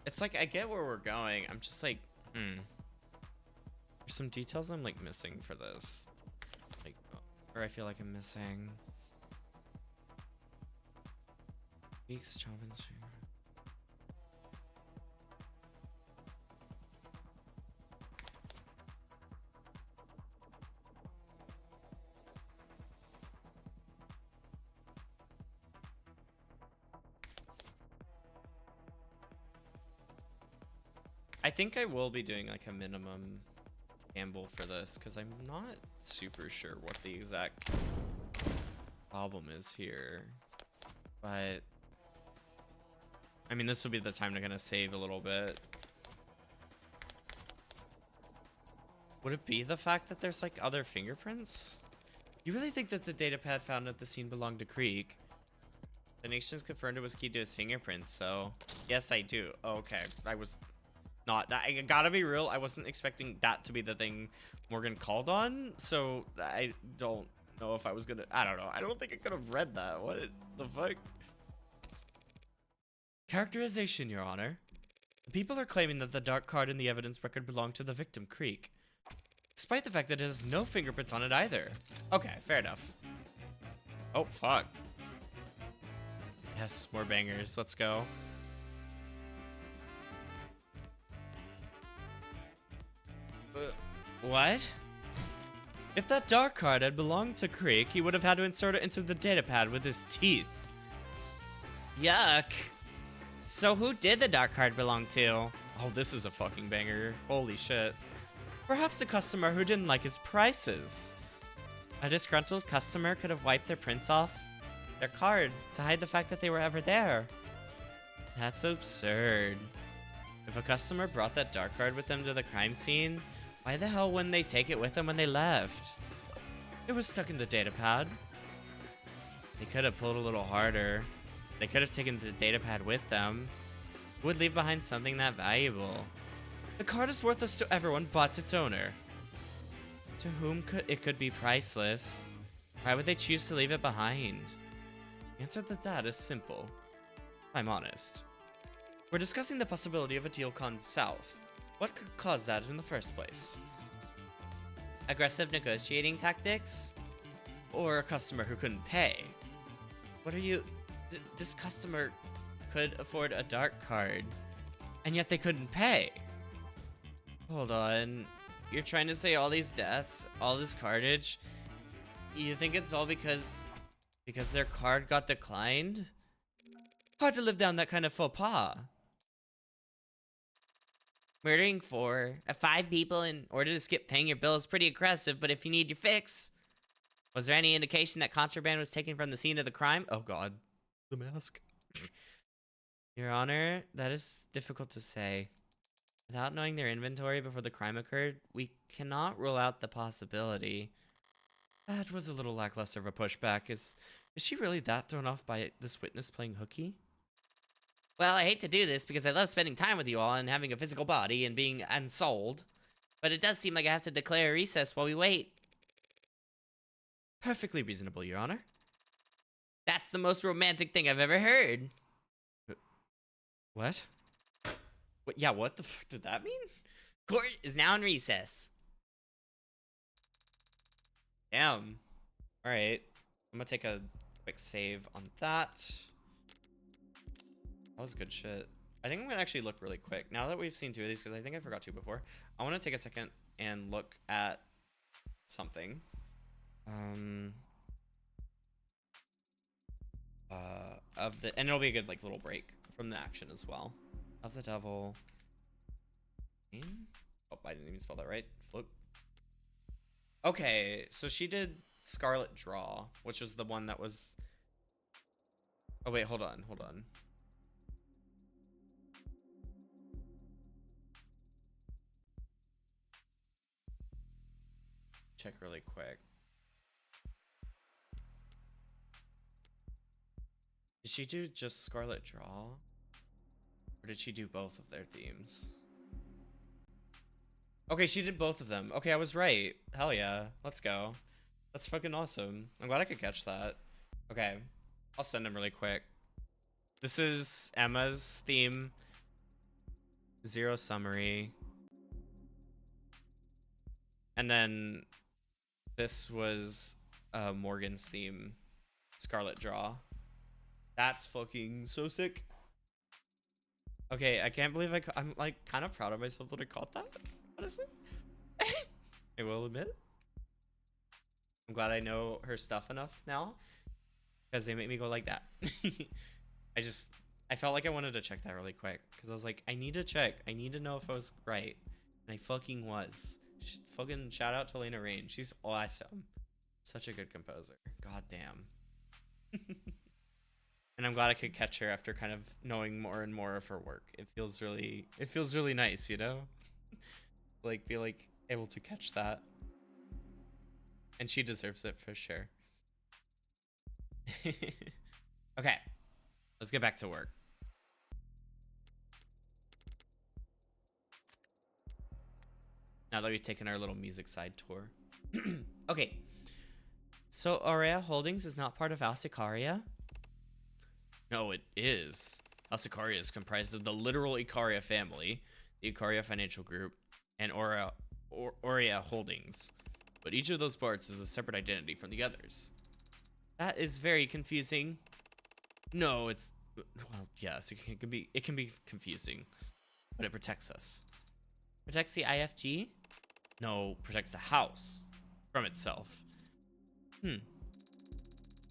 It's like, I get where we're going. I'm just like, There's some details I'm like missing for this. Like, or I feel like I'm missing. Weeks, Chopin's. I think I will be doing like a minimum gamble for this because I'm not super sure what the exact problem is here. But I mean, this would be the time to kind of save a little bit. Would it be the fact that there's like other fingerprints? You really think that the data pad found at the scene belonged to Creek? The nation's confirmed it was keyed to his fingerprints, so yes, I do. Oh, okay, I was not that. I gotta be real. I wasn't expecting that to be the thing Morgan called on, so I don't know if I was gonna. I don't know. I don't think I could have read that. What the fuck? Characterization, Your Honor. The people are claiming that the dark card in the evidence record belonged to the victim, Creek, despite the fact that it has no fingerprints on it either. Okay, fair enough. Oh, fuck. Yes, more bangers. Let's go. What? If that dark card had belonged to Creek, he would have had to insert it into the data pad with his teeth. Yuck. So who did the dark card belong to? Oh, this is a fucking banger. Holy shit. Perhaps a customer who didn't like his prices. A disgruntled customer could have wiped their prints off their card to hide the fact that they were ever there. That's absurd. If a customer brought that dark card with them to the crime scene, why the hell wouldn't they take it with them when they left? It was stuck in the data pad. They could have pulled a little harder. They could have taken the data pad with them. Who would leave behind something that valuable? The card is worthless to everyone but its owner. To whom it could be priceless. Why would they choose to leave it behind? The answer to that is simple. I'm honest. We're discussing the possibility of a deal gone south. What could cause that in the first place? Aggressive negotiating tactics? Or a customer who couldn't pay? What are you... this customer could afford a dark card, and yet they couldn't pay. Hold on. You're trying to say all these deaths, all this carnage, you think it's all because their card got declined? Hard to live down that kind of faux pas. Murdering 5 people in order to skip paying your bill is pretty aggressive, but if you need your fix... Was there any indication that contraband was taken from the scene of the crime? Oh god. The mask. Your Honor, that is difficult to say. Without knowing their inventory before the crime occurred, we cannot rule out the possibility. That was a little lackluster of a pushback. Is she really that thrown off by this witness playing hooky? Well, I hate to do this because I love spending time with you all and having a physical body and being unsold. But it does seem like I have to declare a recess while we wait. Perfectly reasonable, Your Honor. That's the most romantic thing I've ever heard. What? Yeah, what the fuck did that mean? Court is now in recess. Damn. Alright. I'm gonna take a quick save on that. That was good shit. I think I'm gonna actually look really quick. Now that we've seen 2 of these, because I think I forgot 2 before, I want to take a second and look at something. And it'll be a good like little break from the action as well. Of the devil. Oh, I didn't even spell that right. Flip. Okay, so she did Scarlet Draw, which was the one that was... Oh wait, hold on. Check really quick. Did she do just Scarlet Draw? Or did she do both of their themes? Okay, she did both of them. Okay, I was right. Hell yeah. Let's go. That's fucking awesome. I'm glad I could catch that. Okay. I'll send him really quick. This is Emma's theme. 0 summary. And then this was Morgan's theme. Scarlet Draw. That's fucking so sick. Okay, I can't believe I'm like kind of proud of myself that I caught that, honestly. I will admit. I'm glad I know her stuff enough now because they make me go like that. I felt like I wanted to check that really quick because I was like, I need to check. I need to know if I was right. And I fucking was. Fucking shout out to Lena Rain. She's awesome. Such a good composer. God damn. And I'm glad I could catch her after kind of knowing more and more of her work. It feels really nice, you know? Like, be like able to catch that. And she deserves it for sure. Okay. Let's get back to work. Now that we've taken our little music side tour. Okay. So Aurea Holdings is not part of Alcicaria? No, it is. Alcicaria is comprised of the literal Icaria family, the Icaria Financial Group, and Aurea Holdings. But each of those parts is a separate identity from the others. That is very confusing. No, it's... Well, yes, it can be confusing. But it protects us. Protects the IFG? No, protects the house from itself.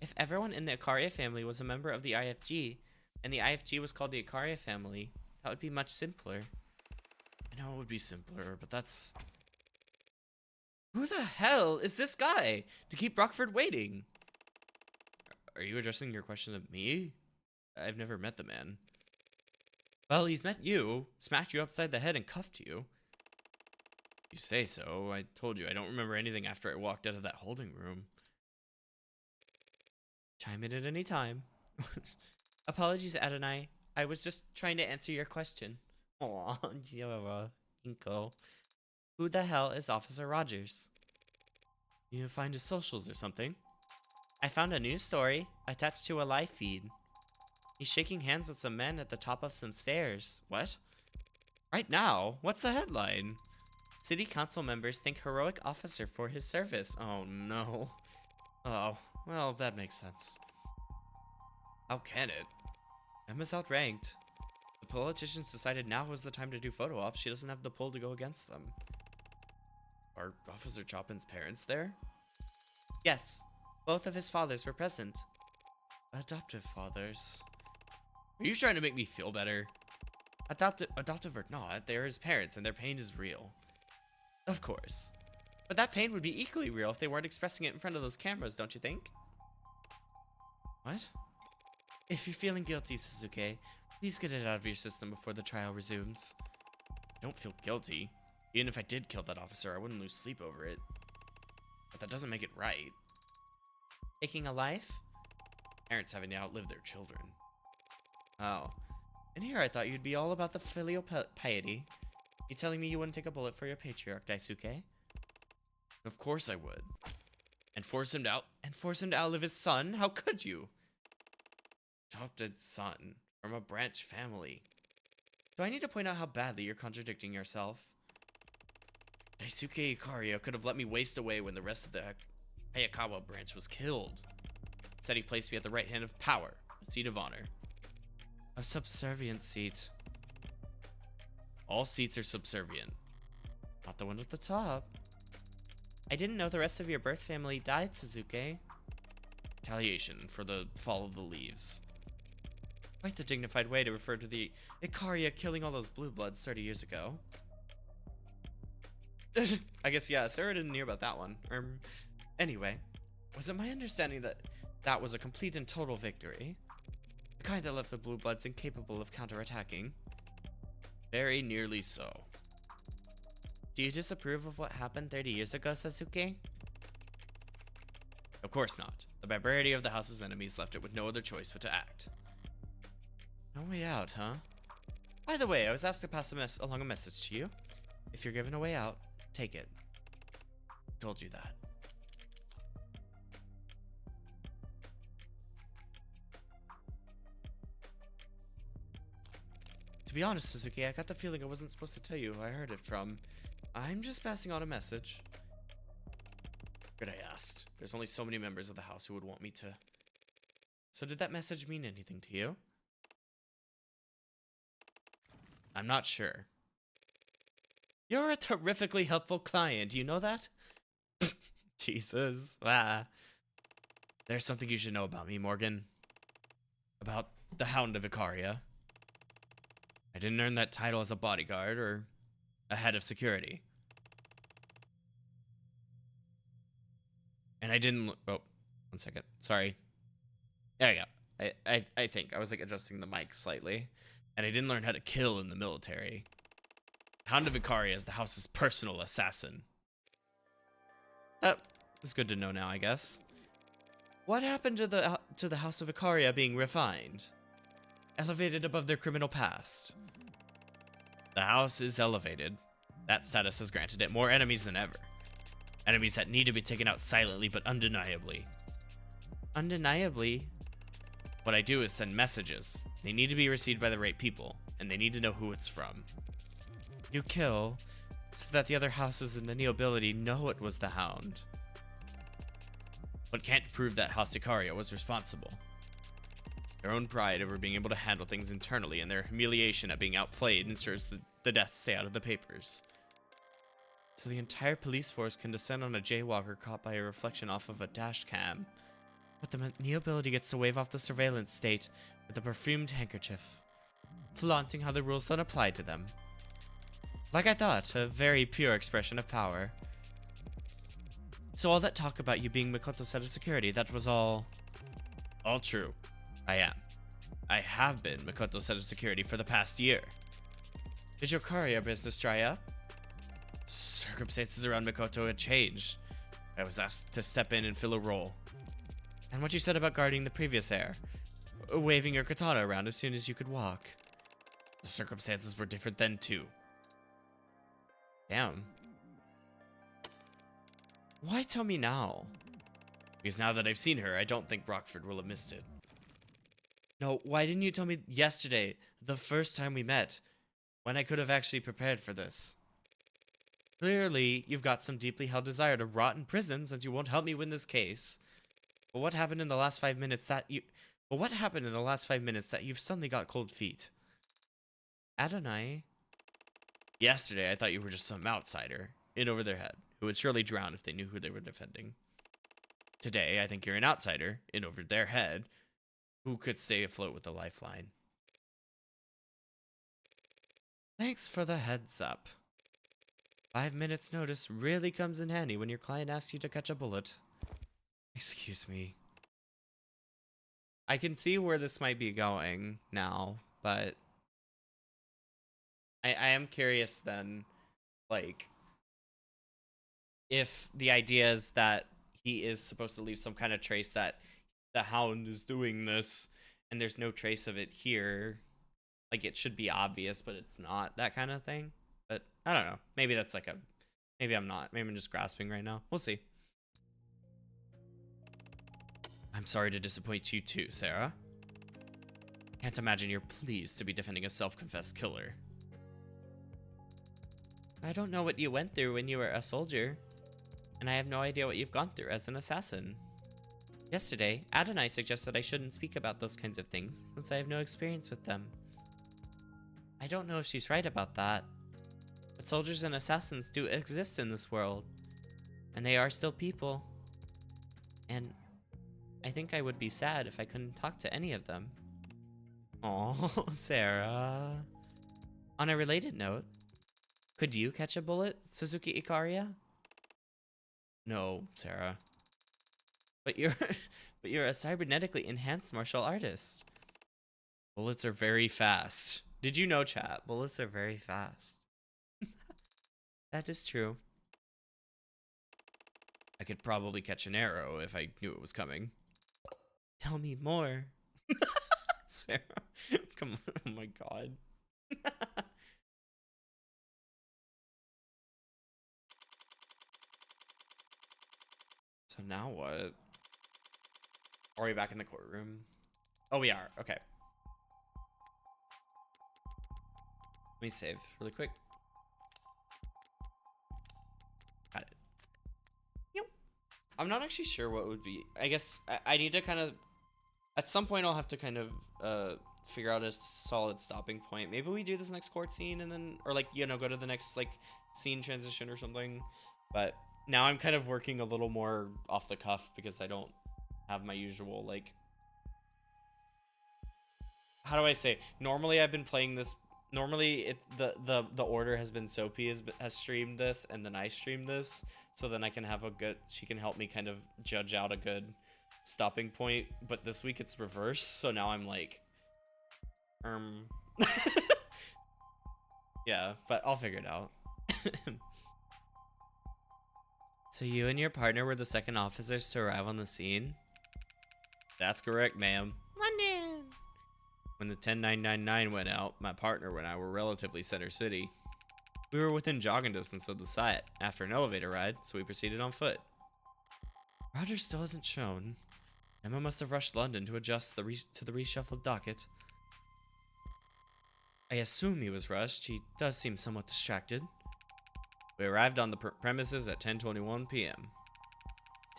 If everyone in the Icaria family was a member of the IFG, and the IFG was called the Icaria family, that would be much simpler. I know it would be simpler, but that's... Who the hell is this guy to keep Rockford waiting? Are you addressing your question of me? I've never met the man. Well, he's met you, smacked you upside the head, and cuffed you. You say so. I told you I don't remember anything after I walked out of that holding room. Chime in at any time. Apologies, Adonai. I was just trying to answer your question. Aw, Inko. Who the hell is Officer Rogers? You find his socials or something? I found a news story attached to a live feed. He's shaking hands with some men at the top of some stairs. What? Right now? What's the headline? City council members thank heroic officer for his service. Oh no. Oh, well, that makes sense. How can it? Emma's outranked. The politicians decided now was the time to do photo ops. She doesn't have the pull to go against them. Are Officer Chopin's parents there? Yes. Both of his fathers were present. Adoptive fathers. Are you trying to make me feel better? Adoptive or not, they're his parents and their pain is real. Of course. But that pain would be equally real if they weren't expressing it in front of those cameras, don't you think? What? If you're feeling guilty, Sasuke, please get it out of your system before the trial resumes. I don't feel guilty. Even if I did kill that officer, I wouldn't lose sleep over it. But that doesn't make it right. Taking a life? Parents having to outlive their children. Oh. And here I thought you'd be all about the filial piety. You telling me you wouldn't take a bullet for your patriarch, Daisuke? Of course I would. And force him to outlive his son? How could you? Adopted son from a branch family. Do I need to point out how badly you're contradicting yourself? Daisuke Ikaria could have let me waste away when the rest of the Hayakawa branch was killed. Instead, he placed me at the right hand of power, a seat of honor. A subservient seat. All seats are subservient. Not the one at the top. I didn't know the rest of your birth family died, Suzuki. Retaliation for the fall of the leaves. Quite the dignified way to refer to the Ikaria killing all those blue bloods 30 years ago. I guess, yeah, Sarah didn't hear about that one. Anyway, was it my understanding that that was a complete and total victory? The kind that left the blue bloods incapable of counterattacking? Very nearly so. Do you disapprove of what happened 30 years ago, Sasuke? Of course not. The barbarity of the house's enemies left it with no other choice but to act. No way out, huh? By the way, I was asked to pass along a message to you. If you're given a way out, take it. Told you that. To be honest, Suzuki, I got the feeling I wasn't supposed to tell you who I heard it from. I'm just passing on a message. Good, I asked. There's only so many members of the house who would want me to. So did that message mean anything to you? I'm not sure. You're a terrifically helpful client, you know that? Jesus. Ah. There's something you should know about me, Morgan. About the Hound of Ikaria. I didn't earn that title as a bodyguard or a head of security. And I didn't... Oh, 1 second. Sorry. There you go. I think. I was like adjusting the mic slightly. And I didn't learn how to kill in the military. Hound of Ikaria is the house's personal assassin. That was good to know now, I guess. What happened to the House of Ikaria being refined? Elevated above their criminal past? The house is elevated. That status has granted it more enemies than ever. Enemies that need to be taken out silently but undeniably. Undeniably? What I do is send messages. They need to be received by the right people, and they need to know who it's from. You kill, so that the other houses in the nobility know it was the Hound. But can't prove that House Ikaria was responsible. Their own pride over being able to handle things internally and their humiliation at being outplayed ensures the deaths stay out of the papers. So the entire police force can descend on a jaywalker caught by a reflection off of a dash cam. But the nobility gets to wave off the surveillance state with a perfumed handkerchief, flaunting how the rules don't apply to them. Like I thought, a very pure expression of power. So all that talk about you being Mikoto's head of security, that was all true. I am. I have been Mikoto's head of security for the past year. Did your courier business dry up? Circumstances around Mikoto had changed. I was asked to step in and fill a role. And what you said about guarding the previous heir. waving your katana around as soon as you could walk. The circumstances were different then, too. Damn. Why tell me now? Because now that I've seen her, I don't think Rockford will have missed it. No, why didn't you tell me yesterday, the first time we met, when I could have actually prepared for this? Clearly, you've got some deeply held desire to rot in prison since you won't help me win this case. But what happened in the last 5 minutes that you've suddenly got cold feet? Adonai? Yesterday, I thought you were just some outsider, in over their head, who would surely drown if they knew who they were defending. Today, I think you're an outsider, in over their head, who could stay afloat with a lifeline. Thanks for the heads up. 5 minutes notice really comes in handy when your client asks you to catch a bullet. Excuse me. I can see where this might be going now, but I am curious then, like, if the idea is that he is supposed to leave some kind of trace that the Hound is doing this, and there's no trace of it here. Like, it should be obvious, but it's not, that kind of thing. But, I don't know. Maybe that's like maybe I'm not. Maybe I'm just grasping right now. We'll see. I'm sorry to disappoint you too, Sarah. Can't imagine you're pleased to be defending a self-confessed killer. I don't know what you went through when you were a soldier, and I have no idea what you've gone through as an assassin. Yesterday, Adonai suggested I shouldn't speak about those kinds of things, since I have no experience with them. I don't know if she's right about that, but soldiers and assassins do exist in this world, and they are still people. And I think I would be sad if I couldn't talk to any of them. Oh, Sarah. On a related note, could you catch a bullet, Suzuki Ikaria? No, Sarah. But you're a cybernetically enhanced martial artist. Bullets are very fast. Did you know, chat? Bullets are very fast. That is true. I could probably catch an arrow if I knew it was coming. Tell me more. Sarah. Come on. Oh my god. So now what? Are we back in the courtroom? Oh, we are. Okay. Let me save really quick. Got it. Yep. I'm not actually sure what would be. I guess I need to kind of... At some point, I'll have to kind of figure out a solid stopping point. Maybe we do this next court scene and then... Or, like, you know, go to the next, like, scene transition or something. But now I'm kind of working a little more off the cuff because I don't have my usual, like... How do I say? Normally, I've been playing this... Normally, the order has been Sophie has streamed this, and then I streamed this, so then I can have a good... She can help me kind of judge out a good stopping point, but this week it's reversed, so now I'm like... Yeah, but I'll figure it out. So you and your partner were the second officers to arrive on the scene? That's correct, ma'am. London! When the 10999 went out, my partner and I were relatively center city. We were within jogging distance of the site after an elevator ride, so we proceeded on foot. Roger still hasn't shown. Emma must have rushed London to adjust to the reshuffled docket. I assume he was rushed. He does seem somewhat distracted. We arrived on the premises at 10:21 p.m.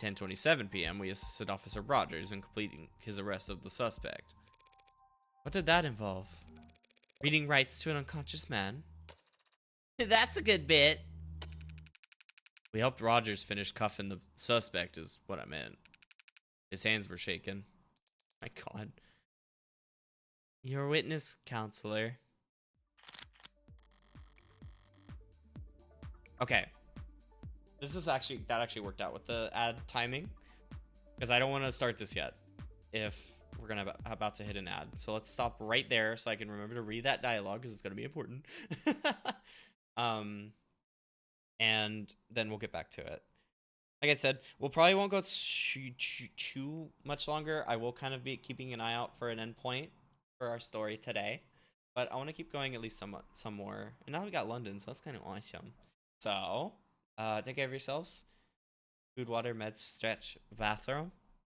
10:27 p.m. we assisted Officer Rogers in completing his arrest of the suspect. What did that involve? Reading rights to an unconscious man? That's a good bit. We helped Rogers finish cuffing the suspect is what I meant. His hands were shaking. My god. Your witness, counselor. Okay. That actually worked out with the ad timing. Because I don't want to start this yet. If we're gonna about to hit an ad, so let's stop right there so I can remember to read that dialogue because it's gonna be important. And then we'll get back to it. like I said, we'll probably won't go too much longer. I will kind of be keeping an eye out for an endpoint for our story today, but I want to keep going at least some more. And now we got London, so that's kind of awesome. So, take care of yourselves. Food, water, meds, stretch, bathroom,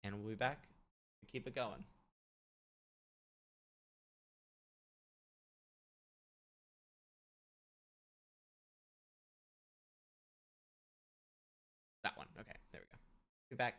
and we'll be back to keep it going. That one. Okay, there we go. Be back.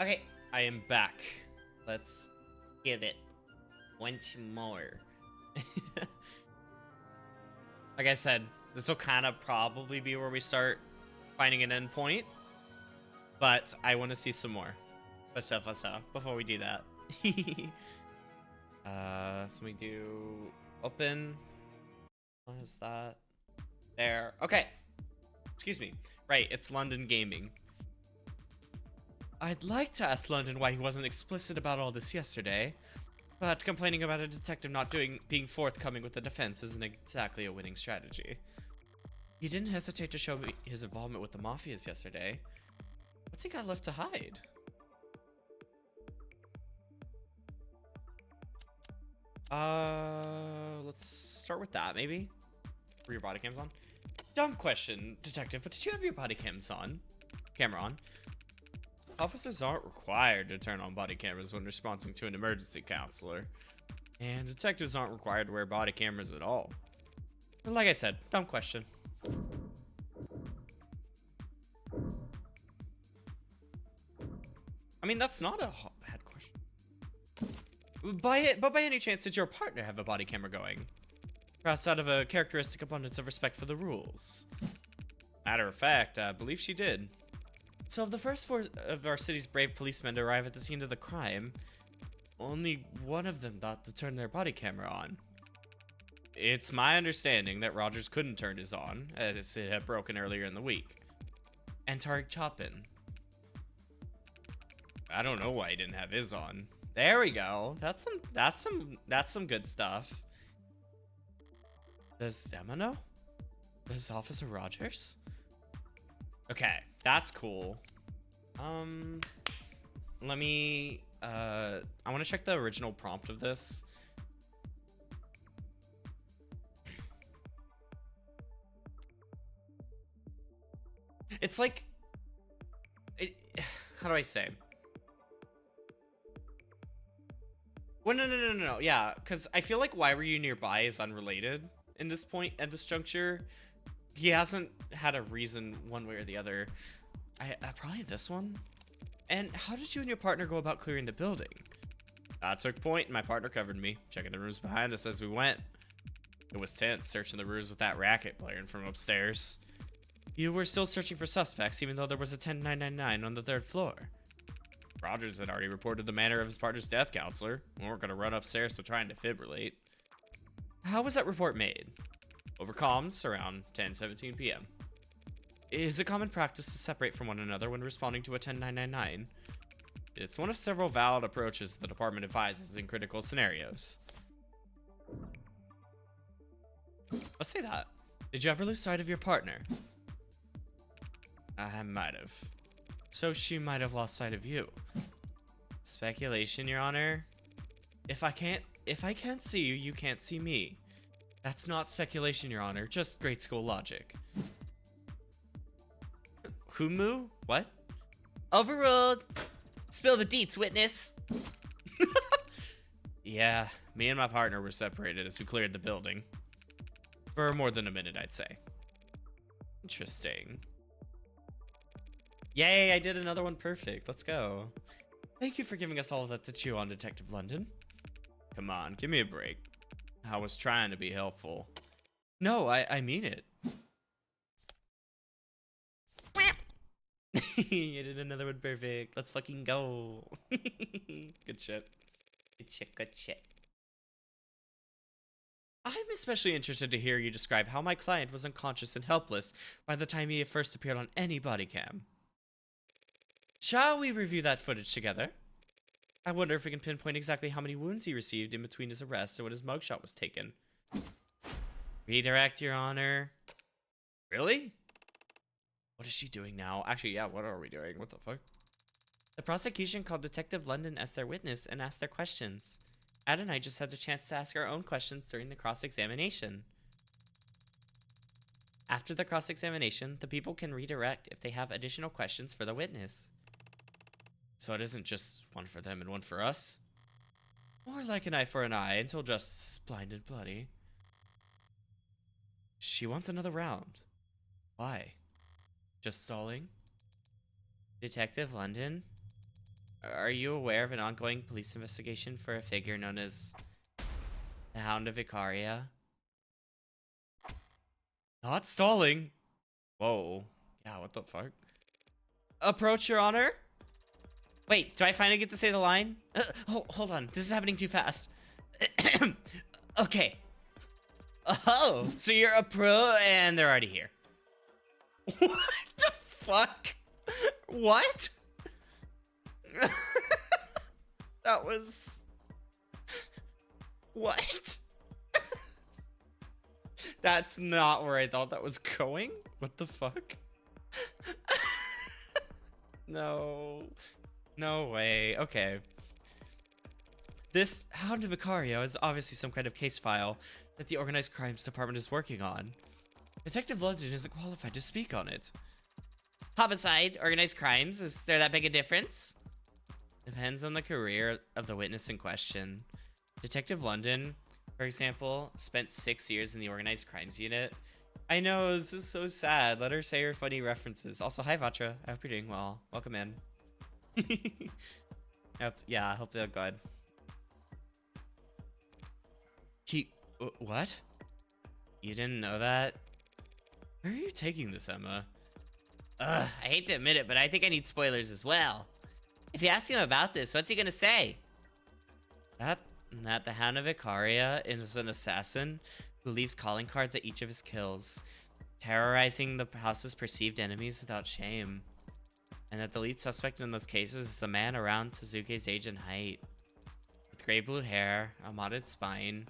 Okay, I am back. Let's get it once more. Like I said, this will kind of probably be where we start finding an endpoint, but I want to see some more. Let's go. Before we do that. So we do open. What is that? There. Okay. Excuse me. Right, it's London Gaming. I'd like to ask London why he wasn't explicit about all this yesterday, but complaining about a detective not being forthcoming with the defense isn't exactly a winning strategy. He didn't hesitate to show me his involvement with the mafias yesterday. What's he got left to hide? Let's start with that, maybe? Were your body cams on? Dumb question, detective, but did you have your body cams on? Camera on? Officers aren't required to turn on body cameras when responding to an emergency counselor. And detectives aren't required to wear body cameras at all. But like I said, dumb question. I mean, that's not a bad question. But by any chance, did your partner have a body camera going? Perhaps out of a characteristic abundance of respect for the rules. Matter of fact, I believe she did. So of the first 4 of our city's brave policemen to arrive at the scene of the crime, only one of them thought to turn their body camera on. It's my understanding that Rogers couldn't turn his on, as it had broken earlier in the week. And Tariq Chopin. I don't know why he didn't have his on. There we go. That's some good stuff. Does Emma know? Does Officer Rogers? Okay, that's cool. Let me, I want to check the original prompt of this. It's like, how do I say? Well, no. Yeah, because I feel like why were you nearby is unrelated in this point, at this juncture. He hasn't had a reason one way or the other. Probably this one. And how did you and your partner go about clearing the building? I took point and my partner covered me, checking the rooms behind us as we went. It was tense, searching the rooms with that racket blaring from upstairs. You were still searching for suspects, even though there was a 10999 on the 3rd floor. Rogers had already reported the manner of his partner's death, counselor. We weren't going to run upstairs to try and defibrillate. How was that report made? Over comms around 10:17 p.m. Is it common practice to separate from one another when responding to a 10999? It's one of several valid approaches the department advises in critical scenarios. Let's say that. Did you ever lose sight of your partner? I might have. So she might have lost sight of you. Speculation, Your Honor. If I can't see you, you can't see me. That's not speculation, Your Honor, just grade school logic. Humu? What? Overruled! Spill the deets, witness! Yeah, me and my partner were separated as we cleared the building. For more than a minute, I'd say. Interesting. Yay, I did another one perfect. Let's go. Thank you for giving us all of that to chew on, Detective London. Come on, give me a break. I was trying to be helpful. No, I mean it. You did another one perfect. Let's fucking go. Good shit. Good shit. I'm especially interested to hear you describe how my client was unconscious and helpless by the time he first appeared on any body cam. Shall we review that footage together? I wonder if we can pinpoint exactly how many wounds he received in between his arrest and when his mugshot was taken. Redirect, Your Honor. Really? What is she doing now? Actually, yeah, what are we doing? What the fuck? The prosecution called Detective London as their witness and asked their questions. Ad and I just had the chance to ask our own questions during the cross-examination. After the cross-examination, the people can redirect if they have additional questions for the witness. So it isn't just one for them and one for us? More like an eye for an eye until justice is blind and bloody. She wants another round. Why? Just stalling? Detective London? Are you aware of an ongoing police investigation for a figure known as the Hound of Icaria? Not stalling. Whoa. Yeah, what the fuck? Approach, Your Honor. Wait, do I finally get to say the line? Hold on. This is happening too fast. Okay. Oh, so you're a pro and they're already here. What the fuck? What? That was... What? That's not where I thought that was going. What the fuck? No. No way. Okay. This Hound of Icario is obviously some kind of case file that the Organized Crimes Department is working on. Detective London isn't qualified to speak on it. Homicide, organized crimes, is there that big a difference? Depends on the career of the witness in question. Detective London, for example, spent 6 years in the Organized Crimes Unit. I know, this is so sad. Let her say her funny references. Also, hi Vatra. I hope you're doing well. Welcome in. Yep, yeah, I hope they're good. What? You didn't know that? Where are you taking this, Emma? Ugh, I hate to admit it, but I think I need spoilers as well. If you ask him about this, what's he gonna say? That the Hound of Icaria is an assassin who leaves calling cards at each of his kills, terrorizing the house's perceived enemies without shame. And that the lead suspect in those cases is a man around Suzuki's age and height, with gray blue hair, a modded spine,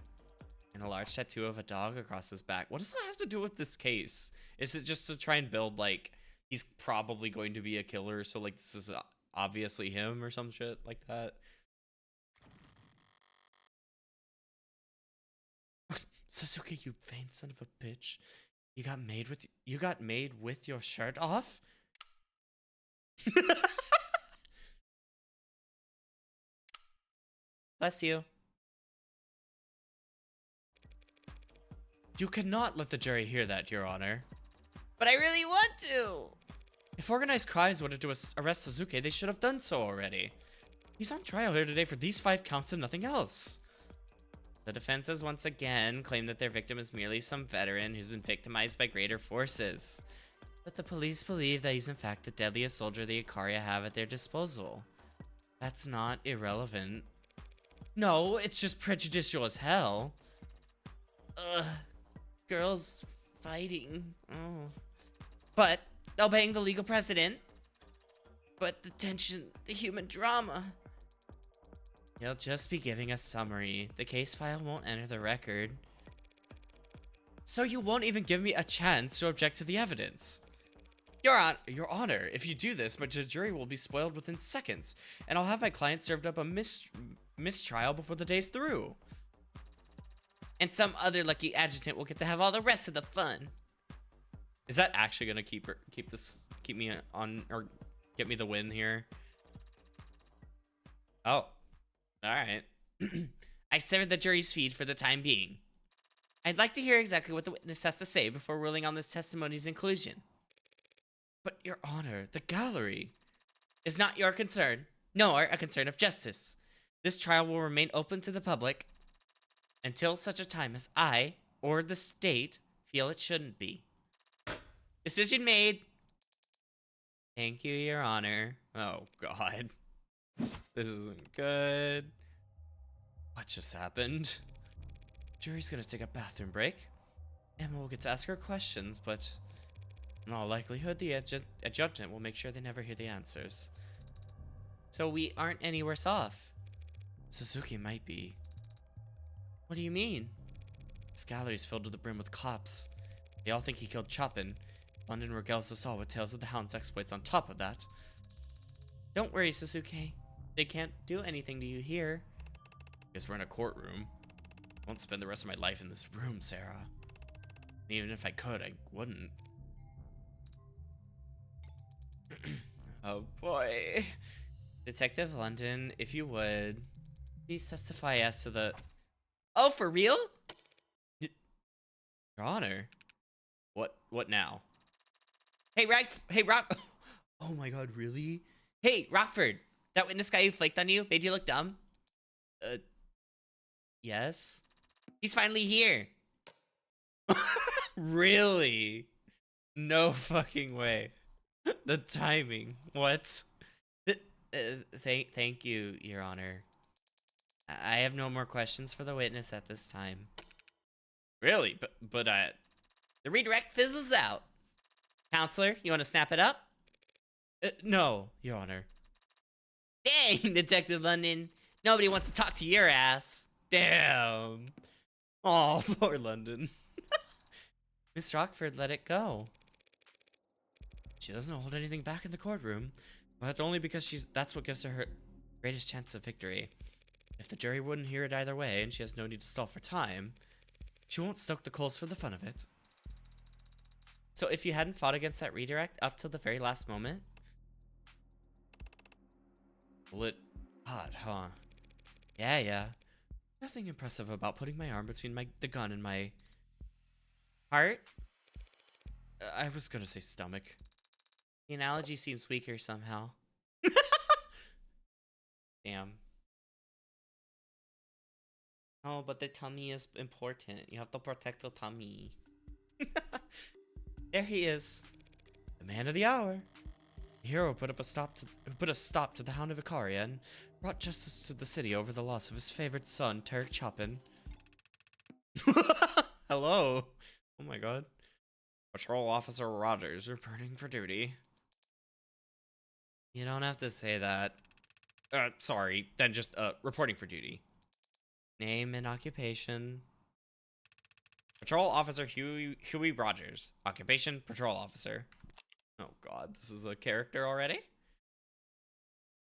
and a large tattoo of a dog across his back. What does that have to do with this case? Is it just to try and build, like, he's probably going to be a killer, so, like, this is obviously him or some shit like that? Suzuki, you vain son of a bitch. You got made with your shirt off? Bless you. You cannot let the jury hear that, Your Honor. But I really want to! If organized crimes wanted to arrest Suzuki, they should have done so already. He's on trial here today for these 5 counts and nothing else. The defense has once again claimed that their victim is merely some veteran who's been victimized by greater forces. But the police believe that he's in fact the deadliest soldier the Icaria have at their disposal. That's not irrelevant. No, it's just prejudicial as hell. Ugh. Girls fighting. Oh. But obeying the legal precedent. But the tension, the human drama. He'll just be giving a summary. The case file won't enter the record. So you won't even give me a chance to object to the evidence. Your Honor, if you do this, my jury will be spoiled within seconds, and I'll have my client served up a mistrial before the day's through. And some other lucky adjutant will get to have all the rest of the fun. Is that actually gonna keep me on, or get me the win here? Oh, all right. I severed the jury's feed for the time being. I'd like to hear exactly what the witness has to say before ruling on this testimony's inclusion. But, Your Honor, the gallery is not your concern, nor a concern of justice. This trial will remain open to the public until such a time as I, or the state, feel it shouldn't be. Decision made. Thank you, Your Honor. Oh, God. This isn't good. What just happened? Jury's gonna take a bathroom break. Emma will get to ask her questions, but in all likelihood, the adjutant will make sure they never hear the answers. So we aren't any worse off. Suzuki might be. What do you mean? This gallery's filled to the brim with cops. They all think he killed Chopin. London regales us all with tales of the Hound's exploits on top of that. Don't worry, Suzuki. They can't do anything to you here. Guess we're in a courtroom. I won't spend the rest of my life in this room, Sarah. And even if I could, I wouldn't. Oh boy. Detective London, if you would, please testify as to the... Oh, for real? Your Honor. What now? Hey, Rock. Oh my God, really? Hey, Rockford. That witness guy who flaked on you made you look dumb? Yes? He's finally here. Really? No fucking way. The timing. What? Thank you, Your Honor. I have no more questions for the witness at this time. Really? But the redirect fizzles out. Counselor, you want to snap it up? No, Your Honor. Dang, Detective London. Nobody wants to talk to your ass. Damn. Oh, poor London. Miss Rockford let it go. She doesn't hold anything back in the courtroom, but only because that's what gives her greatest chance of victory. If the jury wouldn't hear it either way, and she has no need to stall for time, she won't stoke the coals for the fun of it. So if you hadn't fought against that redirect up till the very last moment, well, it hot, huh? Yeah. Nothing impressive about putting my arm between the gun and my heart. I was gonna say stomach. The analogy seems weaker somehow. Damn. Oh, but the tummy is important. You have to protect the tummy. There he is. The man of the hour. The hero put a stop to the Hound of Icaria and brought justice to the city over the loss of his favorite son, Tarek Chopin. Hello. Oh my god. Patrol Officer Rogers reporting for duty. You don't have to say that. Sorry. Then just, reporting for duty. Name and occupation. Patrol Officer Huey Rogers. Occupation, Patrol Officer. Oh god, this is a character already?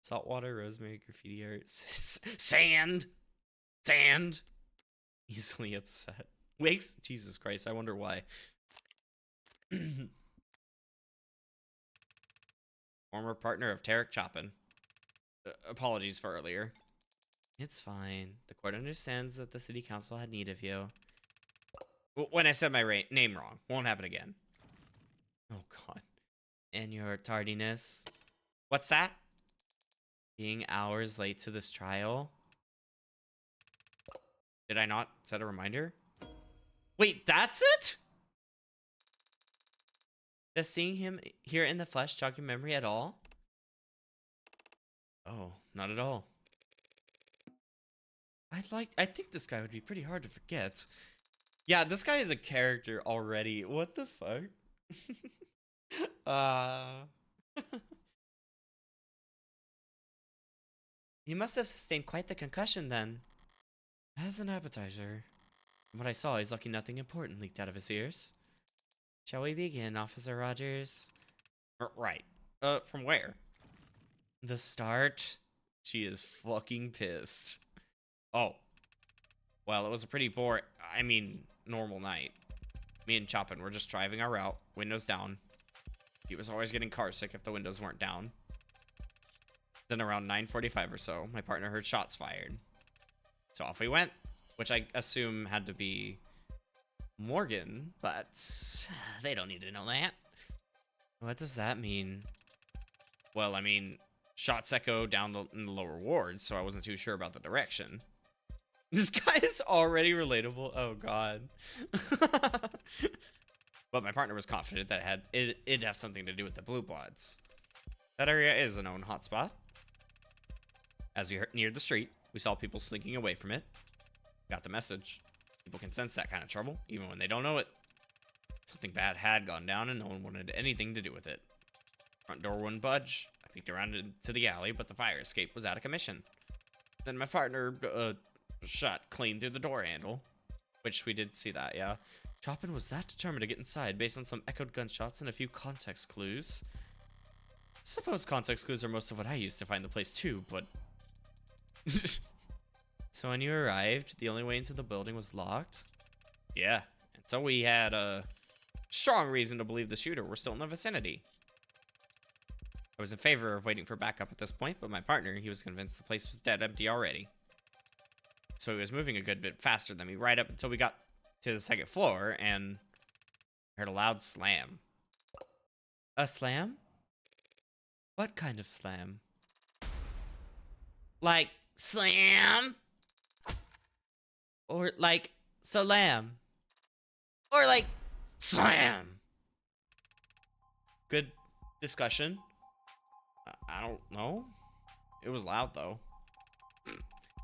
Saltwater, rosemary, graffiti art. Sand! Sand! Easily upset. Wakes? Jesus Christ, I wonder why. Former partner of Tarek Chopin. Apologies for earlier. It's fine. The court understands that the city council had need of you. When I said my name wrong. Won't happen again. Oh god. And your tardiness. What's that? Being hours late to this trial? Did I not set a reminder? Wait, that's it? Does seeing him here in the flesh jog your memory at all? Oh, not at all. I think this guy would be pretty hard to forget. Yeah, this guy is a character already. What the fuck? You must have sustained quite the concussion then. As an appetizer. From what I saw, he's lucky nothing important leaked out of his ears. Shall we begin, Officer Rogers? Right. From where? The start? She is fucking pissed. Oh. Well, it was a pretty normal night. Me and Chopin were just driving our route, windows down. He was always getting car sick if the windows weren't down. Then around 9:45 or so, my partner heard shots fired. So off we went, which I assume had to be Morgan, but they don't need to know that. What does that mean? Well, I mean, shots echo down in the lower wards, so I wasn't too sure about the direction. This guy is already relatable. Oh god. But my partner was confident that it'd have something to do with the Blue Bloods. That area is a known hotspot. As we neared the street, we saw people slinking away from it. Got the message. People can sense that kind of trouble, even when they don't know it. Something bad had gone down and no one wanted anything to do with it. Front door wouldn't budge. I peeked around into the alley, but the fire escape was out of commission. Then my partner, shot clean through the door handle. Which we did see that, yeah. Chopin was that determined to get inside based on some echoed gunshots and a few context clues. Suppose context clues are most of what I use to find the place too, but... So when you arrived, the only way into the building was locked? Yeah, and so we had a strong reason to believe the shooter were still in the vicinity. I was in favor of waiting for backup at this point, but my partner, he was convinced the place was dead empty already. So he was moving a good bit faster than me right up until we got to the second floor and heard a loud slam. A slam? What kind of slam? Like, slam. Or like, salam. Or like, slam. Good discussion. I don't know. It was loud though.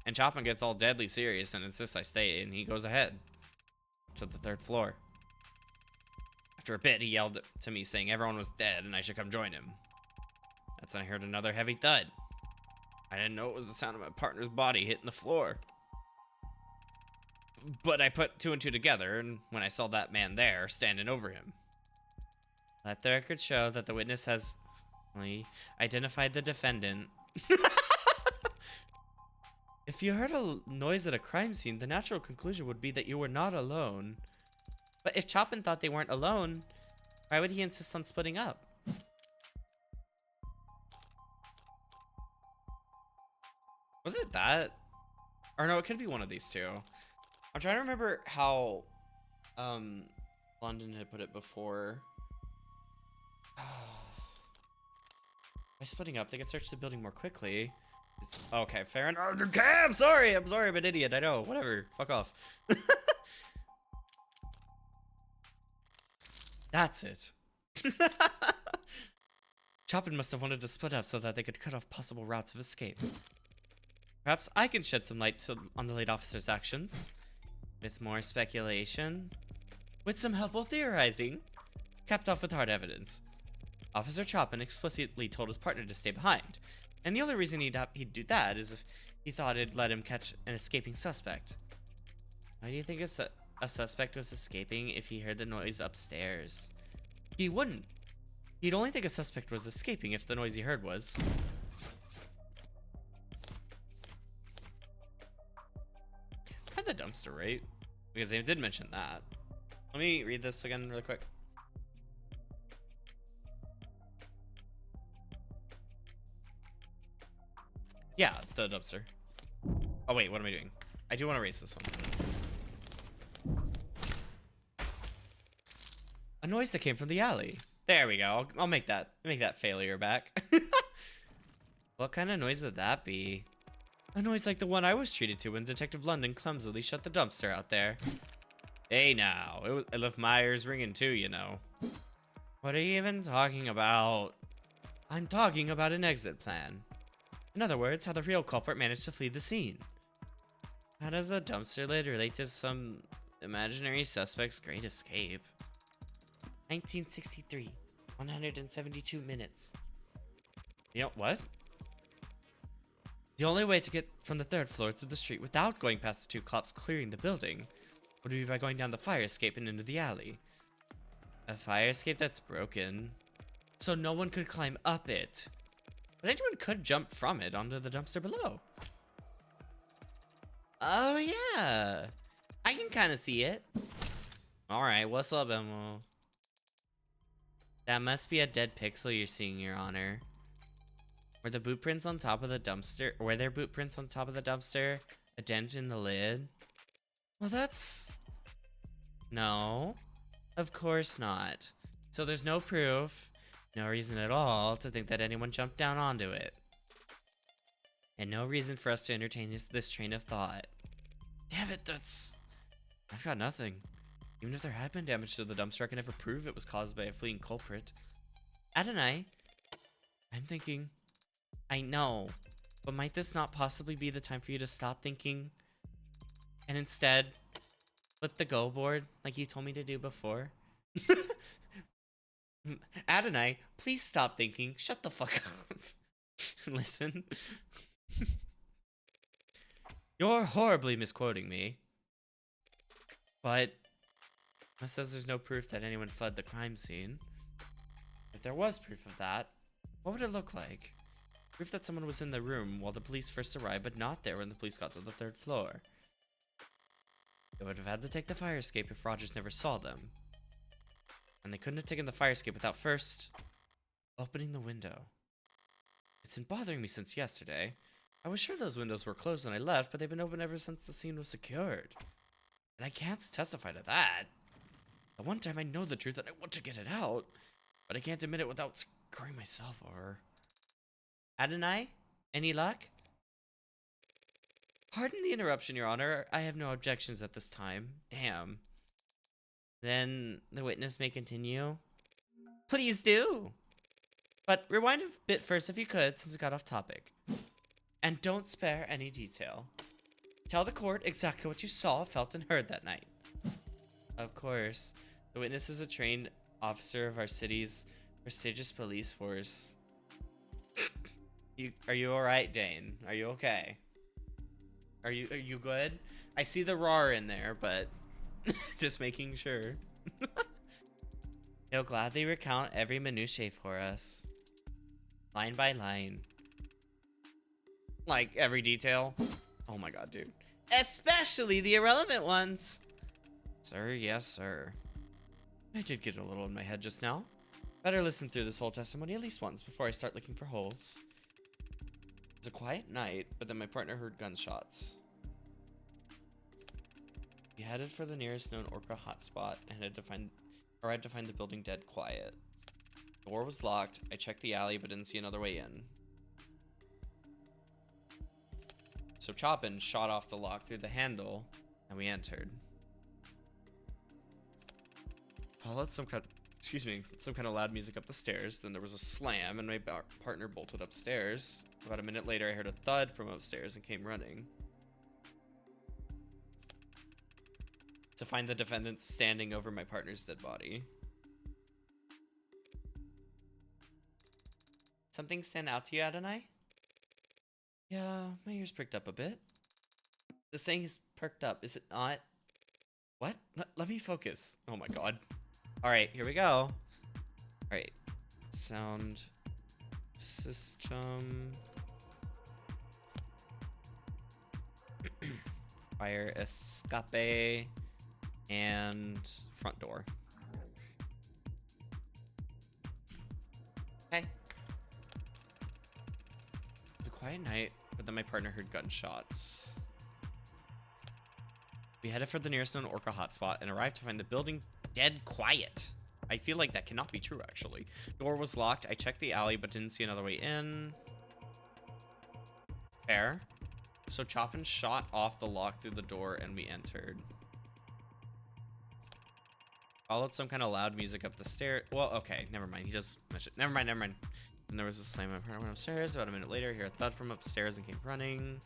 And Chopin gets all deadly serious and insists I stay, and he goes ahead to the 3rd floor. After a bit, he yelled to me saying everyone was dead and I should come join him. That's when I heard another heavy thud. I didn't know it was the sound of my partner's body hitting the floor. But I put 2 and 2 together, and when I saw that man there, standing over him. Let the record show that the witness has identified the defendant. If you heard a noise at a crime scene, the natural conclusion would be that you were not alone. But if Chopin thought they weren't alone, why would he insist on splitting up? Was it that? Or no, it could be one of these two. I'm trying to remember how London had put it before. By splitting up, they could search the building more quickly. Okay, fair enough. Okay, I'm sorry, I'm an idiot. I know, whatever. Fuck off. That's it. Chopin must have wanted to split up so that they could cut off possible routes of escape. Perhaps I can shed some light on the late officer's actions. With more speculation. With some helpful theorizing. Capped off with hard evidence. Officer Chopin explicitly told his partner to stay behind. And the only reason he'd do that is if he thought it'd let him catch an escaping suspect. Why do you think a suspect was escaping if he heard the noise upstairs? He wouldn't. He'd only think a suspect was escaping if the noise he heard was... Had the dumpster, right? Because they did mention that. Let me read this again really quick. Yeah, the dumpster. Oh wait, what am I doing? I do want to erase this one. A noise that came from the alley. There we go. I'll make that failure back. What kind of noise would that be? A noise like the one I was treated to when Detective London clumsily shut the dumpster out there. Hey now, it left my ears ringing too, you know. What are you even talking about? I'm talking about an exit plan. In other words, how the real culprit managed to flee the scene. How does a dumpster lid relate to some imaginary suspect's great escape? 1963, 172 minutes. You know, what? The only way to get from the 3rd floor to the street without going past the 2 cops clearing the building would be by going down the fire escape and into the alley. A fire escape that's broken, so no one could climb up it. But anyone could jump from it onto the dumpster below. Oh yeah, I can kind of see it. Alright, what's up, Emma? That must be a dead pixel you're seeing, Your Honor. Were the boot prints on top of the dumpster? Were there boot prints on top of the dumpster? A dent in the lid? Well, that's... No. Of course not. So there's no proof, no reason at all to think that anyone jumped down onto it. And no reason for us to entertain this train of thought. Damn it, I've got nothing. Even if there had been damage to the dumpster, I can never prove it was caused by a fleeing culprit. Adonai, I'm thinking... I know, but might this not possibly be the time for you to stop thinking and instead flip the go board like you told me to do before? Adonai, please stop thinking. Shut the fuck up. Listen. You're horribly misquoting me. But it says there's no proof that anyone fled the crime scene. If there was proof of that, what would it look like? Proof that someone was in the room while the police first arrived, but not there when the police got to the 3rd floor. They would have had to take the fire escape if Rogers never saw them. And they couldn't have taken the fire escape without first opening the window. It's been bothering me since yesterday. I was sure those windows were closed when I left, but they've been open ever since the scene was secured. And I can't testify to that. The one time I know the truth and I want to get it out, but I can't admit it without screwing myself over. Adonai? Any luck? Pardon the interruption, Your Honor. I have no objections at this time. Damn. Then the witness may continue. Please do. But rewind a bit first if you could, since we got off topic. And don't spare any detail. Tell the court exactly what you saw, felt, and heard that night. Of course. The witness is a trained officer of our city's prestigious police force. Are you alright, Dane? Are you okay? Are you good? I see the roar in there, but just making sure. He'll gladly recount every minutiae for us. Line by line. Like every detail. Oh my god, dude. Especially the irrelevant ones. Sir, yes, sir. I did get a little in my head just now. Better listen through this whole testimony at least once before I start looking for holes. It was a quiet night, but then my partner heard gunshots. We headed for the nearest known Orca hotspot and had to find the building dead quiet. The door was locked. I checked the alley but didn't see another way in. So Chopin shot off the lock through the handle and we entered. Followed some kind of loud music up the stairs. Then there was a slam and my partner bolted upstairs. About a minute later I heard a thud from upstairs and came running. To find the defendant standing over my partner's dead body. Something stand out to you, Adonai? Yeah, my ears pricked up a bit. The saying is perked up, is it not? What? Let me focus. Oh my god. Alright, here we go. Alright. Sound system. Fire escape. And front door. Okay. It's a quiet night, but then my partner heard gunshots. We headed for the nearest known Orca hotspot and arrived to find the building dead quiet. I feel like that cannot be true, actually. Door was locked. I checked the alley, but didn't see another way in. Fair. So Chopin shot off the lock through the door and we entered. Followed some kind of loud music up the stairs. Well, okay, never mind. He does mention. Never mind. And there was a slam. My partner went upstairs. About a minute later, I hear a thud from upstairs and came running.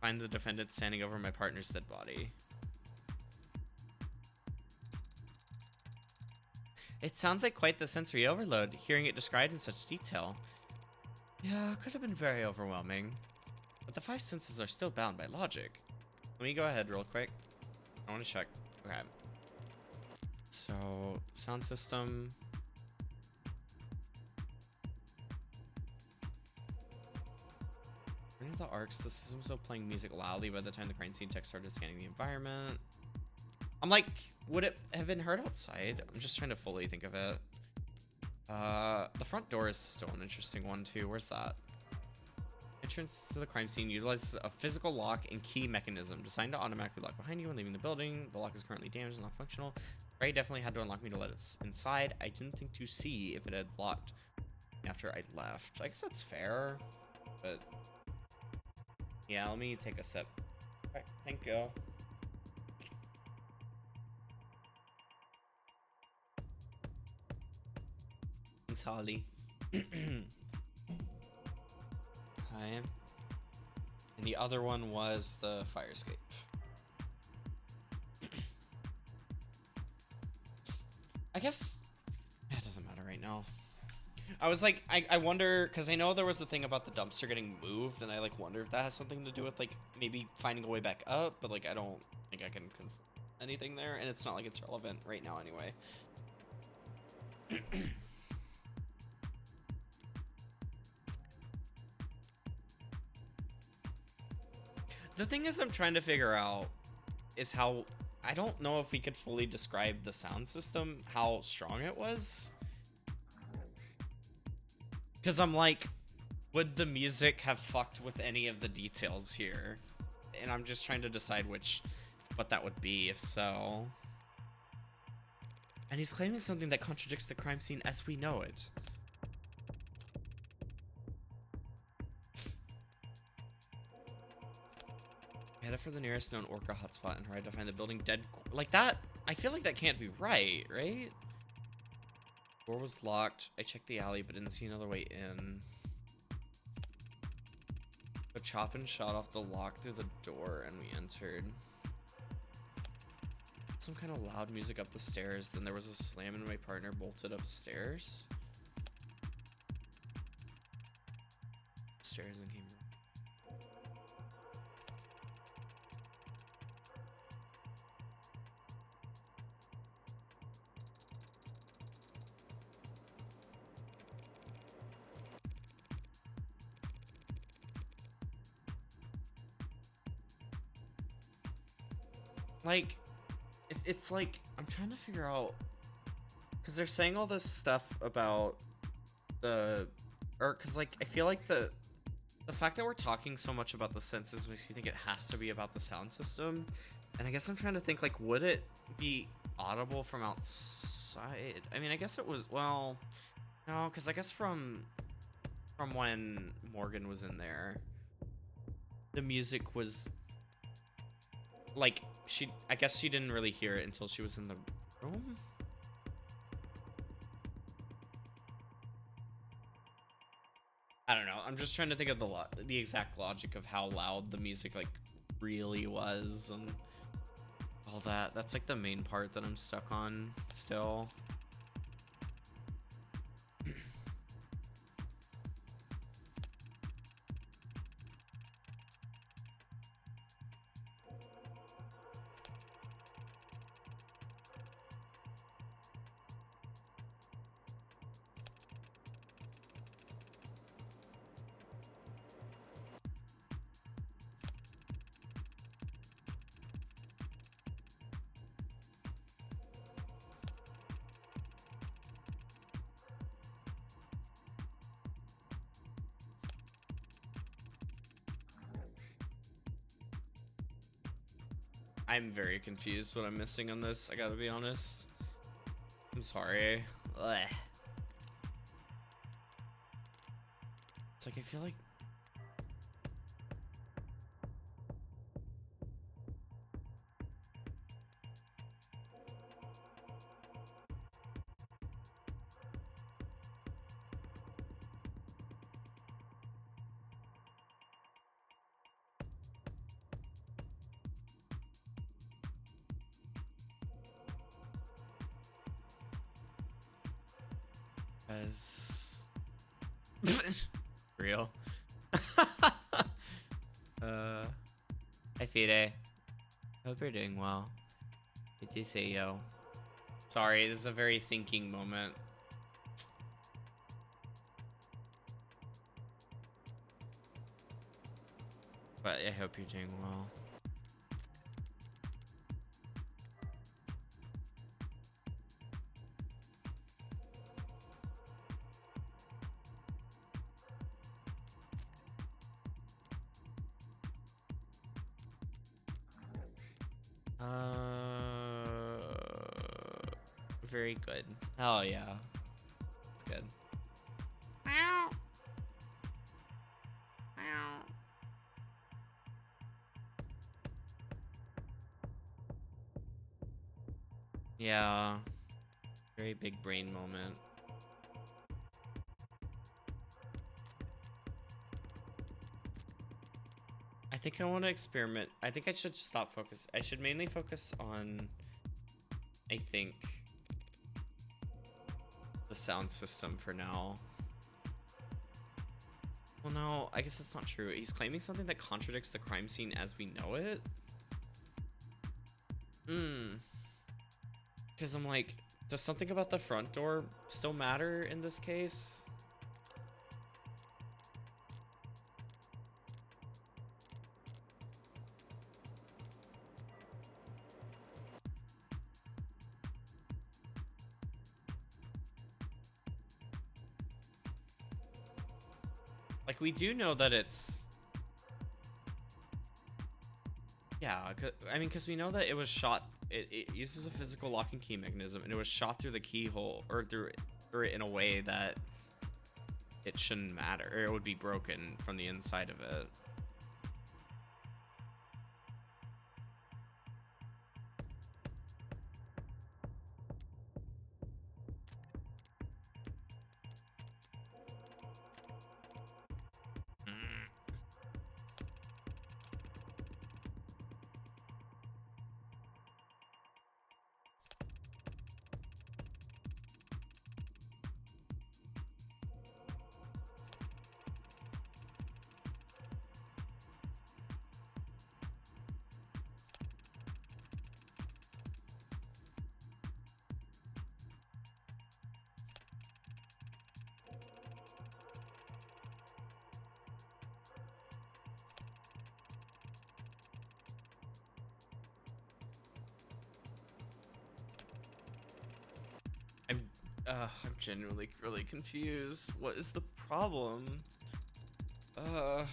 Find the defendant standing over my partner's dead body. It sounds like quite the sensory overload, hearing it described in such detail. Yeah, could have been very overwhelming. But the five senses are still bound by logic. Let me go ahead real quick. I want to check. Okay. So, sound system. According to the arcs, the system was still playing music loudly by the time the crime scene tech started scanning the environment. I'm like, would it have been heard outside? I'm just trying to fully think of it. The front door is still an interesting one too. Where's that? Entrance to the crime scene utilizes a physical lock and key mechanism designed to automatically lock behind you when leaving the building. The lock is currently damaged and not functional. Ray definitely had to unlock me to let it inside. I didn't think to see if it had locked after I left. I guess that's fair, but yeah, let me take a sip. Okay, thank you. Thanks, Holly. Okay. And the other one was the fire escape. I guess that doesn't matter right now. I was like, I wonder, because I know there was the thing about the dumpster getting moved, and I like wonder if that has something to do with like maybe finding a way back up, but like I don't think I can confirm anything there, and it's not like it's relevant right now anyway. The thing is I'm trying to figure out is how, I don't know if we could fully describe the sound system, how strong it was. Because I'm like, would the music have fucked with any of the details here? And I'm just trying to decide what that would be, if so. And he's claiming something that contradicts the crime scene as we know it. Head for the nearest known orca hotspot and try to find the building dead. Like that? I feel like that can't be right? Door was locked. I checked the alley, but didn't see another way in. A chop and shot off the lock through the door, and we entered. Some kind of loud music up the stairs. Then there was a slam, and my partner bolted upstairs. Stairs and came. Like, it's like, I'm trying to figure out, because they're saying all this stuff about because like, I feel like the fact that we're talking so much about the senses makes me think it has to be about the sound system, and I guess I'm trying to think, like, would it be audible from outside? I mean, I guess it was, well, no, because I guess from when Morgan was in there, the music was, like, I guess she didn't really hear it until she was in the room. I don't know. I'm just trying to think of the exact logic of how loud the music, like, really was and all that. That's like the main part that I'm stuck on still. I'm very confused what I'm missing on this, I gotta be honest. I'm sorry. Ugh. It's like, I feel like... As... Real. Hi Fide. Hope you're doing well. Good to see you. Sorry, this is a very thinking moment. But I hope you're doing well. Very good. Oh yeah, it's good. Yeah, very big brain moment. I think I want to experiment. I think I should stop focus. I should mainly focus on, I think, the sound system for now. Well, no, I guess that's not true. He's claiming something that contradicts the crime scene as we know it. Because I'm like, does something about the front door still matter in this case? Like, we do know that it's... Yeah, I mean, because we know that it was shot... It uses a physical lock and key mechanism, and it was shot through the keyhole, or through it in a way that it shouldn't matter, or it would be broken from the inside of it. I'm genuinely really confused. What is the problem? I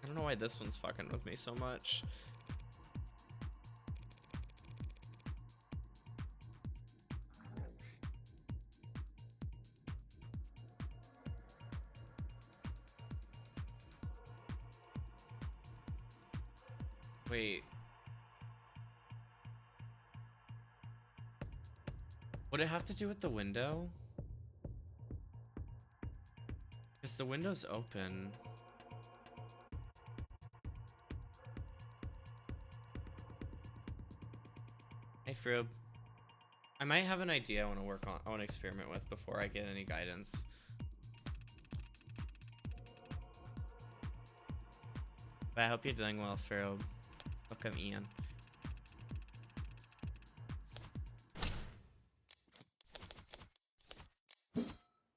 don't know why this one's fucking with me so much. Wait. Would it have to do with the window? Because the window's open. Hey, Froob. I might have an idea I want to work on, I want to experiment with before I get any guidance. But I hope you're doing well, Froob. Welcome, Ian.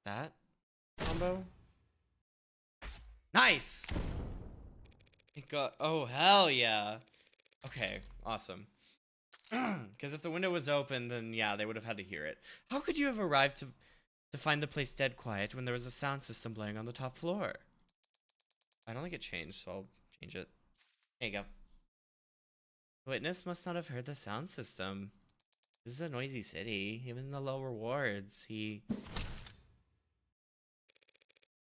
That combo? Nice! It got, oh, hell yeah. Okay, awesome. Because if the window was open, then yeah, they would have had to hear it. How could you have arrived to find the place dead quiet when there was a sound system playing on the top floor? I don't think it changed, so I'll change it. There you go. The witness must not have heard the sound system. This is a noisy city, even in the lower wards.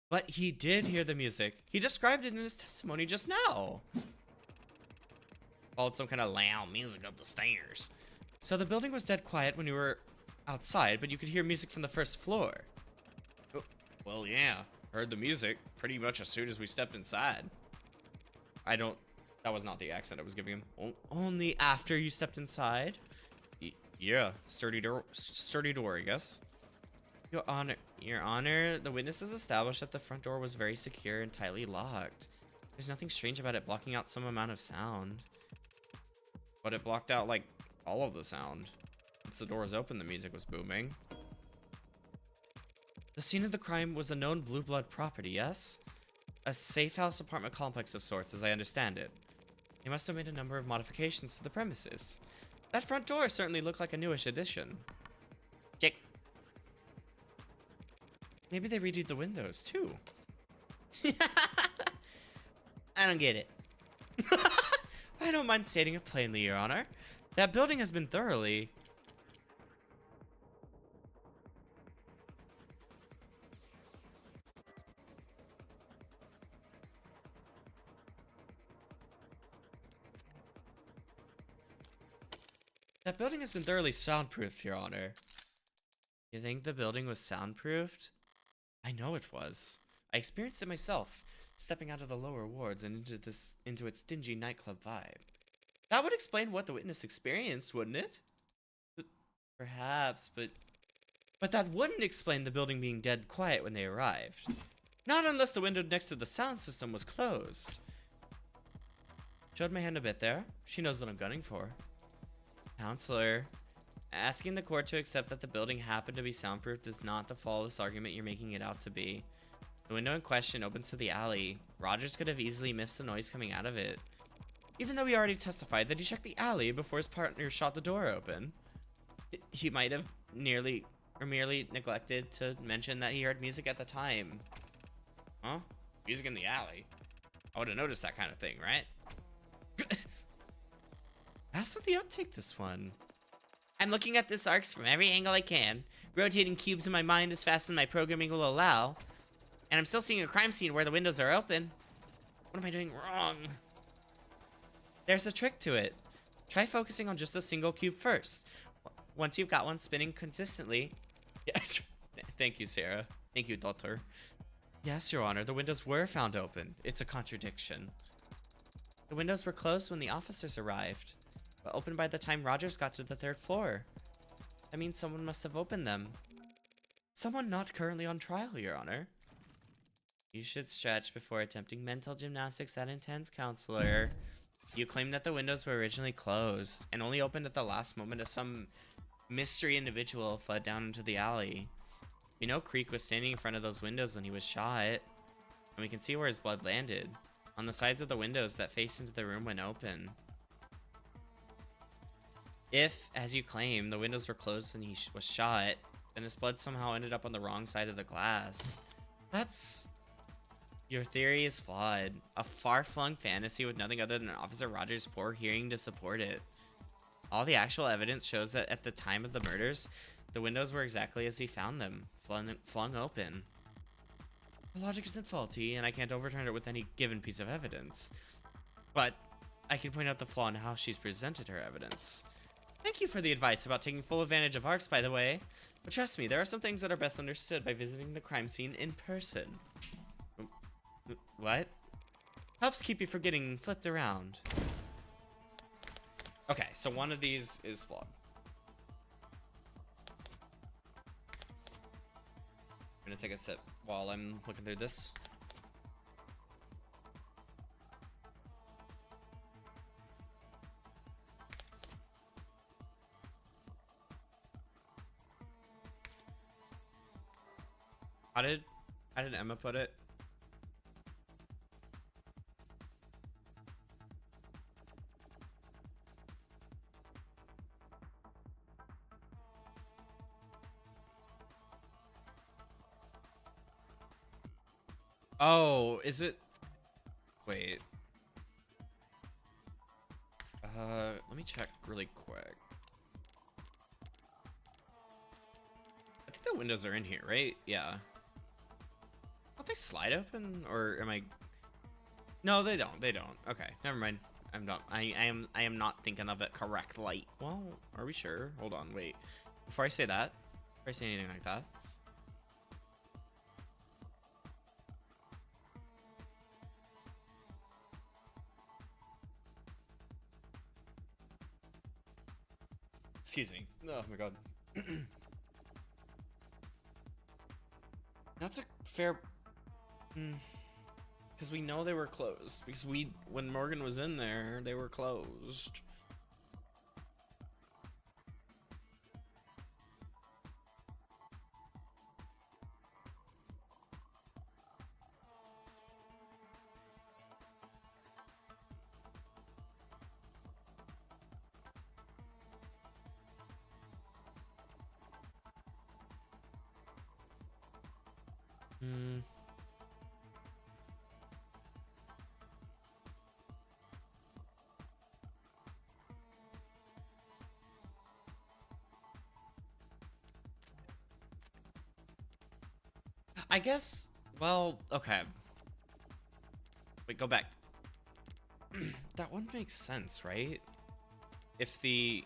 But he did hear the music. He described it in his testimony just now. Followed some kind of loud music up the stairs. So the building was dead quiet when you were outside, but you could hear music from the first floor. Oh, well, yeah. Heard the music pretty much as soon as we stepped inside. That was not the accent I was giving him. Only after you stepped inside? Yeah, sturdy door, I guess. Your Honor, the witnesses established that the front door was very secure and tightly locked. There's nothing strange about it blocking out some amount of sound. But it blocked out, like, all of the sound. Once the door was open, the music was booming. The scene of the crime was a known Blue Blood property, yes? A safe house apartment complex of sorts, as I understand it. They must have made a number of modifications to the premises. That front door certainly looked like a newish addition. Check. Maybe they redid the windows, too. I don't get it. I don't mind stating it plainly, Your Honor. That building has been thoroughly... That building has been thoroughly soundproofed, Your Honor. You think the building was soundproofed? I know it was. I experienced it myself, stepping out of the lower wards and into its dingy nightclub vibe. That would explain what the witness experienced, wouldn't it? Perhaps, but that wouldn't explain the building being dead quiet when they arrived. Not unless the window next to the sound system was closed. Showed my hand a bit there. She knows what I'm gunning for. Counselor, asking the court to accept that the building happened to be soundproof is not the flawless argument you're making it out to be. The window in question opens to the alley. Rogers could have easily missed the noise coming out of it. Even though he already testified that he checked the alley before his partner shot the door open. He might have merely neglected to mention that he heard music at the time. Huh? Music in the alley? I would have noticed that kind of thing, right? How's the uptake this one? I'm looking at this arcs from every angle I can, rotating cubes in my mind as fast as my programming will allow, and I'm still seeing a crime scene where the windows are open. What am I doing wrong? There's a trick to it. Try focusing on just a single cube first. Once you've got one spinning consistently... Yeah, thank you, Sarah. Thank you, Doctor. Yes, Your Honor, the windows were found open. It's a contradiction. The windows were closed when the officers arrived, but opened by the time Rogers got to the third floor. That means someone must have opened them. Someone not currently on trial, Your Honor. You should stretch before attempting mental gymnastics that intense, Counselor. You claim that the windows were originally closed and only opened at the last moment as some mystery individual fled down into the alley. You know Creek was standing in front of those windows when he was shot, and we can see where his blood landed, on the sides of the windows that faced into the room when open. If, as you claim, the windows were closed when he was shot, and his blood somehow ended up on the wrong side of the glass. That's... Your theory is flawed. A far-flung fantasy with nothing other than Officer Rogers' poor hearing to support it. All the actual evidence shows that at the time of the murders, the windows were exactly as we found them, flung open. The logic isn't faulty, and I can't overturn it with any given piece of evidence. But I can point out the flaw in how she's presented her evidence. Thank you for the advice about taking full advantage of arcs, by the way. But trust me, there are some things that are best understood by visiting the crime scene in person. What? Helps keep you from getting flipped around. Okay, so one of these is flawed. I'm gonna take a sip while I'm looking through this. How did Emma put it? Oh, is it? Wait. Let me check really quick. I think the windows are in here, right? Yeah. Don't they slide open, or am I? No, they don't. They don't. Okay, never mind. I'm not. I am not thinking of it correctly. Well, are we sure? Hold on, wait. Before I say that, before I say anything like that. Excuse me. Oh my god. That's a fair... Because we know they were closed. Because when Morgan was in there, they were closed. I guess, well, okay. Wait, go back. That one makes sense, right? If the...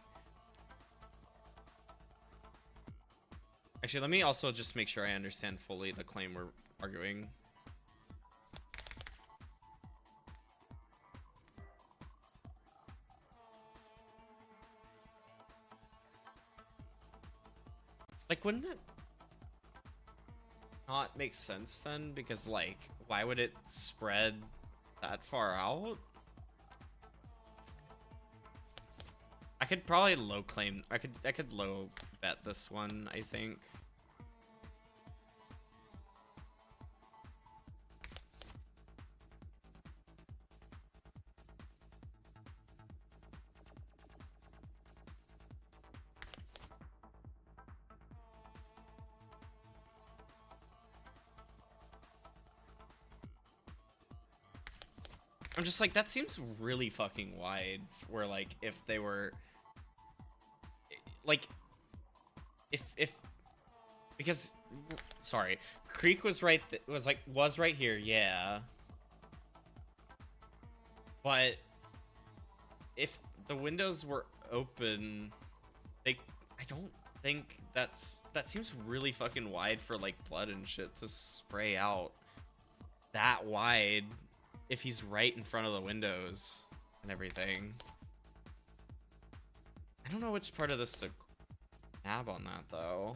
Actually, let me also just make sure I understand fully the claim we're arguing. Like, wouldn't it not make sense then? Because, like, why would it spread that far out? I could probably low claim. I could low bet this one, I think. I'm just like, that seems really fucking wide. Where, like, if they were, like, if because, sorry, Creek was right. Was right here, yeah. But if the windows were open, I don't think that seems really fucking wide for, like, blood and shit to spray out that wide. If he's right in front of the windows and everything. I don't know which part of this to nab on that, though.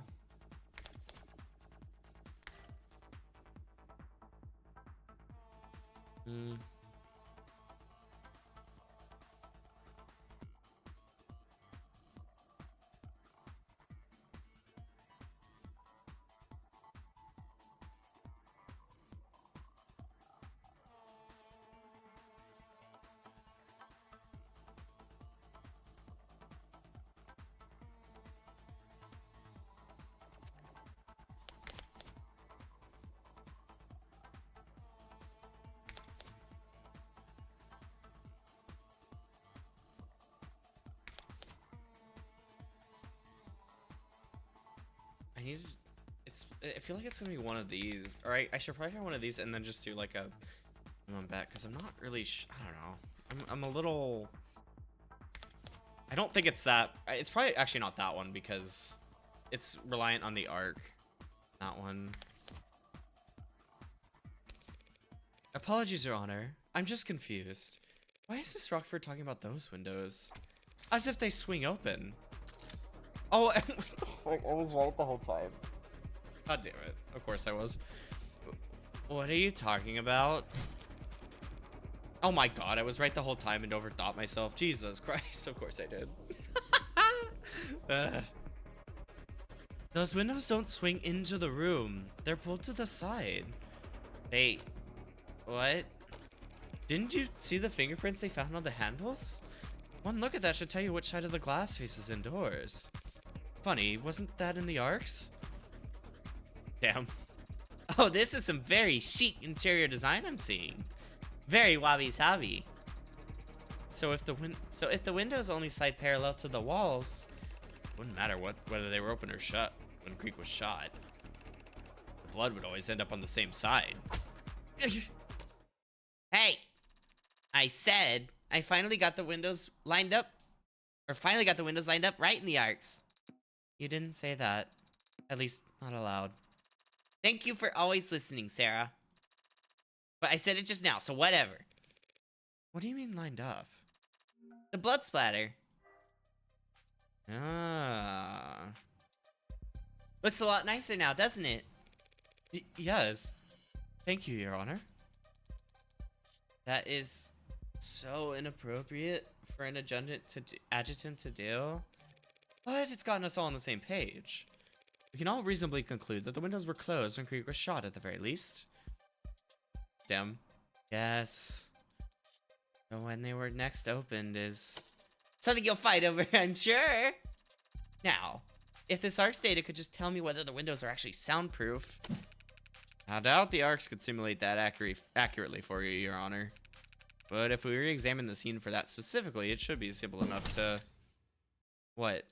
I feel like it's gonna be one of these. All right, I should probably try one of these and then just do like a minimum bet because I'm not really. I don't know. I'm a little. I don't think it's that. It's probably actually not that one because it's reliant on the arc. That one. Apologies, Your Honor. I'm just confused. Why is Miss Rockford talking about those windows? As if they swing open. Oh, I was right the whole time. God damn it. Of course I was. What are you talking about? Oh my god, I was right the whole time and overthought myself. Jesus Christ, of course I did. Those windows don't swing into the room. They're pulled to the side. They... What? Didn't you see the fingerprints they found on the handles? One look at that should tell you which side of the glass faces indoors. Funny, wasn't that in the arcs? Damn. Oh, this is some very chic interior design I'm seeing. Very wabi-sabi. So if the windows only side parallel to the walls, it wouldn't matter whether they were open or shut when Creek was shot. The blood would always end up on the same side. Hey, I said I finally got the windows lined up, right in the arcs. You didn't say that, at least not aloud. Thank you for always listening, Sarah. But I said it just now, so whatever. What do you mean lined up? The blood splatter. Ah. Looks a lot nicer now, doesn't it? Yes. Thank you, Your Honor. That is so inappropriate for an adjutant to do. But it's gotten us all on the same page. We can all reasonably conclude that the windows were closed when Creek was shot at the very least. Damn. Yes. But when they were next opened is something you'll fight over, I'm sure. Now, if this ARCS data could just tell me whether the windows are actually soundproof. I doubt the ARCS could simulate that accurately for you, Your Honor. But if we re-examine the scene for that specifically, it should be simple enough to... What?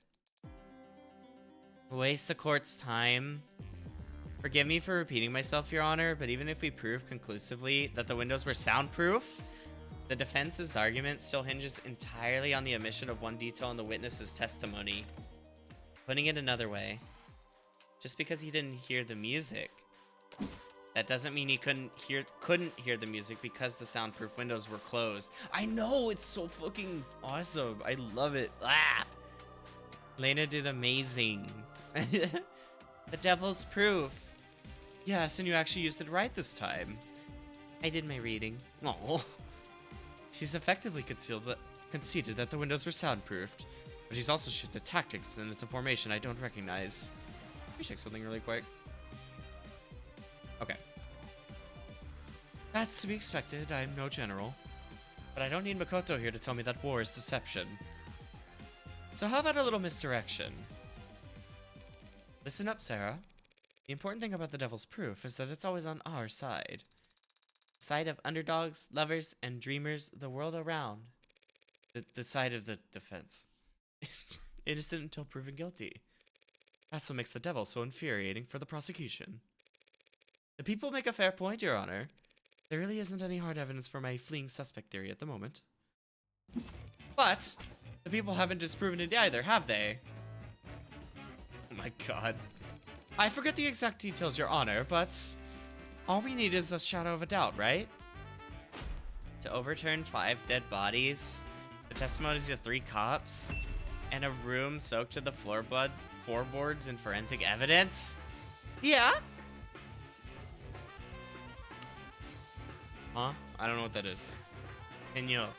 Waste the court's time? Forgive me for repeating myself, Your Honor, but even if we prove conclusively that the windows were soundproof, the defense's argument still hinges entirely on the omission of one detail in the witness's testimony. Putting it another way, just because he didn't hear the music, that doesn't mean he couldn't hear the music because the soundproof windows were closed. I know, it's so fucking awesome. I love it. Ah! Lena did amazing. The devil's proof. Yes, and you actually used it right this time. I did my reading. Oh. She's effectively conceded that the windows were soundproofed, but she's also shifted tactics and it's a formation I don't recognize. Let me check something really quick. Okay. That's to be expected. I'm no general. But I don't need Makoto here to tell me that war is deception. So how about a little misdirection? Listen up, Sarah. The important thing about the devil's proof is that it's always on our side. Side of underdogs, lovers, and dreamers the world around. The side of the defense. Innocent until proven guilty. That's what makes the devil so infuriating for the prosecution. The people make a fair point, Your Honor. There really isn't any hard evidence for my fleeing suspect theory at the moment. But the people haven't disproven it either, have they? Oh my god. I forget the exact details, Your Honor, but all we need is a shadow of a doubt, right? To overturn 5 dead bodies, the testimonies of 3 cops, and a room soaked to the floorboards and forensic evidence? Yeah? Huh? I don't know what that is. Can you... Have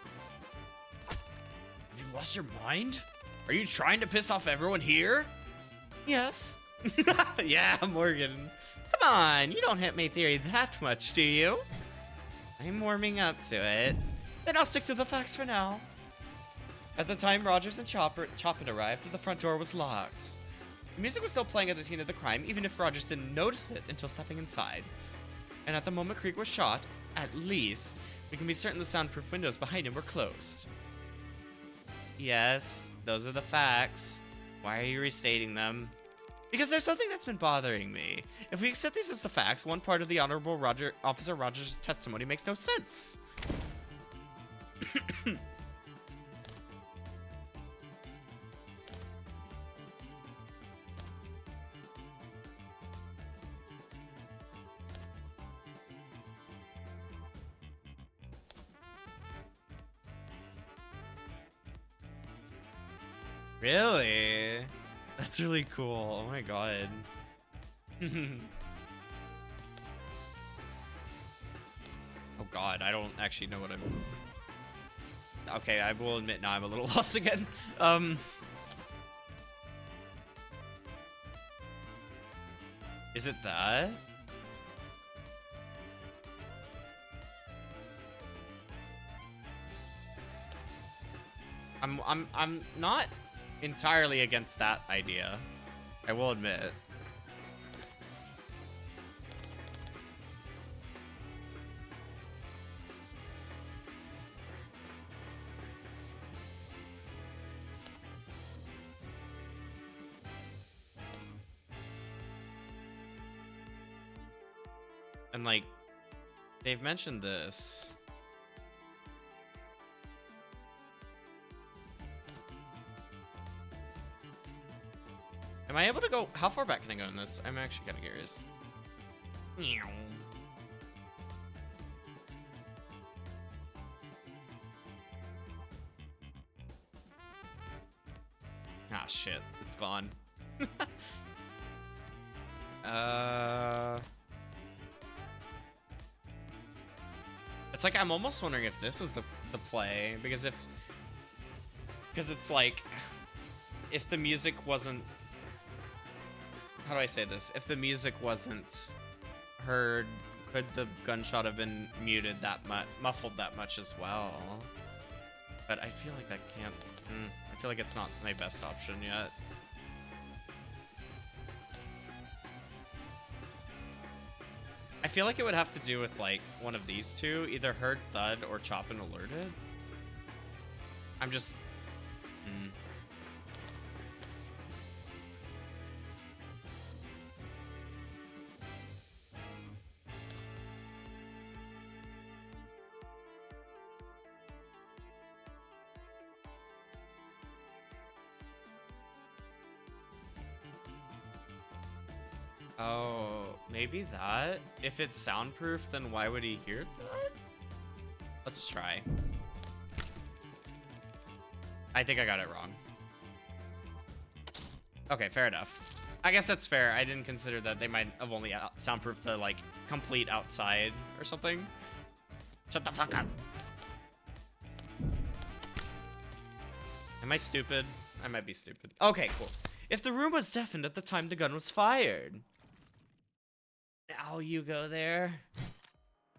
you lost your mind? Are you trying to piss off everyone here? Yes. Yeah, Morgan. Come on, you don't hate my theory that much, do you? I'm warming up to it. Then I'll stick to the facts for now. At the time Rogers and Chopin arrived, the front door was locked. The music was still playing at the scene of the crime, even if Rogers didn't notice it until stepping inside. And at the moment Creek was shot, at least, we can be certain the soundproof windows behind him were closed. Yes, those are the facts. Why are you restating them? Because there's something that's been bothering me. If we accept these as the facts, one part of the Honorable Officer Rogers' testimony makes no sense. Really? That's really cool. Oh my god. Oh god, I don't actually know what I'm... Okay, I will admit now I'm a little lost again. Is it that? I'm not entirely against that idea. I will admit. And like, they've mentioned this. Am I able to go? How far back can I go in this? I'm actually kind of curious. Ah, shit. It's gone. It's like I'm almost wondering if this is the play, because it's like, if the music wasn't, how do I say this? If the music wasn't heard, could the gunshot have been muted that much, muffled that much as well? But I feel like that can't. I feel like it's not my best option yet. I feel like it would have to do with like one of these two, either heard thud or chop and alerted. I'm just. Oh, maybe that? If it's soundproof, then why would he hear that? Let's try. I think I got it wrong. Okay, fair enough. I guess that's fair. I didn't consider that they might have only soundproofed the, like, complete outside or something. Shut the fuck up. Am I stupid? I might be stupid. Okay, cool. If the room was deafened at the time the gun was fired. Now you go there.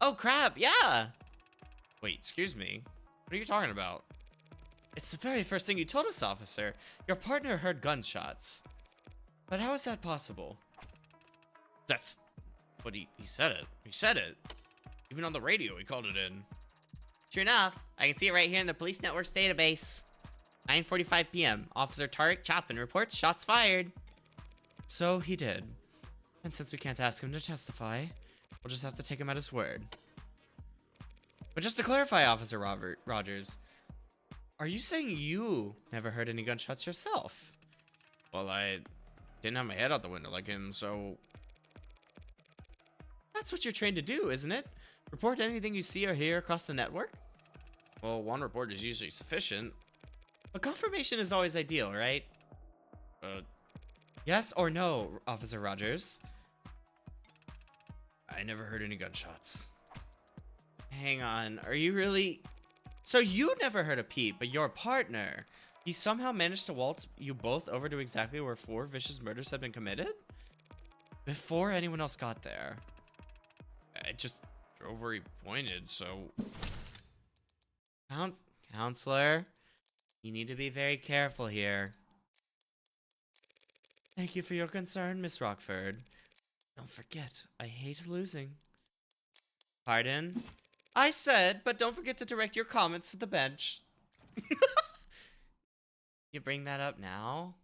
Oh, crap, yeah. Wait, excuse me. What are you talking about? It's the very first thing you told us, officer. Your partner heard gunshots. But how is that possible? That's what he said it. He said it. Even on the radio, he called it in. True enough. I can see it right here in the police network's database. 9:45 p.m. Officer Tariq Chapin reports shots fired. So he did. And since we can't ask him to testify, we'll just have to take him at his word. But just to clarify, Officer Rogers, are you saying you never heard any gunshots yourself? Well, I didn't have my head out the window like him, so... That's what you're trained to do, isn't it? Report anything you see or hear across the network? Well, one report is usually sufficient. But confirmation is always ideal, right? Yes or no, Officer Rogers? I never heard any gunshots. Hang on, are you really... So you never heard a peep, but your partner, he somehow managed to waltz you both over to exactly where 4 vicious murders had been committed? Before anyone else got there. I just drove where he pointed, so... Counselor, you need to be very careful here. Thank you for your concern, Miss Rockford. Don't forget, I hate losing. Pardon? I said, but don't forget to direct your comments to the bench. You bring that up now?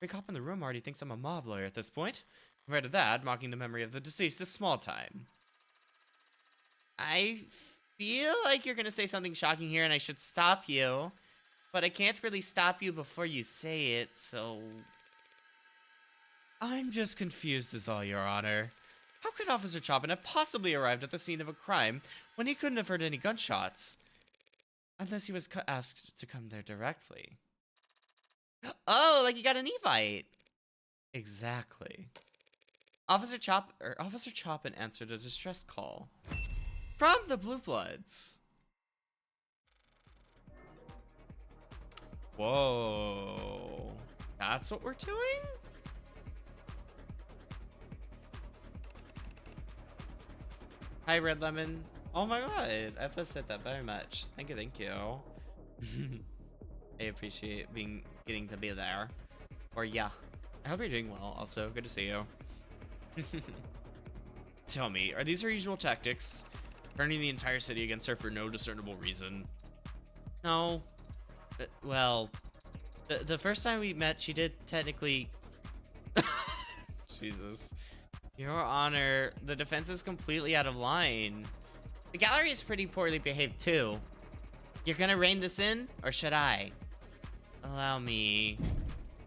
Every cop in the room already thinks I'm a mob lawyer at this point. Compared to that, mocking the memory of the deceased is small time. I feel like you're gonna say something shocking here and I should stop you. But I can't really stop you before you say it, so... I'm just confused is all, Your Honor. How could Officer Chopin have possibly arrived at the scene of a crime when he couldn't have heard any gunshots? Unless he was asked to come there directly. Oh, like he got an Evite. Exactly. Officer Chopin answered a distress call from the Blue Bloods. Whoa. That's what we're doing? Hi, Red Lemon. Oh my god, I appreciate that very much. Thank you, thank you. I appreciate getting to be there. Or yeah. I hope you're doing well also. Good to see you. Tell me, are these our usual tactics? Turning the entire city against her for no discernible reason? No. Well, the first time we met, she did technically... Jesus. Your Honor, the defense is completely out of line. The gallery is pretty poorly behaved too. You're gonna rein this in, or should I? Allow me.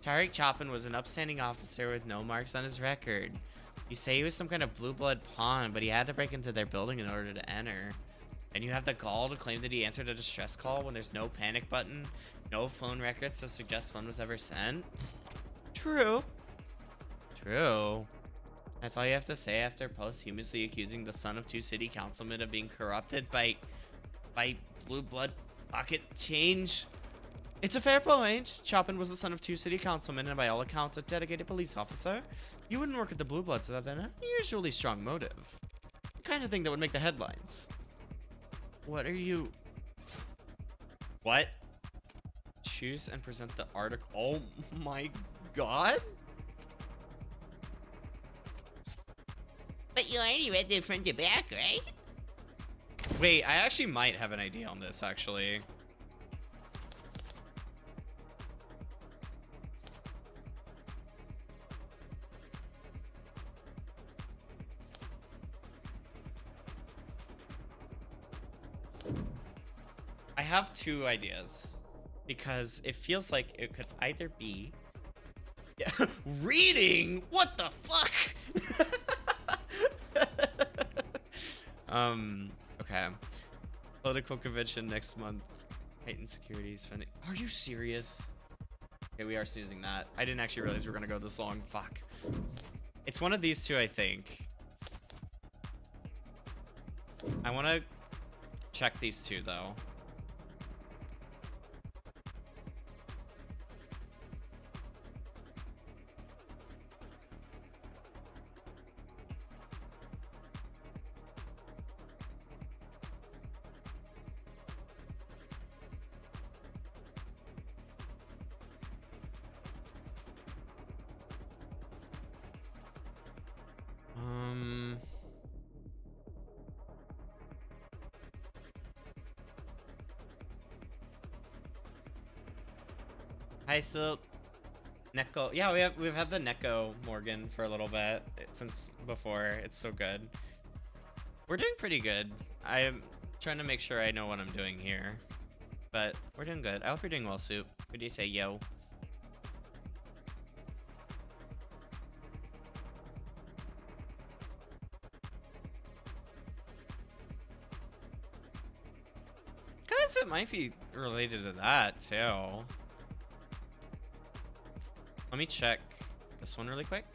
Tariq Chopin was an upstanding officer with no marks on his record. You say he was some kind of blue blood pawn, but he had to break into their building in order to enter. And you have the gall to claim that he answered a distress call when there's no panic button, no phone records to suggest one was ever sent? True. True. That's all you have to say after posthumously accusing the son of 2 city councilmen of being corrupted by blue blood pocket change? It's a fair point. Chopin was the son of 2 city councilmen and by all accounts a dedicated police officer. You wouldn't work at the Blue Bloods without an unusually strong motive. The kind of thing that would make the headlines. What are you... What? Choose and present the article. Oh my god? But you already read it front to back, right? Wait, I actually might have an idea on this, actually. I have 2 ideas. Because it feels like it could either be... Yeah. Reading? What the fuck? Okay. Political convention next month. Heightened security spending. Are you serious? Okay, we are snoozing that. I didn't actually realize we were gonna go this long. Fuck. It's one of these 2, I think. I want to check these 2, though. Hi, Silk. Neko. Yeah, we've had the Neko Morgan for a little bit since before. It's so good. We're doing pretty good. I'm trying to make sure I know what I'm doing here, but we're doing good. I hope you're doing well, Soup. What do you say, yo? Guess it might be related to that too. Let me check this one really quick.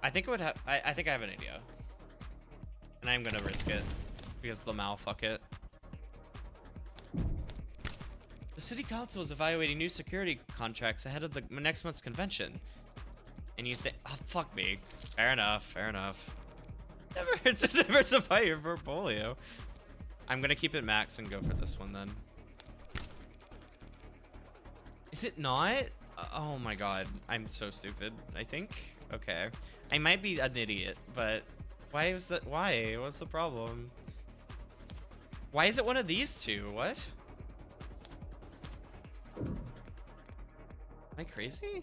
I think it would have. I think I have an idea, and I'm gonna risk it because the Mal fuck it. The city council is evaluating new security contracts ahead of the next month's convention. And you think, oh, fuck me. Fair enough, fair enough. Never hurts to diversify your portfolio. I'm gonna keep it max and go for this one then. Is it not? Oh my god, I'm so stupid, I think. Okay. I might be an idiot, but why was that? Why? What's the problem? Why is it one of these two? What? Am I crazy?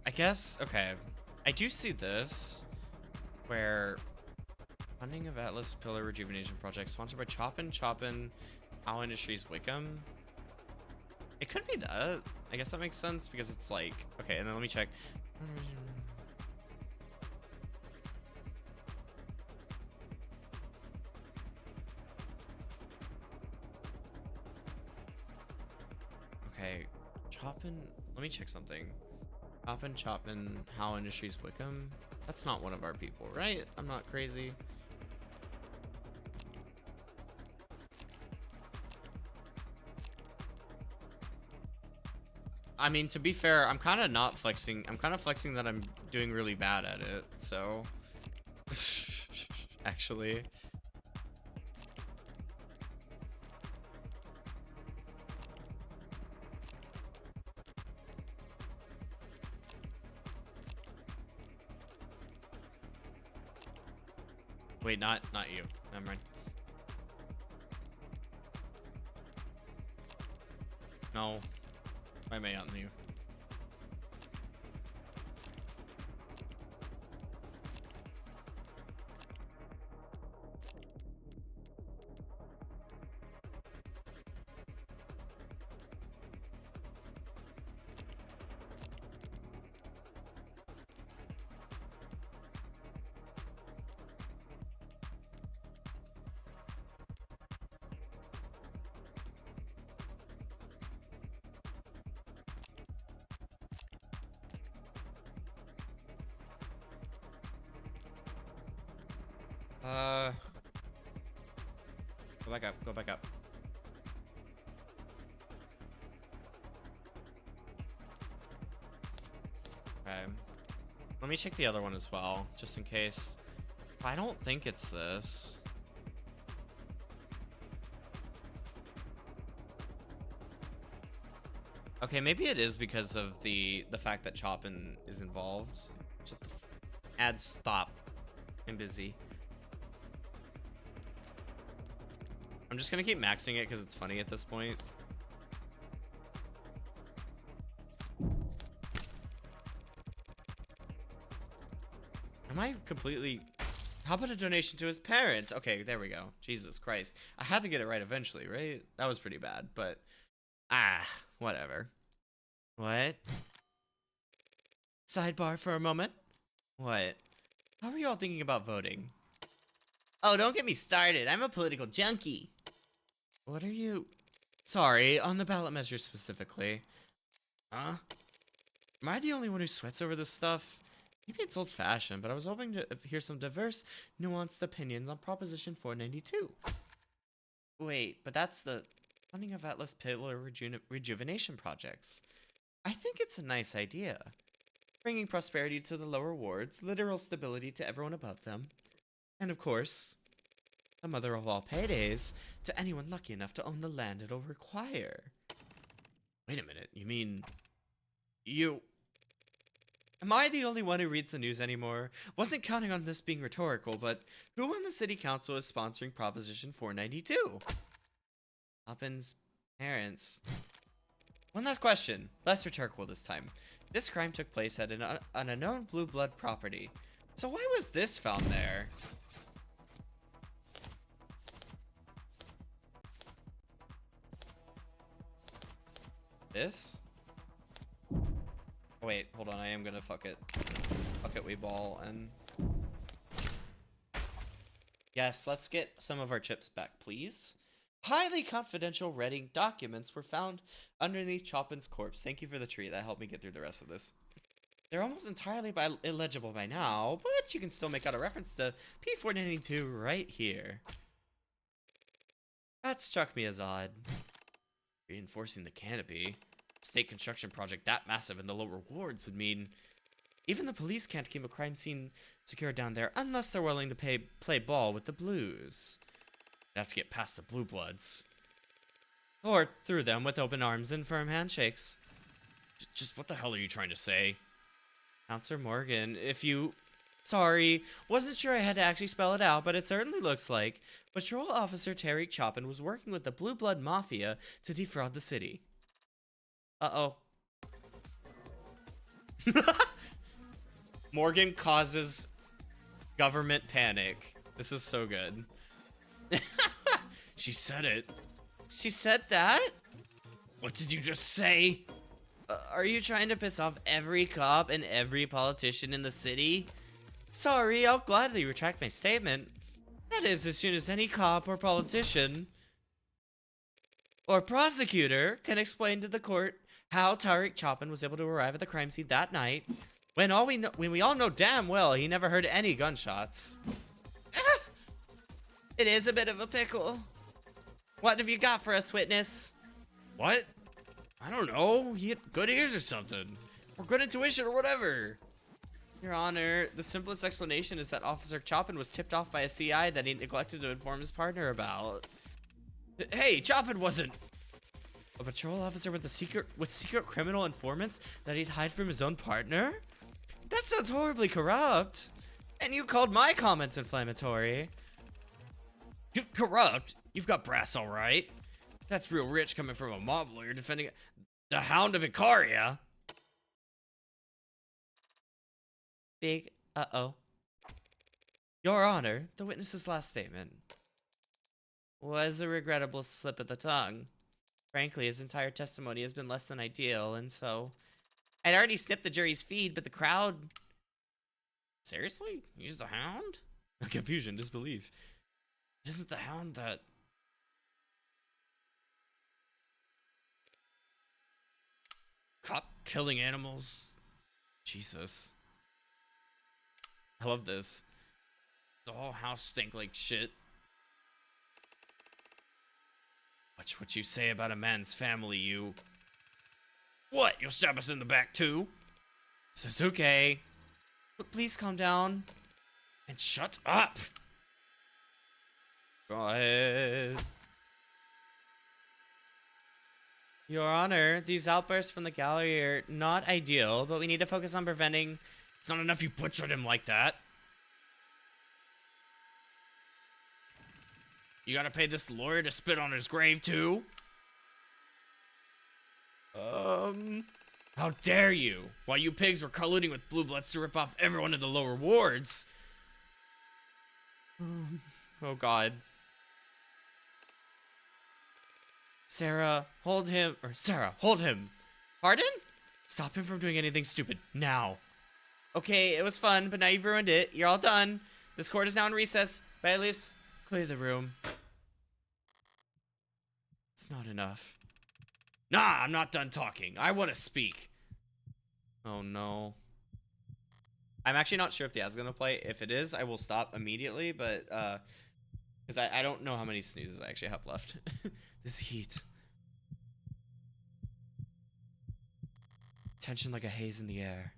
I guess, okay. I do see this, where funding of Atlas Pillar Rejuvenation Project sponsored by Choppin' Owl Industries Wickham. It could be that. I guess that makes sense because it's like, okay, and then let me check. Okay, let me check something. Choppin' How Industries Wickham. That's not one of our people, right? I'm not crazy. I mean, to be fair, I'm kind of not flexing. I'm kind of flexing that I'm doing really bad at it, so... Actually. Wait, not you. Never mind. No. Why am I on you? Go back up, go back up. Okay. Let me check the other one as well, just in case. I don't think it's this. Okay, maybe it is because of the fact that Choppin is involved. Add stop. I'm busy. I'm just gonna keep maxing it because it's funny at this point. Am I completely... How about a donation to his parents? Okay, there we go. Jesus Christ. I had to get it right eventually, right? That was pretty bad, but... whatever. What? Sidebar for a moment? What? How are you all thinking about voting? Oh, don't get me started. I'm a political junkie. What are you... Sorry, on the ballot measure specifically. Huh? Am I the only one who sweats over this stuff? Maybe it's old-fashioned, but I was hoping to hear some diverse, nuanced opinions on Proposition 492. Wait, but that's the funding of Atlas Pillar Rejuvenation projects. I think it's a nice idea. Bringing prosperity to the lower wards, literal stability to everyone above them. And of course, the mother of all paydays to anyone lucky enough to own the land it'll require. Wait a minute, you mean... You... Am I the only one who reads the news anymore? Wasn't counting on this being rhetorical, but who on the city council is sponsoring Proposition 492? Hoppin's parents. One last question, less rhetorical this time. This crime took place at an unknown blue blood property. So why was this found there? This? Oh, wait, hold on, I am gonna fuck it. Fuck it, we ball, and... Yes, let's get some of our chips back, please. Highly confidential Reading documents were found underneath Chopin's corpse. Thank you for the treat. That helped me get through the rest of this. They're almost entirely illegible by now, but you can still make out a reference to P492 right here. That struck me as odd. Reinforcing the canopy. A state construction project that massive in the lower wards would mean even the police can't keep a crime scene secure down there unless they're willing to play ball with the blues. They'd have to get past the blue bloods. Or through them with open arms and firm handshakes. Just what the hell are you trying to say? Counselor Morgan, if you... Sorry, wasn't sure I had to actually spell it out, but it certainly looks like Patrol Officer Tariq Chopin was working with the Blue Blood Mafia to defraud the city. Uh-oh. Morgan causes government panic. This is so good. She said it. She said that? What did you just say? Are you trying to piss off every cop and every politician in the city? Sorry, I'll gladly retract my statement. That is, as soon as any cop or politician or prosecutor can explain to the court how Tariq Chopin was able to arrive at the crime scene that night, when we all know damn well he never heard any gunshots. It is a bit of a pickle. What have you got for us, witness? What? I don't know. He had good ears or something. Or good intuition or whatever. Your Honor, the simplest explanation is that Officer Chopin was tipped off by a CI that he neglected to inform his partner about. Hey, Chopin wasn't a patrol officer with secret criminal informants that he'd hide from his own partner? That sounds horribly corrupt. And you called my comments inflammatory. Corrupt? You've got brass, all right. That's real rich coming from a mob lawyer defending the Hound of Icaria. Big uh-oh. Your Honor, the witness's last statement was a regrettable slip of the tongue. Frankly, his entire testimony has been less than ideal, and so I'd already snipped the jury's feed, but the crowd... Seriously? He's the Hound? Confusion, disbelief. It isn't the Hound that... Cop killing animals? Jesus. I love this. The whole house stink like shit. Watch what you say about a man's family, you. What? You'll stab us in the back too? It's okay. But please calm down. And shut up. Go ahead. Your Honor, these outbursts from the gallery are not ideal, but we need to focus on preventing... It's not enough you butchered him like that. You gotta pay this lawyer to spit on his grave, too? How dare you? While you pigs were colluding with Blue Bloods to rip off everyone in the lower wards. Oh, God. Sarah, hold him. Sarah, hold him. Pardon? Stop him from doing anything stupid, now. Okay, it was fun, but now you've ruined it. You're all done. This court is now in recess. Bailiffs, clear the room. It's not enough. Nah, I'm not done talking. I want to speak. Oh, no. I'm actually not sure if the ad's going to play. If it is, I will stop immediately, but, because I don't know how many sneezes I actually have left. This heat. Tension like a haze in the air.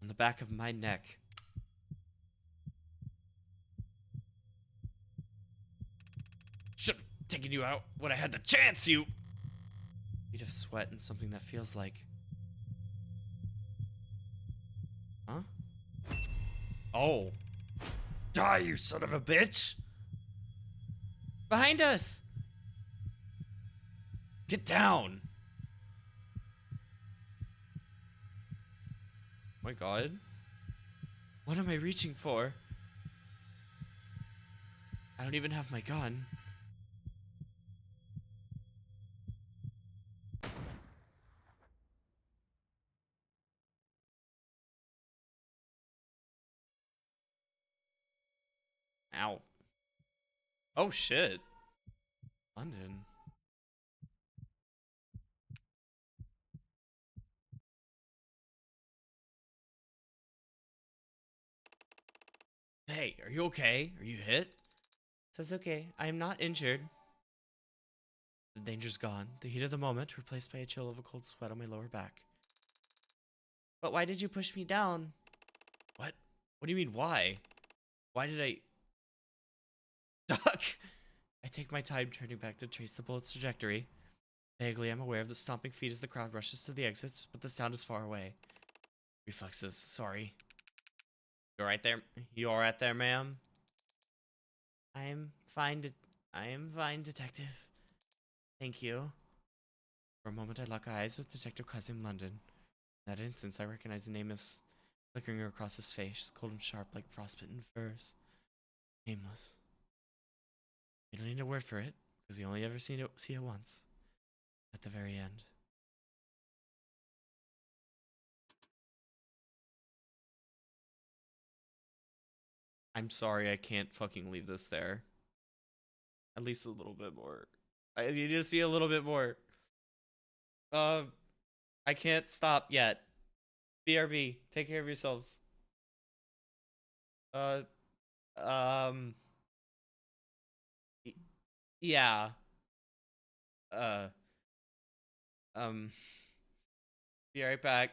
On the back of my neck. Should've taken you out when I had the chance, you... Bead of sweat and something that feels like... Huh? Oh. Die, you son of a bitch! Behind us! Get down! Oh my God. What am I reaching for? I don't even have my gun. Ow. Oh, shit. London. Hey, are you okay? Are you hit? Says okay. I am not injured. The danger's gone. The heat of the moment replaced by a chill of a cold sweat on my lower back. But why did you push me down? What? What do you mean, why? Why did I... Duck! I take my time turning back to trace the bullet's trajectory. Vaguely, I'm aware of the stomping feet as the crowd rushes to the exits, but the sound is far away. Reflexes. Sorry. You alright there? You alright there, ma'am? I am fine, detective. Thank you. For a moment, I lock eyes with Detective Kazim London. In that instance, I recognize the name as flickering across his face, cold and sharp like frostbitten furs. Nameless. You don't need a word for it, because you only ever see it once. At the very end. I'm sorry, I can't fucking leave this there. At least a little bit more. I need to see a little bit more. I can't stop yet. BRB, take care of yourselves. Uh, um, yeah. Uh, um, be right back.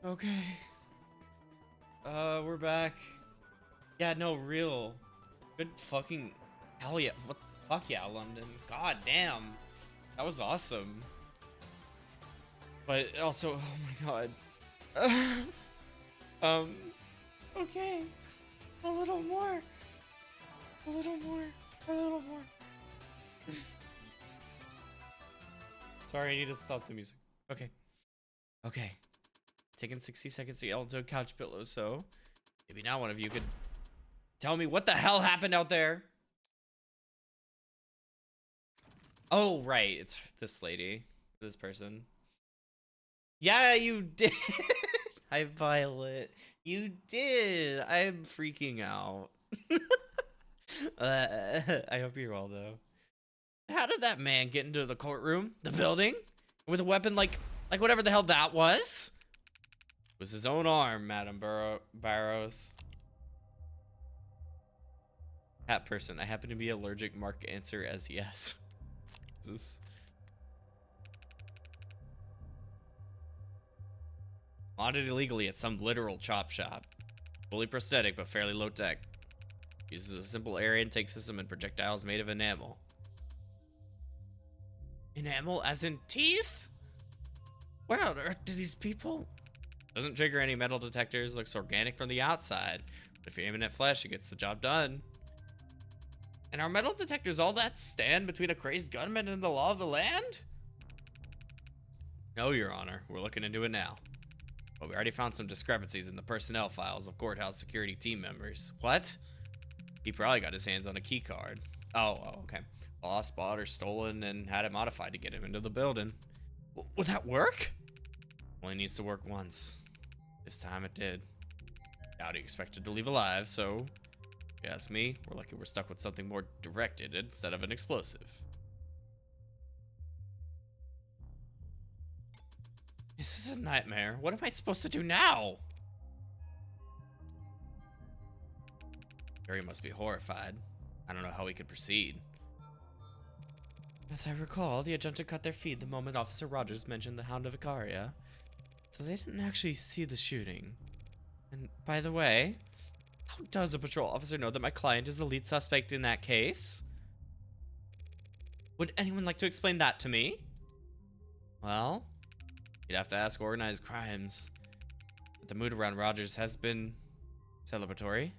Okay. We're back. Yeah, no, real. Good fucking hell yeah. What the fuck yeah, London. God damn. That was awesome. But also, oh my god. Okay. A little more. A little more. A little more. Sorry, I need to stop the music. Okay. Okay. Taking 60 seconds to yell into a couch pillow, so maybe now one of you could tell me what the hell happened out there. Oh, right. It's this lady. This person. Yeah, you did. Hi, Violet. You did. I'm freaking out. I hope you're well, though. How did that man get into the courtroom? The building? With a weapon like whatever the hell that was? It was his own arm, Madam Barrows. Hat person. I happen to be allergic. Mark answer as yes. This modded illegally at some literal chop shop. Fully prosthetic, but fairly low tech. Uses a simple air intake system and projectiles made of enamel. Enamel as in teeth? Where on earth do these people? Doesn't trigger any metal detectors, looks organic from the outside. But if you're aiming at flesh, it gets the job done. And are metal detectors all that stand between a crazed gunman and the law of the land? No, Your Honor. We're looking into it now. But we already found some discrepancies in the personnel files of courthouse security team members. What? He probably got his hands on a key card. Oh, okay. Lost, bought, or stolen, and had it modified to get him into the building. Would that work? Only needs to work once. This time it did. Doubt he expected to leave alive, so if you ask me, we're lucky we're stuck with something more directed instead of an explosive. This is a nightmare. What am I supposed to do now? Gary must be horrified. I don't know how we could proceed. As I recall, the adjutant cut their feed the moment Officer Rogers mentioned the Hound of Icaria. So they didn't actually see the shooting. And by the way, how does a patrol officer know that my client is the lead suspect in that case? Would anyone like to explain that to me? Well, you'd have to ask organized crimes. But the mood around Rogers has been celebratory.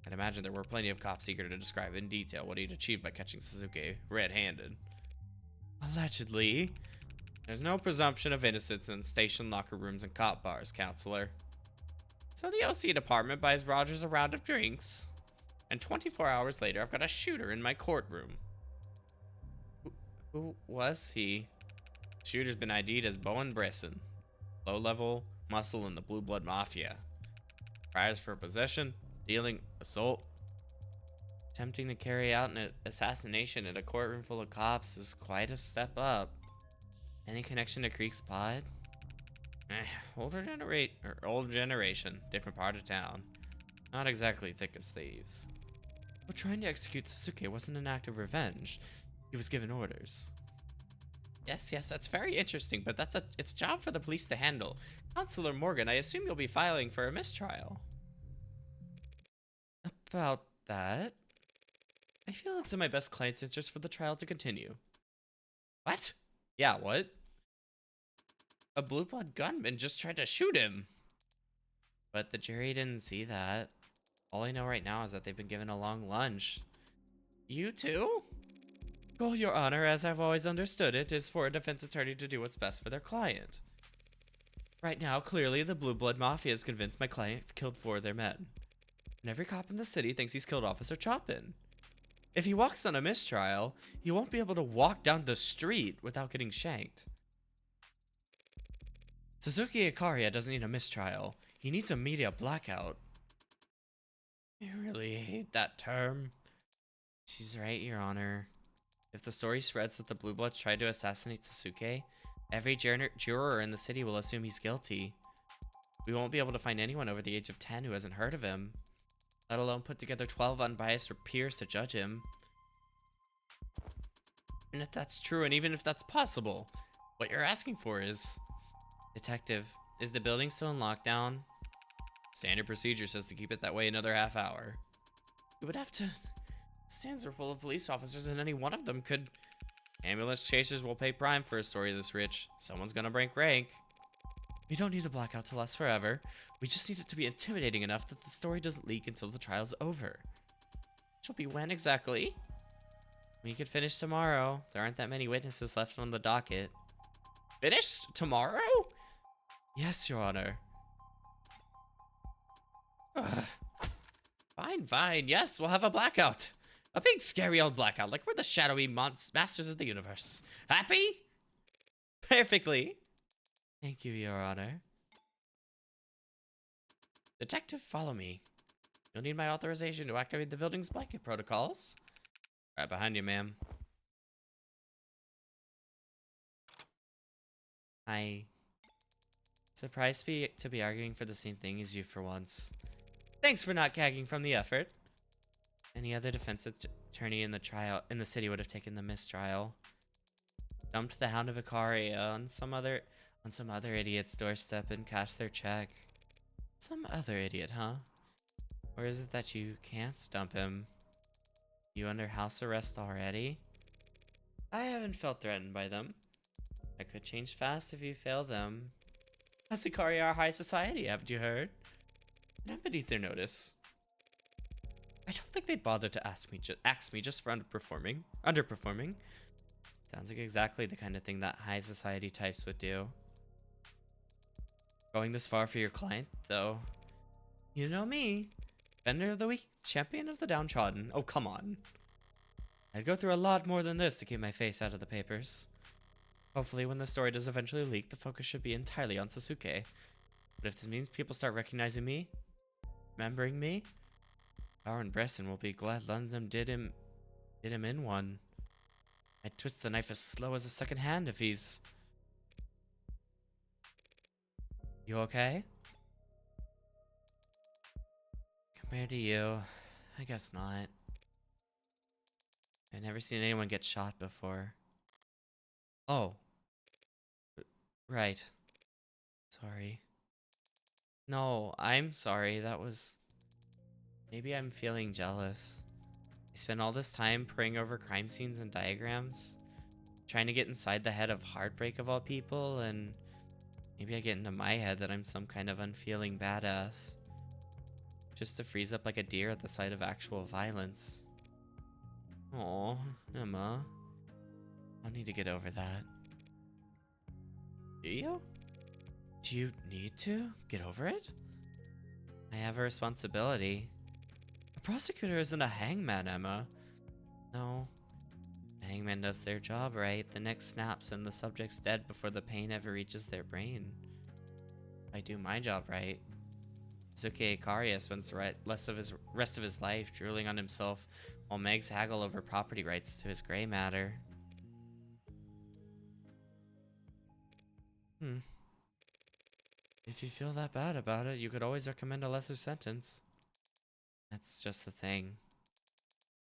I'd imagine there were plenty of cops eager to describe in detail what he'd achieved by catching Suzuki red-handed. Allegedly. There's no presumption of innocence in station locker rooms and cop bars, counselor. So the OC department buys Rogers a round of drinks. And 24 hours later, I've got a shooter in my courtroom. Who was he? The shooter's been ID'd as Bowen Bresson. Low-level muscle in the Blue Blood Mafia. Priors for possession, dealing, assault. Attempting to carry out an assassination at a courtroom full of cops is quite a step up. Any connection to Creek's Pod? Old generation, different part of town. Not exactly thick as thieves. But trying to execute Sasuke wasn't an act of revenge. He was given orders. Yes, that's very interesting, but it's a job for the police to handle. Counselor Morgan, I assume you'll be filing for a mistrial. About that, I feel it's in my best client's interest for the trial to continue. What? Yeah, what? A blue blood gunman just tried to shoot him. But the jury didn't see that. All I know right now is that they've been given a long lunch. You too? Well, Your Honor, as I've always understood it, is for a defense attorney to do what's best for their client. Right now, clearly, the Blue Blood Mafia is convinced my client killed 4 of their men. And every cop in the city thinks he's killed Officer Chopin. If he walks on a mistrial, he won't be able to walk down the street without getting shanked. Suzuki Icaria doesn't need a mistrial. He needs a media blackout. I really hate that term. She's right, Your Honor. If the story spreads that the Blue Bloods tried to assassinate Sasuke, every juror in the city will assume he's guilty. We won't be able to find anyone over the age of 10 who hasn't heard of him, let alone put together 12 unbiased peers to judge him. And if that's true, and even if that's possible, what you're asking for is... Detective, Is the building still in lockdown? Standard procedure says to keep it that way another half hour. You would have to... Stands are full of police officers and any one of them could... Ambulance chasers will pay prime for a story this rich. Someone's gonna break rank. We don't need a blackout to last forever. We just need it to be intimidating enough that the story doesn't leak until the trial's over. Which will be when exactly? We could finish tomorrow. There aren't that many witnesses left on the docket. Finished tomorrow? Yes, Your Honor. Ugh. Fine, fine. Yes, we'll have a blackout. A big, scary old blackout, like we're the shadowy masters of the universe. Happy? Perfectly. Thank you, Your Honor. Detective, follow me. You'll need my authorization to activate the building's blanket protocols. Right behind you, ma'am. Hi. Surprised to be arguing for the same thing as you for once. Thanks for not gagging from the effort. Any other defense attorney in the city would have taken the mistrial. Dumped the Hound of Icaria on some other idiot's doorstep and cashed their check. Some other idiot, huh? Or is it that you can't dump him? You under house arrest already? I haven't felt threatened by them. I could change fast if you fail them. That's Icaria our high society, haven't you heard? And I'm beneath their notice. I don't think they'd bother to ask me just for underperforming. Sounds like exactly the kind of thing that high society types would do. Going this far for your client, though. You know me. Defender of the weak, champion of the downtrodden. Oh, come on. I'd go through a lot more than this to keep my face out of the papers. Hopefully, when the story does eventually leak, the focus should be entirely on Sasuke. But if this means people start recognizing me, remembering me, Bauer and Bresson will be glad London did him in one. I'd twist the knife as slow as a second hand if he's... You okay? Compared to you, I guess not. I've never seen anyone get shot before. Oh. Right. Sorry. No, I'm sorry. That was... Maybe I'm feeling jealous. I spent all this time praying over crime scenes and diagrams, trying to get inside the head of Heartbreak of all people, and maybe I get into my head that I'm some kind of unfeeling badass, just to freeze up like a deer at the sight of actual violence. Aw, Emma. I'll need to get over that. Do you? Do you need to get over it? I have a responsibility. A prosecutor isn't a hangman, Emma. No. A hangman does their job right, the neck snaps and the subject's dead before the pain ever reaches their brain. If I do my job right, Suke Ikaria spends the rest of his life drooling on himself while Megs haggle over property rights to his gray matter. If you feel that bad about it, you could always recommend a lesser sentence. That's just the thing.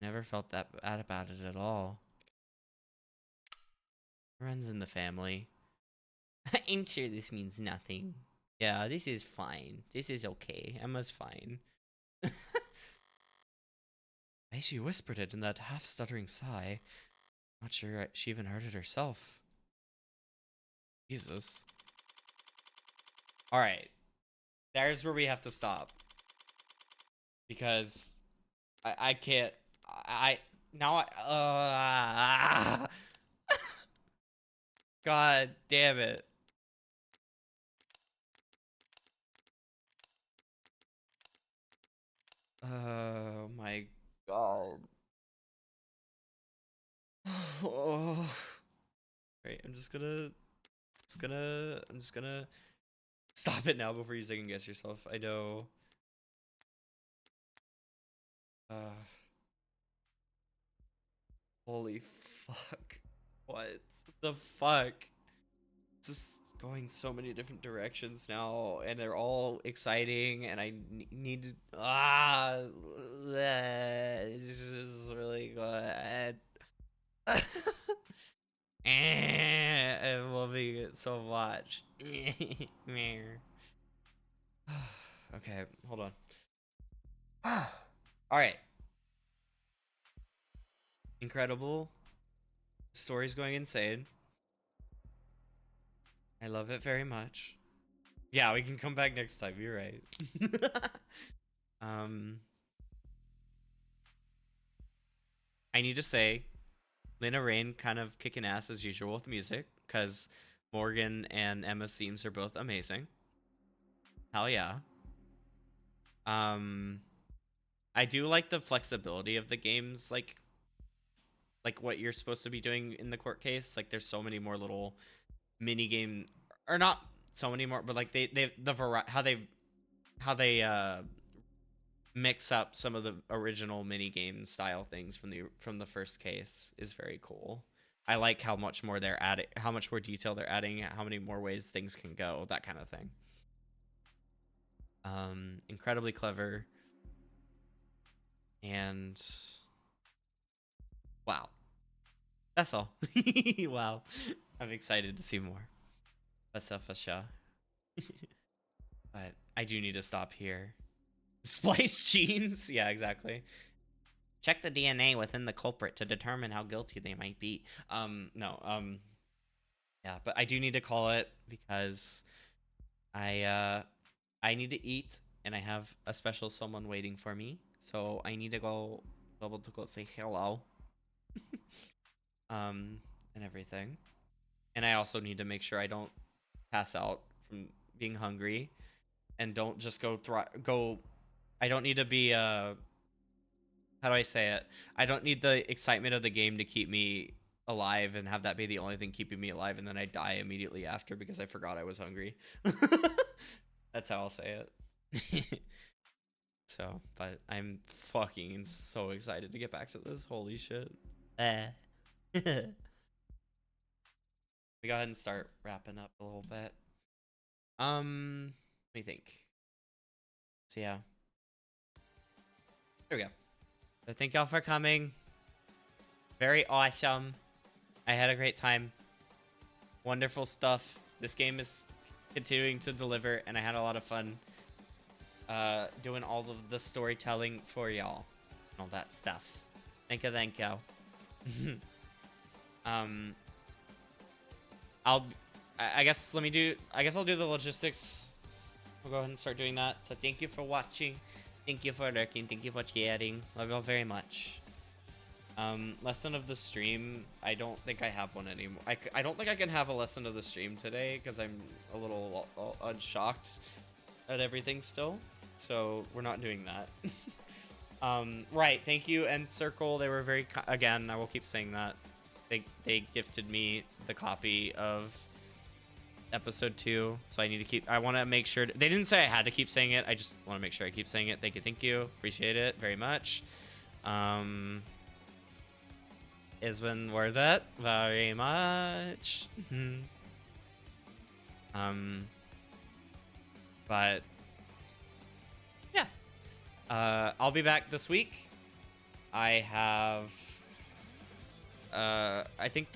Never felt that bad about it at all. Runs in the family. I'm sure this means nothing. Yeah, this is fine. This is okay. Emma's fine. She whispered it in that half-stuttering sigh. Not sure she even heard it herself. Jesus. Alright. There's where we have to stop. Because I can't... God damn it. Oh my god. Oh. Right, I'm just gonna stop it now before you second guess yourself. I know. Holy fuck. What the fuck? It's just going so many different directions now, and they're all exciting, and I need to... this is really good. And we'll be enjoying it so much. Okay, hold on. All right. Incredible. Story's going insane. I love it very much. Yeah, we can come back next time. You're right. I need to say, Lena Rain kind of kicking ass as usual with music, because Morgan and Emma's themes are both amazing. Hell yeah. I do like the flexibility of the games, like what you're supposed to be doing in the court case. Like there's so many more little mini game, or not so many more, but like how they mix up some of the original mini game style things from the first case is very cool. I like how much more they're adding, how much more detail they're adding, how many more ways things can go, that kind of thing. Incredibly clever. And wow. That's all. Wow. I'm excited to see more. For sure. But I do need to stop here. Splice genes? Yeah, exactly. Check the DNA within the culprit to determine how guilty they might be. No, yeah, but I do need to call it because I need to eat and I have a special someone waiting for me. So I need to go be able to go say hello. And everything. And I also need to make sure I don't pass out from being hungry and don't just go I don't need to be how do I say it? I don't need the excitement of the game to keep me alive and have that be the only thing keeping me alive, and then I die immediately after because I forgot I was hungry. That's how I'll say it. So, but I'm fucking so excited to get back to this. Holy shit. We go ahead and start wrapping up a little bit. Let me think. So yeah. There we go. So thank y'all for coming. Very awesome. I had a great time. Wonderful stuff. This game is continuing to deliver, and I had a lot of fun doing all of the storytelling for y'all and all that stuff. Thank you. I guess I'll do the logistics. We'll go ahead and start doing that. So thank you for watching. Thank you for lurking. Thank you for chatting. Love y'all very much. Lesson of the stream. I don't think I have one anymore. I don't think I can have a lesson of the stream today because I'm a little unshocked at everything still. So we're not doing that. Right. Thank you, Nth Circle. They were very again. I will keep saying that. They gifted me the copy of episode 2, so I want to make sure they didn't say I had to keep saying it. I just want to make sure I keep saying it. Thank you, appreciate it very much. It's been worth it very much. But yeah, I'll be back this week. I have I think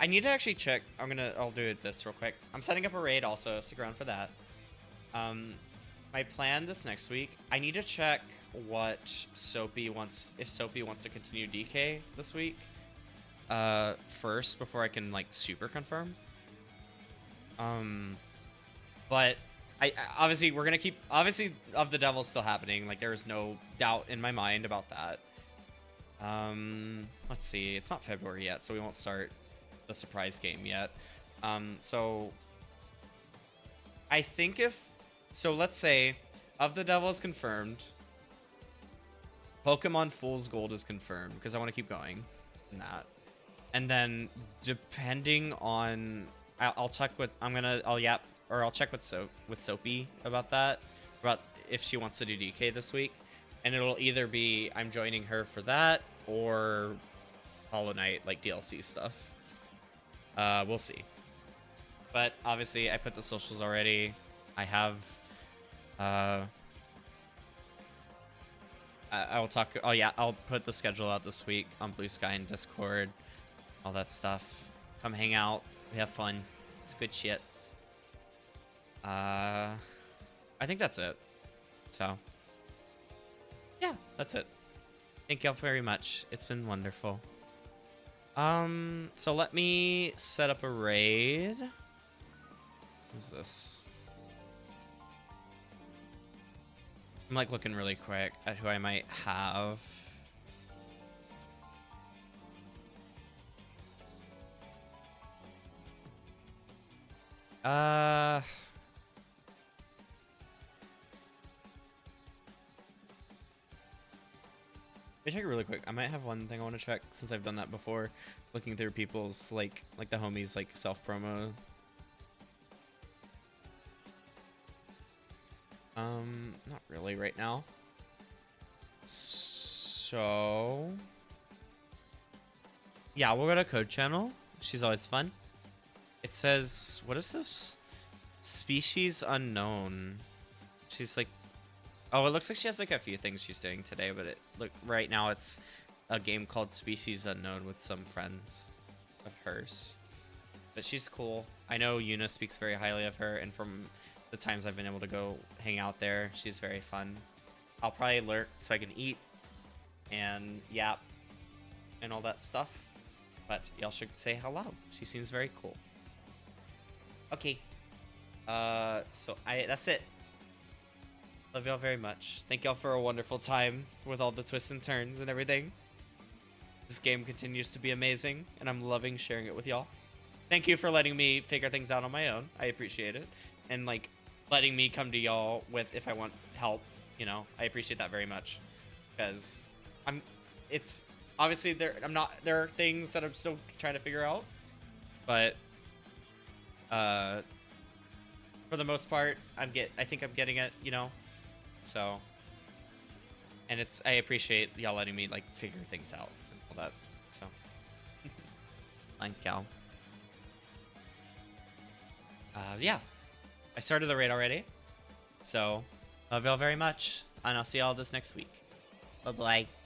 I need to actually check. I'll do this real quick. I'm setting up a raid also. Stick around for that. My plan this next week, I need to check what Soapy wants, if Soapy wants to continue DK this week. First, before I can like super confirm. But obviously we're gonna keep, obviously of the Devil's still happening. Like there is no doubt in my mind about that. Let's see. It's not February yet, so we won't start the surprise game yet. So I think let's say of the Devil is confirmed, Pokemon Fool's Gold is confirmed because I want to keep going in that. And then depending on, I'll check with, I'll check with Soapy about that, about if she wants to do DK this week. And it'll either be I'm joining her for that or Hollow Knight, like DLC stuff. We'll see. But obviously I put the socials already. I have I will talk. Oh yeah, I'll put the schedule out this week on Blue Sky and Discord, all that stuff. Come hang out. We have fun. It's good shit. I think that's it. So, yeah, that's it. Thank y'all very much. It's been wonderful. So let me set up a raid. What's this? I'm like looking really quick at who I might have. Let me check really quick. I might have one thing I want to check since I've done that before. Looking through people's like the homies like self promo. Not really right now. So yeah, we'll go to Code Channel. She's always fun. It says, what is this? Species unknown. She's like, oh, it looks like she has like a few things she's doing today, but look right now it's a game called Species Unknown with some friends of hers. But she's cool. I know Yuna speaks very highly of her, and from the times I've been able to go hang out there, she's very fun. I'll probably lurk so I can eat and yap and all that stuff. But y'all should say hello. She seems very cool. Okay. So that's it. Love y'all very much. Thank y'all for a wonderful time with all the twists and turns and everything. This game continues to be amazing, and I'm loving sharing it with y'all. Thank you for letting me figure things out on my own. I appreciate it. And like letting me come to y'all with if I want help, you know. I appreciate that very much. Because it's obviously there are things that I'm still trying to figure out. But for the most part, I think I'm getting it, you know. So, and I appreciate y'all letting me like figure things out and all that. So, thank y'all. Yeah, I started the raid already. So, love y'all very much, and I'll see y'all this next week. Bye bye.